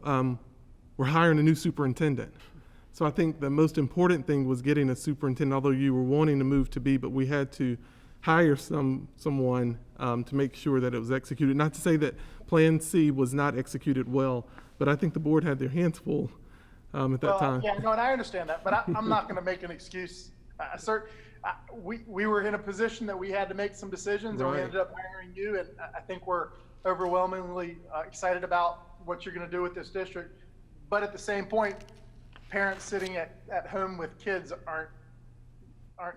were hiring a new superintendent. So I think the most important thing was getting a superintendent, although you were wanting to move to B, but we had to hire someone to make sure that it was executed. Not to say that Plan C was not executed well, but I think the board had their hands full at that time. Yeah, no, and I understand that, but I'm not going to make an excuse. We were in a position that we had to make some decisions, and we ended up hiring you, and I think we're overwhelmingly excited about what you're going to do with this district. But at the same point, parents sitting at home with kids aren't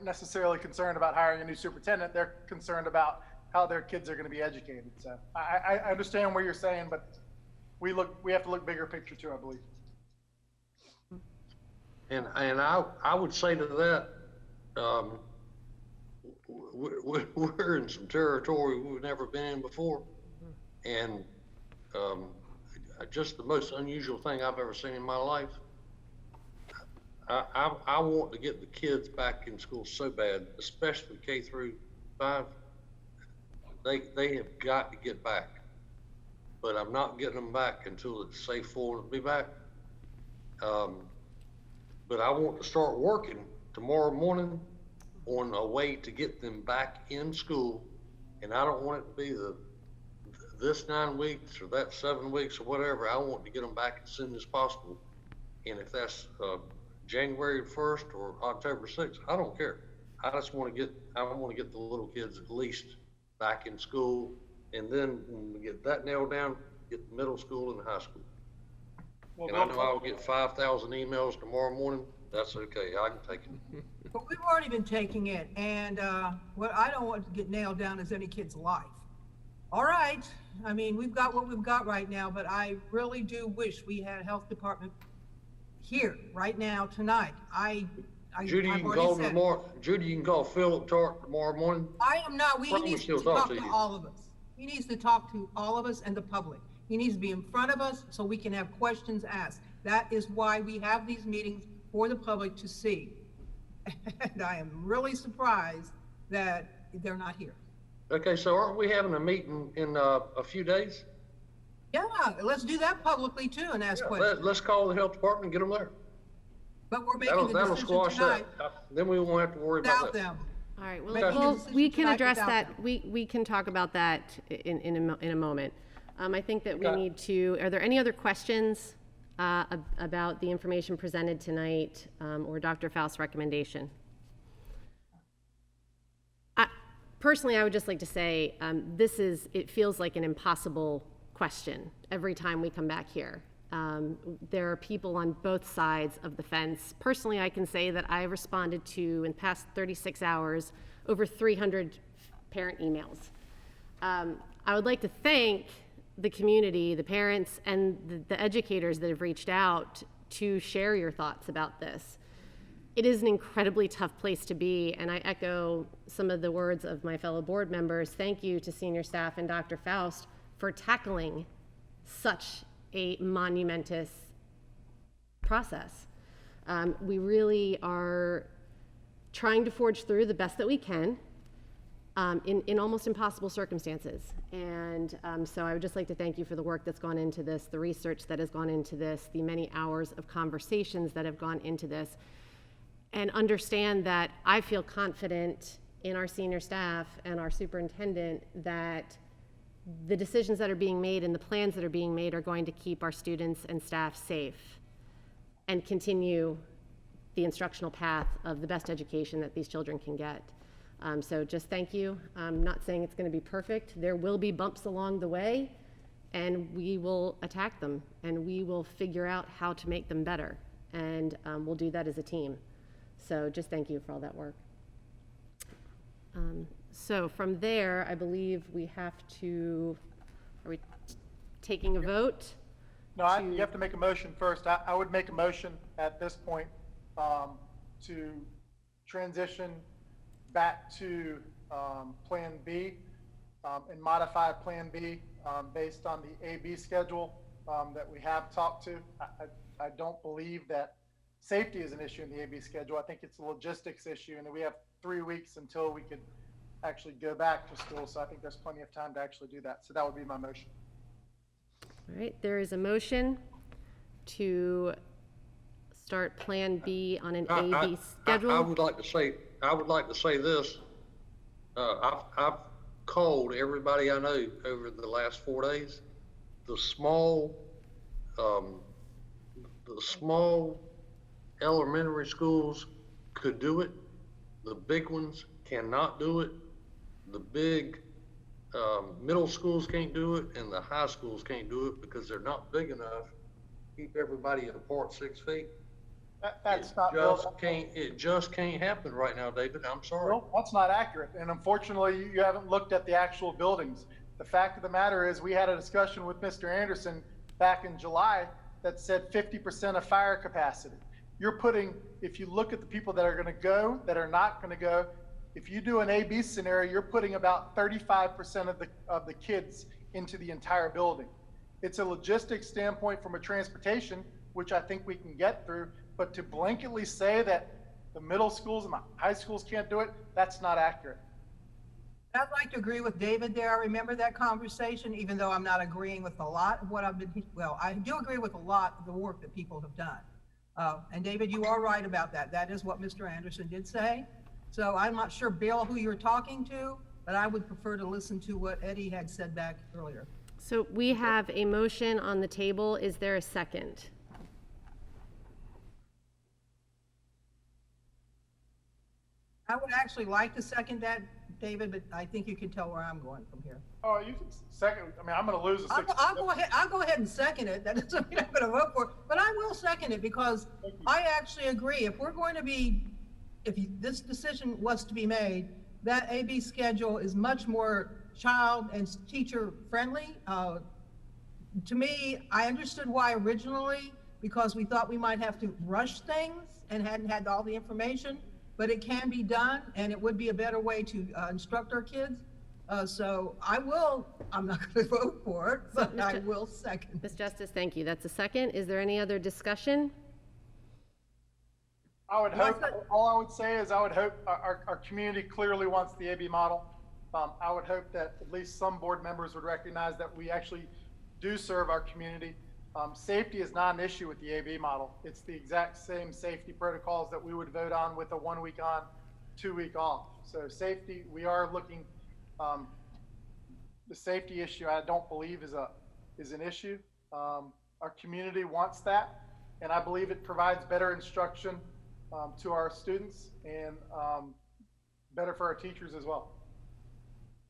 necessarily concerned about hiring a new superintendent. They're concerned about how their kids are going to be educated. So I understand what you're saying, but we have to look bigger picture too, I believe. And I would say to that, we're in some territory we've never been in before, and just the most unusual thing I've ever seen in my life. I want to get the kids back in school so bad, especially K-5. They have got to get back, but I'm not getting them back until it's safe for them to be back. But I want to start working tomorrow morning on a way to get them back in school, and I don't want it to be this 9 weeks or that 7 weeks or whatever. I want to get them back as soon as possible, and if that's January 1st or October 6th, I don't care. I want to get the little kids at least back in school, and then when we get that nailed down, get the middle school and the high school. Well, and I know I'll get 5,000 emails tomorrow morning. That's okay. I can take it. But we've already been taking it, and what I don't want to get nailed down is any kid's life. All right. I mean, we've got what we've got right now, but I really do wish we had a health department here right now tonight. Judy, you can call tomorrow. Judy, you can call Philip Tart tomorrow morning. I am not. He needs to talk to all of us. He needs to talk to all of us and the public. He needs to be in front of us so we can have questions asked. That is why we have these meetings for the public to see. And I am really surprised that they're not here. Okay, so aren't we having a meeting in a few days? Yeah, let's do that publicly too and ask questions. Let's call the health department and get them there. But we're making the decision tonight. Then we won't have to worry about that. All right, well, we can address that. We can talk about that in a moment. I think that we need to, are there any other questions about the information presented tonight or Dr. Faust's recommendation? Personally, I would just like to say it feels like an impossible question every time we come back here. There are people on both sides of the fence. Personally, I can say that I responded to, in the past 36 hours, over 300 parent emails. I would like to thank the community, the parents, and the educators that have reached out to share your thoughts about this. It is an incredibly tough place to be, and I echo some of the words of my fellow board members. Thank you to senior staff and Dr. Faust for tackling such a monumentous process. We really are trying to forge through the best that we can in almost impossible circumstances. And so I would just like to thank you for the work that's gone into this, the research that has gone into this, the many hours of conversations that have gone into this, and understand that I feel confident in our senior staff and our superintendent that the decisions that are being made and the plans that are being made are going to keep our students and staff safe and continue the instructional path of the best education that these children can get. So just thank you. I'm not saying it's going to be perfect. There will be bumps along the way, and we will attack them, and we will figure out how to make them better. And we'll do that as a team. So just thank you for all that work. So from there, I believe we have to, are we taking a vote? No, you have to make a motion first. I would make a motion at this point to transition back to Plan B and modify Plan B based on the AB schedule that we have talked to. I don't believe that safety is an issue in the AB schedule. I think it's a logistics issue, and we have 3 weeks until we could actually go back to school. So I think there's plenty of time to actually do that. So that would be my motion. All right, there is a motion to start Plan B on an AB schedule. I would like to say this. I've called everybody I know over the last 4 days. The small elementary schools could do it. The big ones cannot do it. The big middle schools can't do it, and the high schools can't do it because they're not big enough to keep everybody apart 6 feet. It just can't happen right now, David. I'm sorry. Well, that's not accurate. And unfortunately, you haven't looked at the actual buildings. The fact of the matter is we had a discussion with Mr. Anderson back in July that said 50% of fire capacity. You're putting, if you look at the people that are going to go, that are not going to go, if you do an AB scenario, you're putting about 35% of the kids into the entire building. It's a logistics standpoint from a transportation, which I think we can get through, but to blanketly say that the middle schools and the high schools can't do it, that's not accurate. I'd like to agree with David there. I remember that conversation, even though I'm not agreeing with a lot of what I've been, well, I do agree with a lot of the work that people have done. And David, you are right about that. That is what Mr. Anderson did say. So I'm not sure, Bill, who you're talking to, but I would prefer to listen to what Eddie had said back earlier. So we have a motion on the table. Is there a second? I would actually like to second that, David, but I think you can tell where I'm going from here. Oh, you can second. I mean, I'm going to lose a 6. I'll go ahead and second it. That doesn't mean I'm going to vote for it, but I will second it because I actually agree. If we're going to be, this decision was to be made, that AB schedule is much more child and teacher friendly. To me, I understood why originally, because we thought we might have to rush things and hadn't had all the information, but it can be done and it would be a better way to instruct our kids. So I'm not going to vote for it, but I will second. Ms. Justice, thank you. That's a second. Is there any other discussion? I would hope, all I would say is I would hope our community clearly wants the AB model. I would hope that at least some board members would recognize that we actually do serve our community. Safety is not an issue with the AB model. It's the exact same safety protocols that we would vote on with a 1 week on, 2 week off. So safety, we are looking, the safety issue I don't believe is an issue. Our community wants that, and I believe it provides better instruction to our students and better for our teachers as well.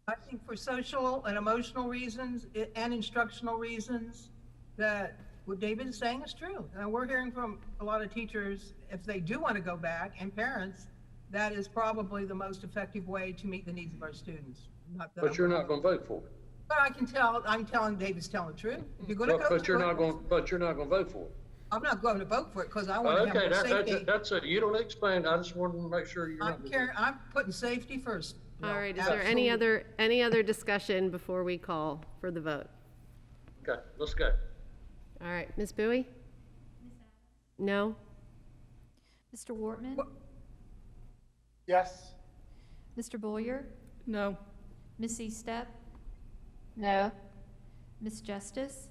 I think for social and emotional reasons and instructional reasons, that what David is saying is true. And we're hearing from a lot of teachers, if they do want to go back, and parents, that is probably the most effective way to meet the needs of our students. But you're not going to vote for it. But I can tell, I'm telling David's telling the truth. If you're going to go but you're not going to vote for it. I'm not going to vote for it because I want to have more safety. That's it. You don't explain. I just wanted to make sure you're not. I'm putting safety first. All right, is there any other discussion before we call for the vote? Okay, let's go. All right, Ms. Bowie? No? Mr. Wortman? Yes. Mr. Boyer? No. Ms. Eastep? No. Ms. Justice?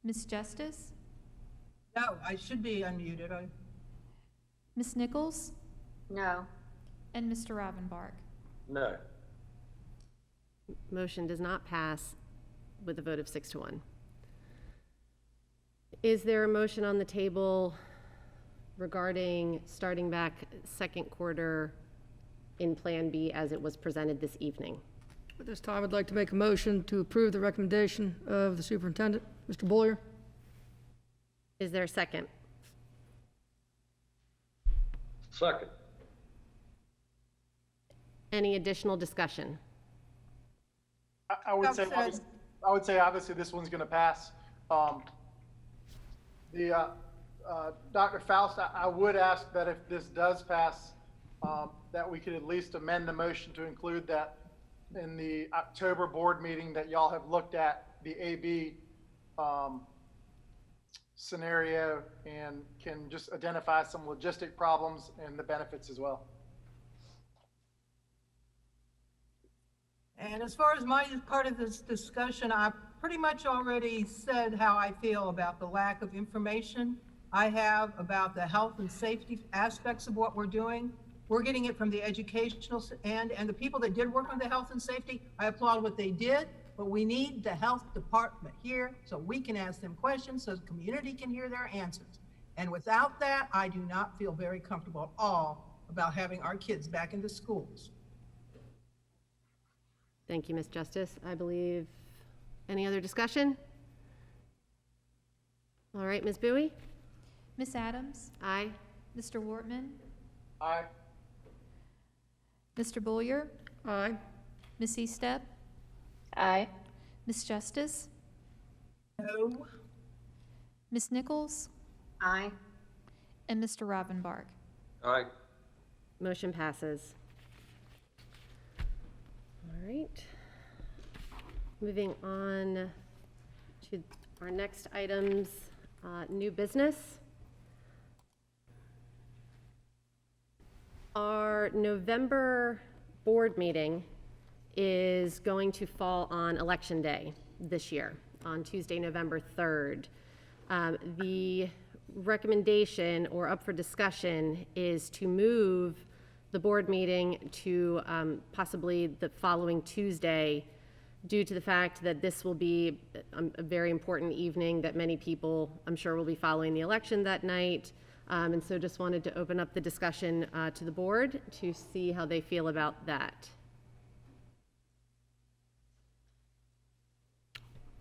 Ms. Justice? No, I should be unmuted. Ms. Nichols? No. And Mr. Ravenbark? No. Motion does not pass with a vote of 6-1. Is there a motion on the table regarding starting back second quarter in Plan B as it was presented this evening. At this time, I'd like to make a motion to approve the recommendation of the superintendent. Mr. Boyer? Is there a second? Second. Any additional discussion? I would say, obviously this one's going to pass. Dr. Faust, I would ask that if this does pass, that we could at least amend the motion to include that in the October board meeting that y'all have looked at the AB scenario and can just identify some logistic problems and the benefits as well. And as far as my part of this discussion, I pretty much already said how I feel about the lack of information I have about the health and safety aspects of what we're doing. We're getting it from the educational end, and the people that did work on the health and safety, I applaud what they did, but we need the health department here so we can ask them questions so the community can hear their answers. And without that, I do not feel very comfortable at all about having our kids back into schools. Thank you, Ms. Justice. I believe, any other discussion? All right, Ms. Bowie? Ms. Adams? Aye. Mr. Wortman? Aye. Mr. Boyer? Aye. Ms. Eastep? Aye. Ms. Justice? No. Ms. Nichols? Aye. And Mr. Ravenbark? Aye. Motion passes. All right. Moving on to our next items, new business. Our November board meeting is going to fall on Election Day this year, on Tuesday, November 3rd. The recommendation, or up for discussion, is to move the board meeting to possibly the following Tuesday, due to the fact that this will be a very important evening that many people, I'm sure, will be following the election that night. And so just wanted to open up the discussion to the board to see how they feel about that.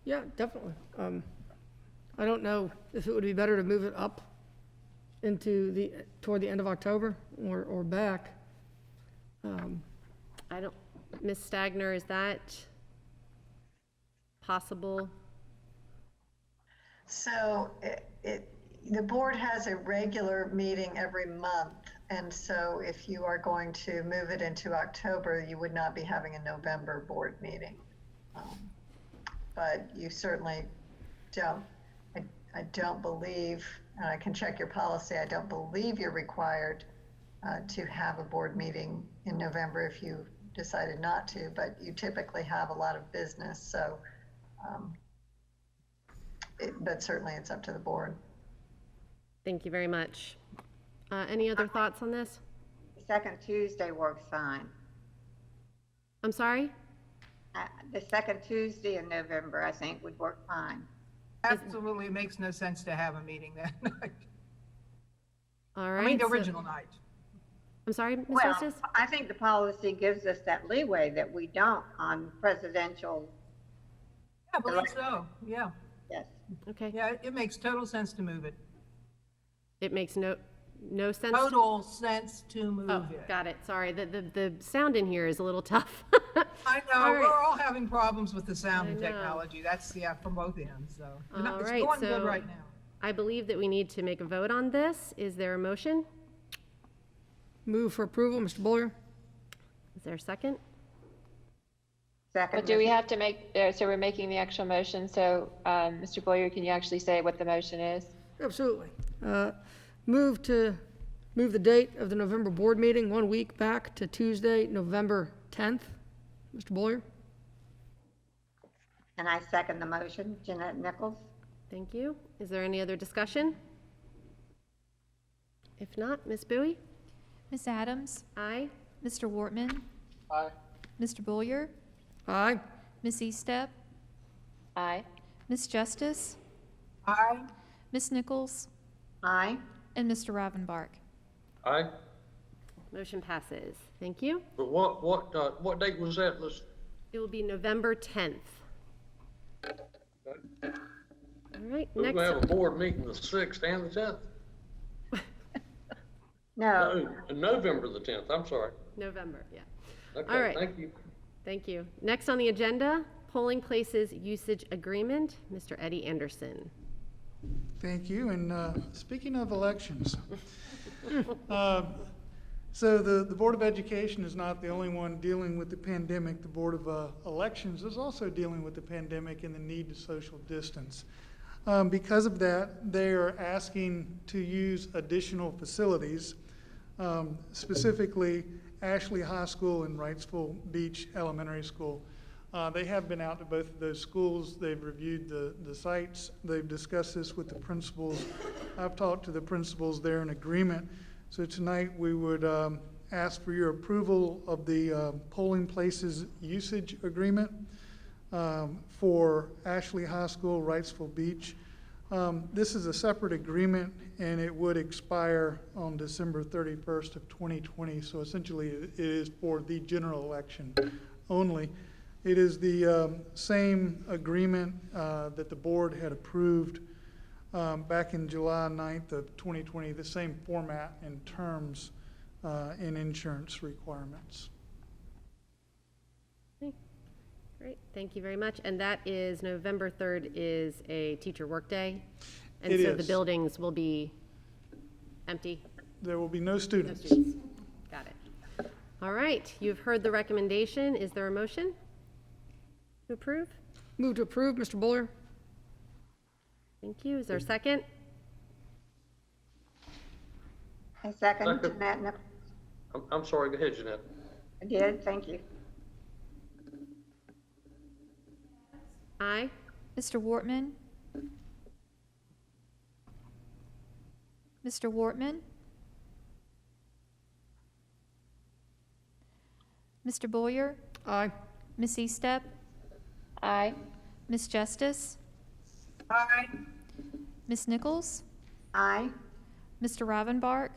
Yeah, definitely. I don't know if it would be better to move it up into toward the end of October or back. Ms. Stagner, is that possible? So the board has a regular meeting every month, and so if you are going to move it into October, you would not be having a November board meeting. But you certainly don't, I don't believe, and I can check your policy, I don't believe you're required to have a board meeting in November if you decided not to, but you typically have a lot of business, so, but certainly it's up to the board. Thank you very much. Any other thoughts on this? The second Tuesday works fine. I'm sorry? The second Tuesday in November, I think, would work fine. Absolutely makes no sense to have a meeting that night. All right. I mean, the original night. I'm sorry, Ms. Well, Justice? I think the policy gives us that leeway that we don't on presidential. I believe so, yeah. Yes. Okay. Yeah, it makes total sense to move it. It makes no sense. Total sense to move Oh, it. got it. Sorry. The sound in here is a little tough. I know, All right. we're all having problems with the sound and I know. technology. That's, yeah, from both ends, so. All It's right, going good so right now. I believe that we need to make a vote on this. Is there a motion? Move for approval, Mr. Boyer? Is there a second? Second. But do we have to make, so we're making the actual motion, so, Mr. Boyer, can you actually say what the motion is? Absolutely. Move the date of the November board meeting 1 week back to Tuesday, November 10th. Mr. Boyer? And I second the motion. Jeanette Nichols? Thank you. Is there any other discussion? If not, Ms. Bowie? Ms. Adams? Aye. Mr. Wortman? Aye. Mr. Boyer? Aye. Ms. Eastep? Aye. Ms. Justice? Aye. Ms. Nichols? Aye. and Mr. Rivenbark. Aye. Motion passes. Thank you. But what date was that? Let's, It will be November 10th. All right, we're next. gonna have a board meeting the 6th and the 10th. No, No, November the 10th, I'm sorry. November, yeah. Okay, All right. thank you. Thank you. Next on the agenda, polling places usage agreement, Mr. Eddie Anderson. Thank you. And speaking of elections, so the Board of Education is not the only one dealing with the pandemic. The Board of Elections is also dealing with the pandemic and the need to social distance. Because of that, they are asking to use additional facilities, specifically Ashley High School and Wrightsville Beach Elementary School. They have been out to both of those schools. They've reviewed the sites. They've discussed this with the principals. I've talked to the principals. They're in agreement. So tonight we would ask for your approval of the polling places usage agreement for Ashley High School, Wrightsville Beach. This is a separate agreement, and it would expire on December 31st of 2020. So essentially, it is for the general election only. It is the same agreement that the board had approved back in July 9th of 2020, the same format and terms and insurance requirements. Great, thank you very much. And that is November 3rd is a teacher workday? And It so the is. buildings will be empty? There will be no students. No students. Got it. All right, you've heard the recommendation. Is there a motion to approve? Move to approve, Mr. Buller. Thank you. Is there a second? I second Second. Jeanette Nichols. I'm sorry, go ahead, Jeanette. I did, thank you. Aye. Mr. Wortman? Mr. Wortman? Mr. Boyer? Aye. Ms. Eastep? Aye. Ms. Justice? Aye. Ms. Nichols? Aye. Mr. Rivenbark?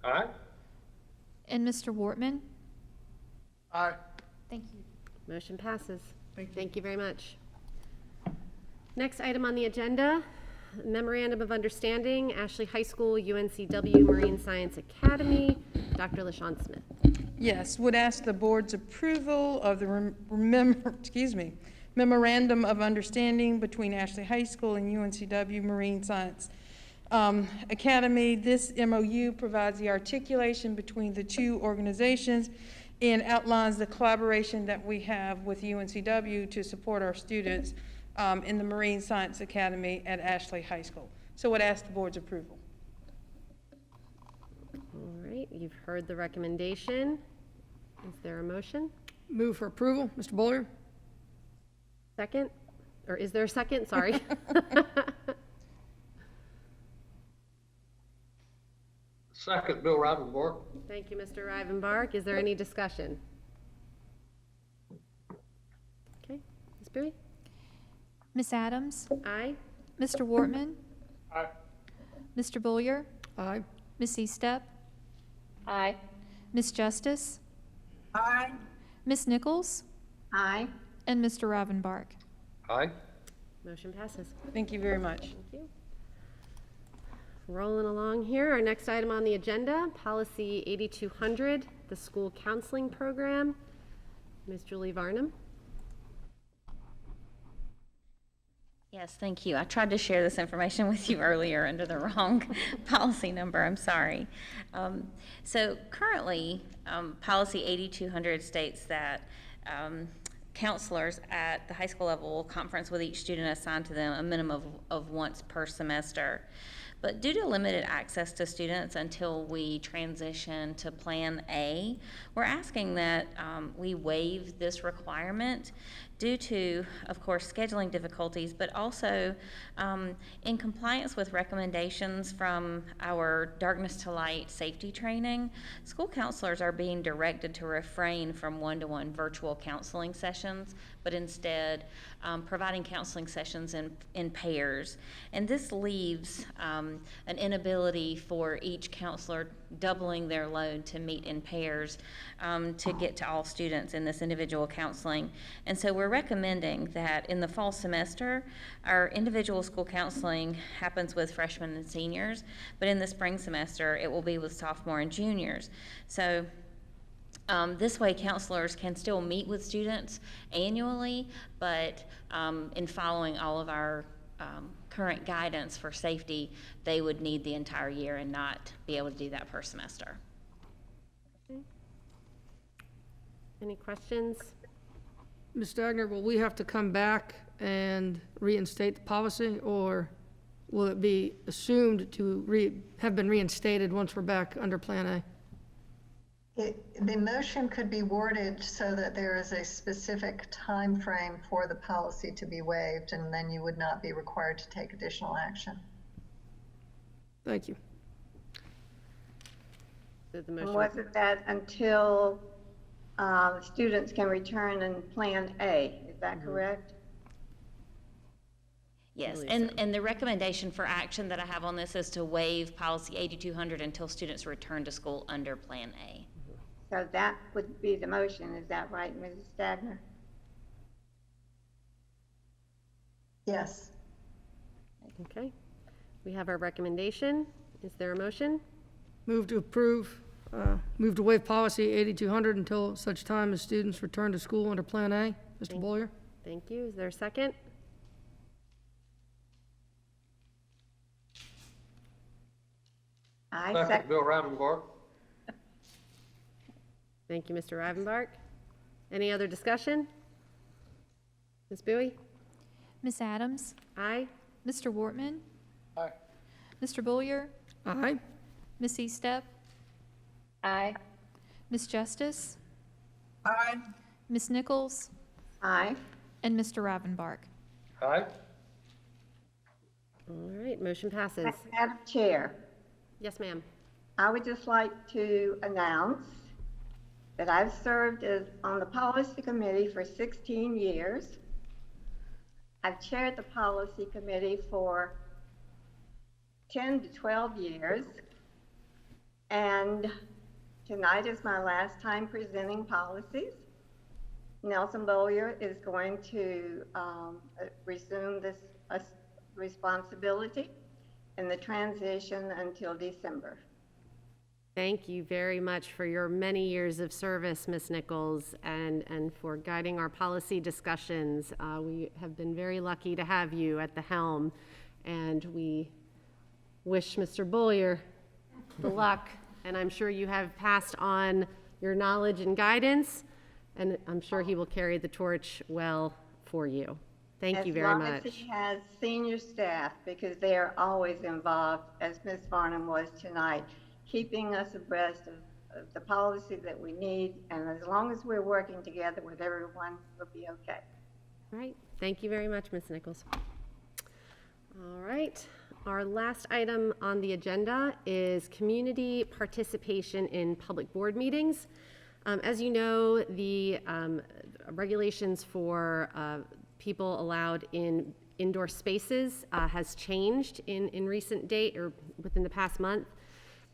Aye. And Mr. Wortman? Aye. Thank you. Motion passes. Thank you. Thank you very much. Next item on the agenda, Memorandum of Understanding, Ashley High School, UNCW Marine Science Academy. Dr. LaShawn Smith. Yes, would ask the board's approval of the Memorandum of Understanding between Ashley High School and UNCW Marine Science Academy. This MOU provides the articulation between the two organizations and outlines the collaboration that we have with UNCW to support our students in the Marine Science Academy at Ashley High School. So would ask the board's approval. All right, you've heard the recommendation. Is there a motion? Move for approval, Mr. Buller. Second? Or is there a second? Sorry. Second, Bill Rivenbark. Thank you, Mr. Rivenbark. Is there any discussion? Okay, Ms. Bowie? Ms. Adams? Aye. Mr. Wortman? Aye. Mr. Boyer? Aye. Ms. Eastep? Aye. Ms. Justice? Aye. Ms. Nichols? Aye. And Mr. Rivenbark. Aye. Motion passes. Thank you very much. Thank you. Rolling along here, our next item on the agenda, Policy 8200, the School Counseling Program. Ms. Julie Varnum. Yes, thank you. I tried to share this information with you earlier under the wrong policy number. I'm sorry. So currently, Policy 8200 states that counselors at the high school level will conference with each student assigned to them a minimum of once per semester. But due to limited access to students until we transition to Plan A, we're asking that we waive this requirement due to, of course, scheduling difficulties, but also in compliance with recommendations from our Darkness to Light safety training. School counselors are being directed to refrain from one-to-one virtual counseling sessions, but instead providing counseling sessions in pairs. And this leaves an inability for each counselor doubling their load to meet in pairs to get to all students in this individual counseling. And so we're recommending that in the fall semester, our individual school counseling happens with freshmen and seniors, but in the spring semester, it will be with sophomore and juniors. So this way, counselors can still meet with students annually, but in following all of our current guidance for safety, they would need the entire year and not be able to do that per semester. Any questions? Ms. Stagner, will we have to come back and reinstate the policy, or will it be assumed to have been reinstated once we're back under Plan A? The motion could be worded so that there is a specific time frame for the policy to be waived, and then you would not be required to take additional action. Thank you. The And motion. wasn't that until students can return in Plan A? Is that correct? Yes, and the recommendation for action that I have on this is to waive policy 8200 until students return to school under Plan A. So that would be the motion. Is that right, Mrs. Stagner? Yes. Okay. We have our recommendation. Is there a motion? Move to approve, move to waive policy 8200 until such time as students return to school under Plan A. Mr. Boyer? Thank you. Is there a second? I Second, second. Bill Ravenbark. Thank you, Mr. Rivenbark. Any other discussion? Ms. Bowie? Ms. Adams? Aye. Mr. Wortman? Aye. Mr. Boyer? Aye. Ms. Eastep? Aye. Ms. Justice? Aye. Ms. Nichols? Aye. And Mr. Rivenbark. Aye. All right, motion passes. Madam Chair, Yes, ma'am. I would just like to announce that I've served on the policy committee for 16 years. I've chaired the policy committee for 10 to 12 years. And tonight is my last time presenting policies. Nelson Bowyer is going to resume this responsibility in the transition until December. Thank you very much for your many years of service, Ms. Nichols, and for guiding our policy discussions. We have been very lucky to have you at the helm, and we wish Mr. Boyer the luck, and I'm sure you have passed on your knowledge and guidance, and I'm sure he will carry the torch well for you. Thank you very much. As long as he has senior staff, because they are always involved, as Ms. Farnham was tonight, keeping us abreast of the policy that we need, and as long as we're working together with everyone, we'll be okay. All right, thank you very much, Ms. Nichols. All right, our last item on the agenda is community participation in public board meetings. As you know, the regulations for people allowed in indoor spaces has changed in recent date or within the past month.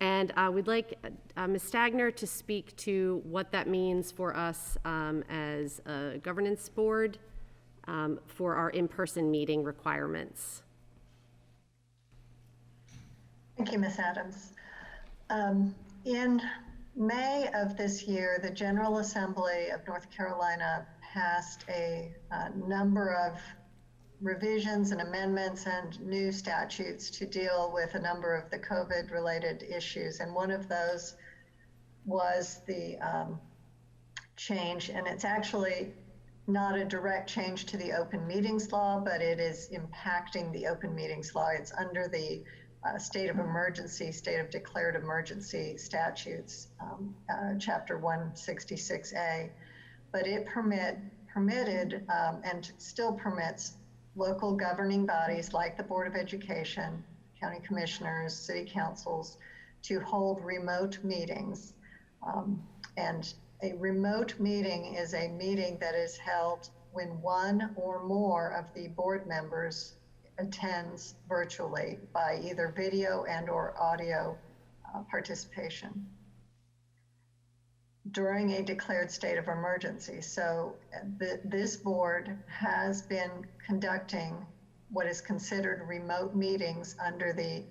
And we'd like Ms. Stagner to speak to what that means for us as a governance board for our in-person meeting requirements. Thank you, Ms. Adams. In May of this year, the General Assembly of North Carolina passed a number of revisions and amendments and new statutes to deal with a number of the COVID-related issues. And one of those was the change, and it's actually not a direct change to the open meetings law, but it is impacting the open meetings law. It's under the state of emergency, state of declared emergency statutes, chapter 166A. But it permitted and still permits local governing bodies like the Board of Education, county commissioners, city councils to hold remote meetings. And a remote meeting is a meeting that is held when one or more of the board members attends virtually by either video and or audio participation during a declared state of emergency. So this board has been conducting what is considered remote meetings under the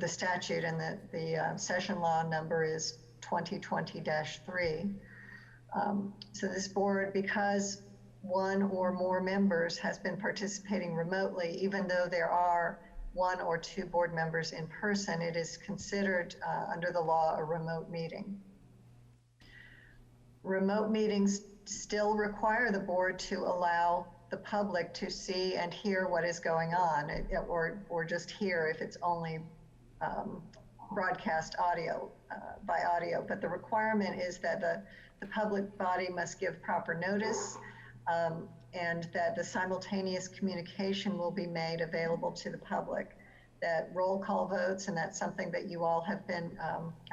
statute, and the session law number is 2020-3. So this board, because one or more members has been participating remotely, even though there are one or two board members in person, it is considered under the law a remote meeting. Remote meetings still require the board to allow the public to see and hear what is going on, or just hear if it's only broadcast audio by audio. But the requirement is that the public body must give proper notice, and that the simultaneous communication will be made available to the public. That roll call votes, and that's something that you all have been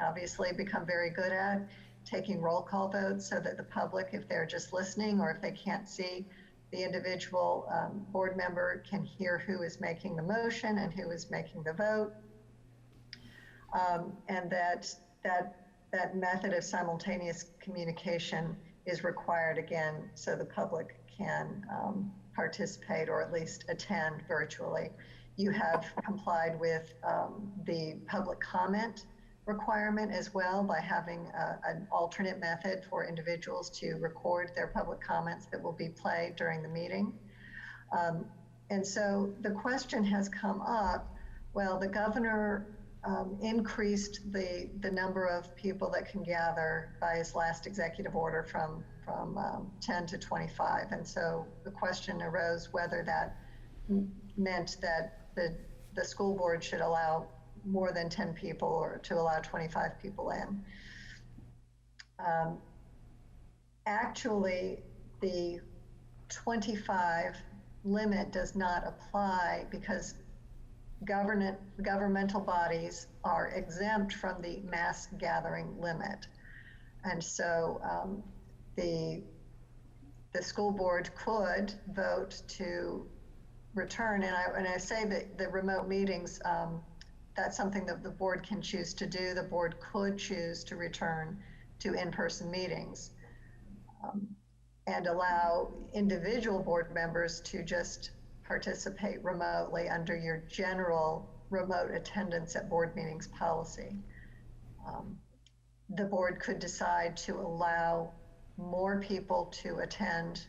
obviously become very good at, taking roll call votes, so that the public, if they're just listening or if they can't see the individual board member, can hear who is making the motion and who is making the vote. And that method of simultaneous communication is required again, so the public can participate or at least attend virtually. You have complied with the public comment requirement as well by having an alternate method for individuals to record their public comments that will be played during the meeting. And so the question has come up, well, the governor increased the number of people that can gather by his last executive order from 10 to 25. And so the question arose whether that meant that the school board should allow more than 10 people or to allow 25 people in. Actually, the 25 limit does not apply because governmental bodies are exempt from the mass gathering limit. And so the school board could vote to return, and I say that the remote meetings, that's something that the board can choose to do. The board could choose to return to in-person meetings and allow individual board members to just participate remotely under your general remote attendance at board meetings policy. The board could decide to allow more people to attend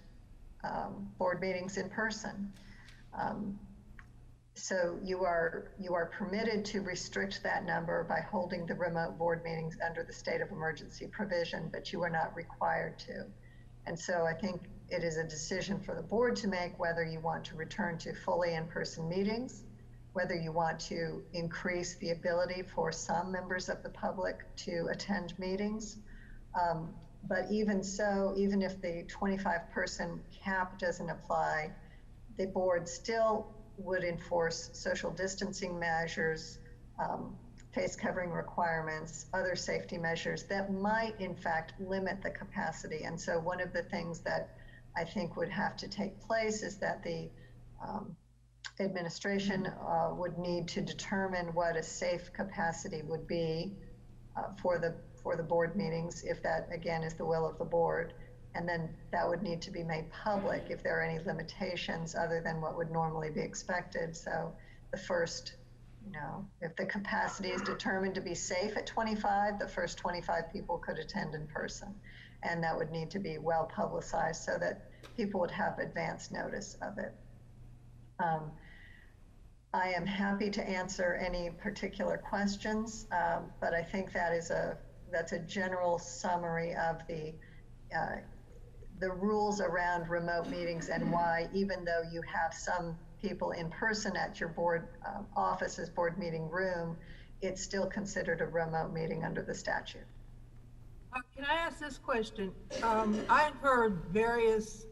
board meetings in person. So you are permitted to restrict that number by holding the remote board meetings under the state of emergency provision, but you are not required to. And so I think it is a decision for the board to make whether you want to return to fully in-person meetings, whether you want to increase the ability for some members of the public to attend meetings. But even so, even if the 25-person cap doesn't apply, the board still would enforce social distancing measures, face covering requirements, other safety measures that might in fact limit the capacity. And so one of the things that I think would have to take place is that the administration would need to determine what a safe capacity would be for the board meetings, if that again is the will of the board. And then that would need to be made public if there are any limitations other than what would normally be expected. So the first, if the capacity is determined to be safe at 25, the first 25 people could attend in person. And that would need to be well publicized so that people would have advance notice of it. I am happy to answer any particular questions, but I think that's a general summary of the rules around remote meetings and why, even though you have some people in person at your board office's board meeting room, it's still considered a remote meeting under the statute. Can I ask this question? I've heard various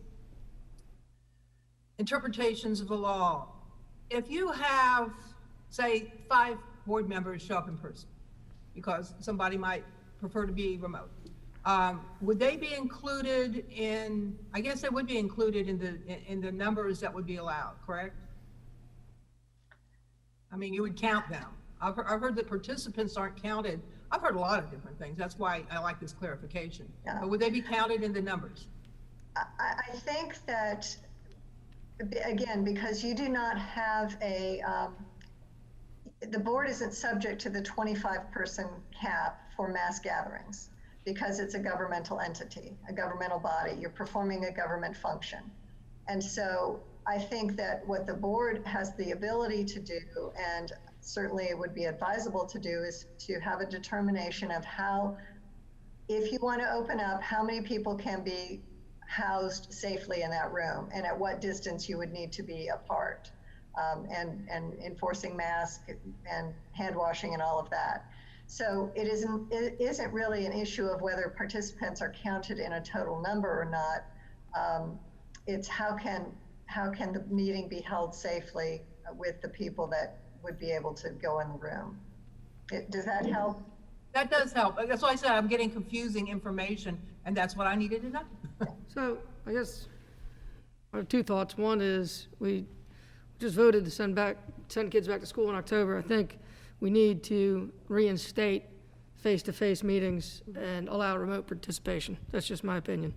interpretations of the law. If you have, say, 5 board members show up in person, because somebody might prefer to be remote, Would they be included in, I guess they would be included in the numbers that would be allowed, correct? I mean, you would count them. I've heard that participants aren't counted. I've heard a lot of different things. That's why I like this clarification. Yeah. But would they be counted in the numbers? I think that, again, because you do not have the board isn't subject to the 25-person cap for mass gatherings because it's a governmental entity, a governmental body. You're performing a government function. And so I think that what the board has the ability to do, and certainly it would be advisable to do, is to have a determination of how, if you want to open up, how many people can be housed safely in that room and at what distance you would need to be apart, and enforcing masks and hand washing and all of that. So it isn't really an issue of whether participants are counted in a total number or not. It's how can the meeting be held safely with the people that would be able to go in the room. Does that help? That does help. That's why I said I'm getting confusing information, and that's what I needed to know. So I guess I have two thoughts. One is we just voted to send kids back to school in October. I think we need to reinstate face-to-face meetings and allow remote participation. That's just my opinion.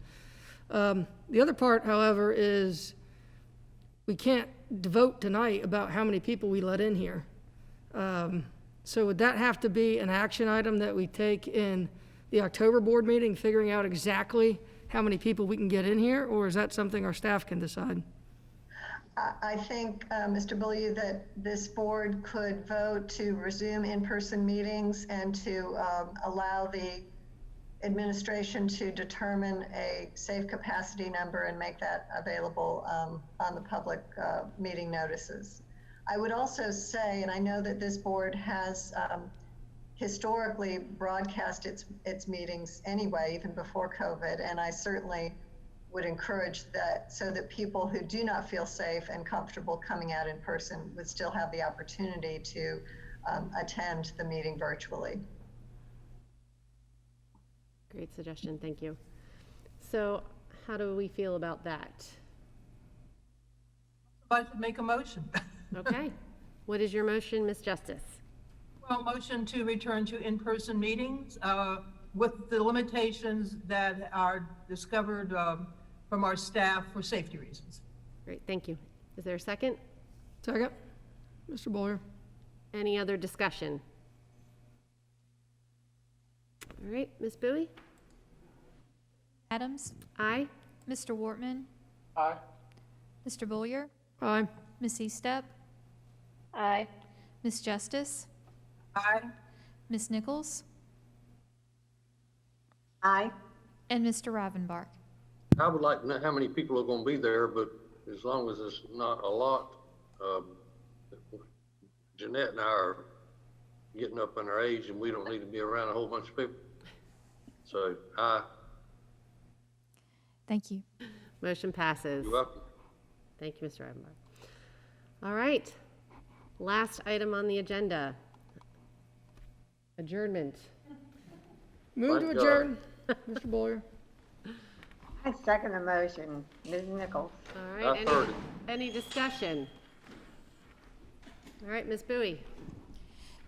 The other part, however, is we can't vote tonight about how many people we let in here. So would that have to be an action item that we take in the October board meeting, figuring out exactly how many people we can get in here, or is that something our staff can decide? I think, Mr. Beaulieu, that this board could vote to resume in-person meetings and to allow the administration to determine a safe capacity number and make that available on the public meeting notices. I would also say, and I know that this board has historically broadcast its meetings anyway, even before COVID, and I certainly would encourage that so that people who do not feel safe and comfortable coming out in person would still have the opportunity to attend the meeting virtually. Great suggestion, thank you. So how do we feel about that? I'd like to make a motion. Okay, what is your motion, Ms. Justice? Well, motion to return to in-person meetings with the limitations that are discovered from our staff for safety reasons. Great, thank you. Is there a second? Second. Mr. Boyer. Any other discussion? All right, Ms. Bowie? Adams? Aye. Mr. Wortman? Aye. Mr. Boyer? Aye. Ms. Eastep? Aye. Ms. Justice? Aye. Ms. Nichols? Aye. And Mr. Ravenbark. I would like to know how many people are going to be there, but as long as it's not a lot, Jeanette and I are getting up in our age and we don't need to be around a whole bunch of people. So, aye. Thank you. Motion passes. You're welcome. Thank you, Mr. Ravenbark. All right, last item on the agenda. Adjournment. Move to Thank God. adjourn. Mr. Boyer. I second the motion. Ms. Nichols. All right, I heard it. any discussion? All right, Ms. Bowie?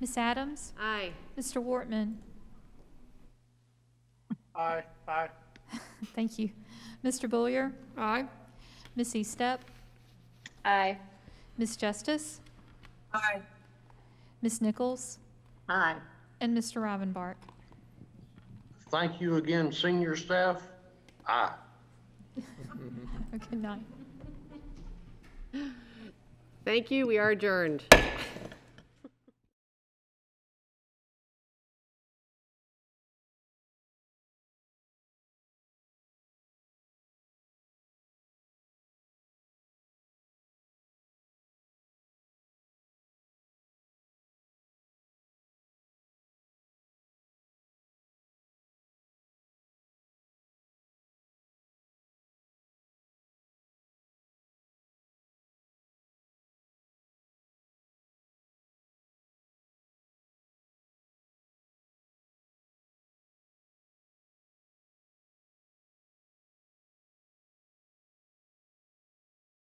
Ms. Adams? Aye. Mr. Wortman? Aye. Aye. Thank you. Mr. Boyer? Aye. Ms. Eastep? Aye. Ms. Justice? Aye. Ms. Nichols? Aye. And Mr. Ravenbark. Thank you again, senior staff. Aye. Good night. Thank you, we are adjourned.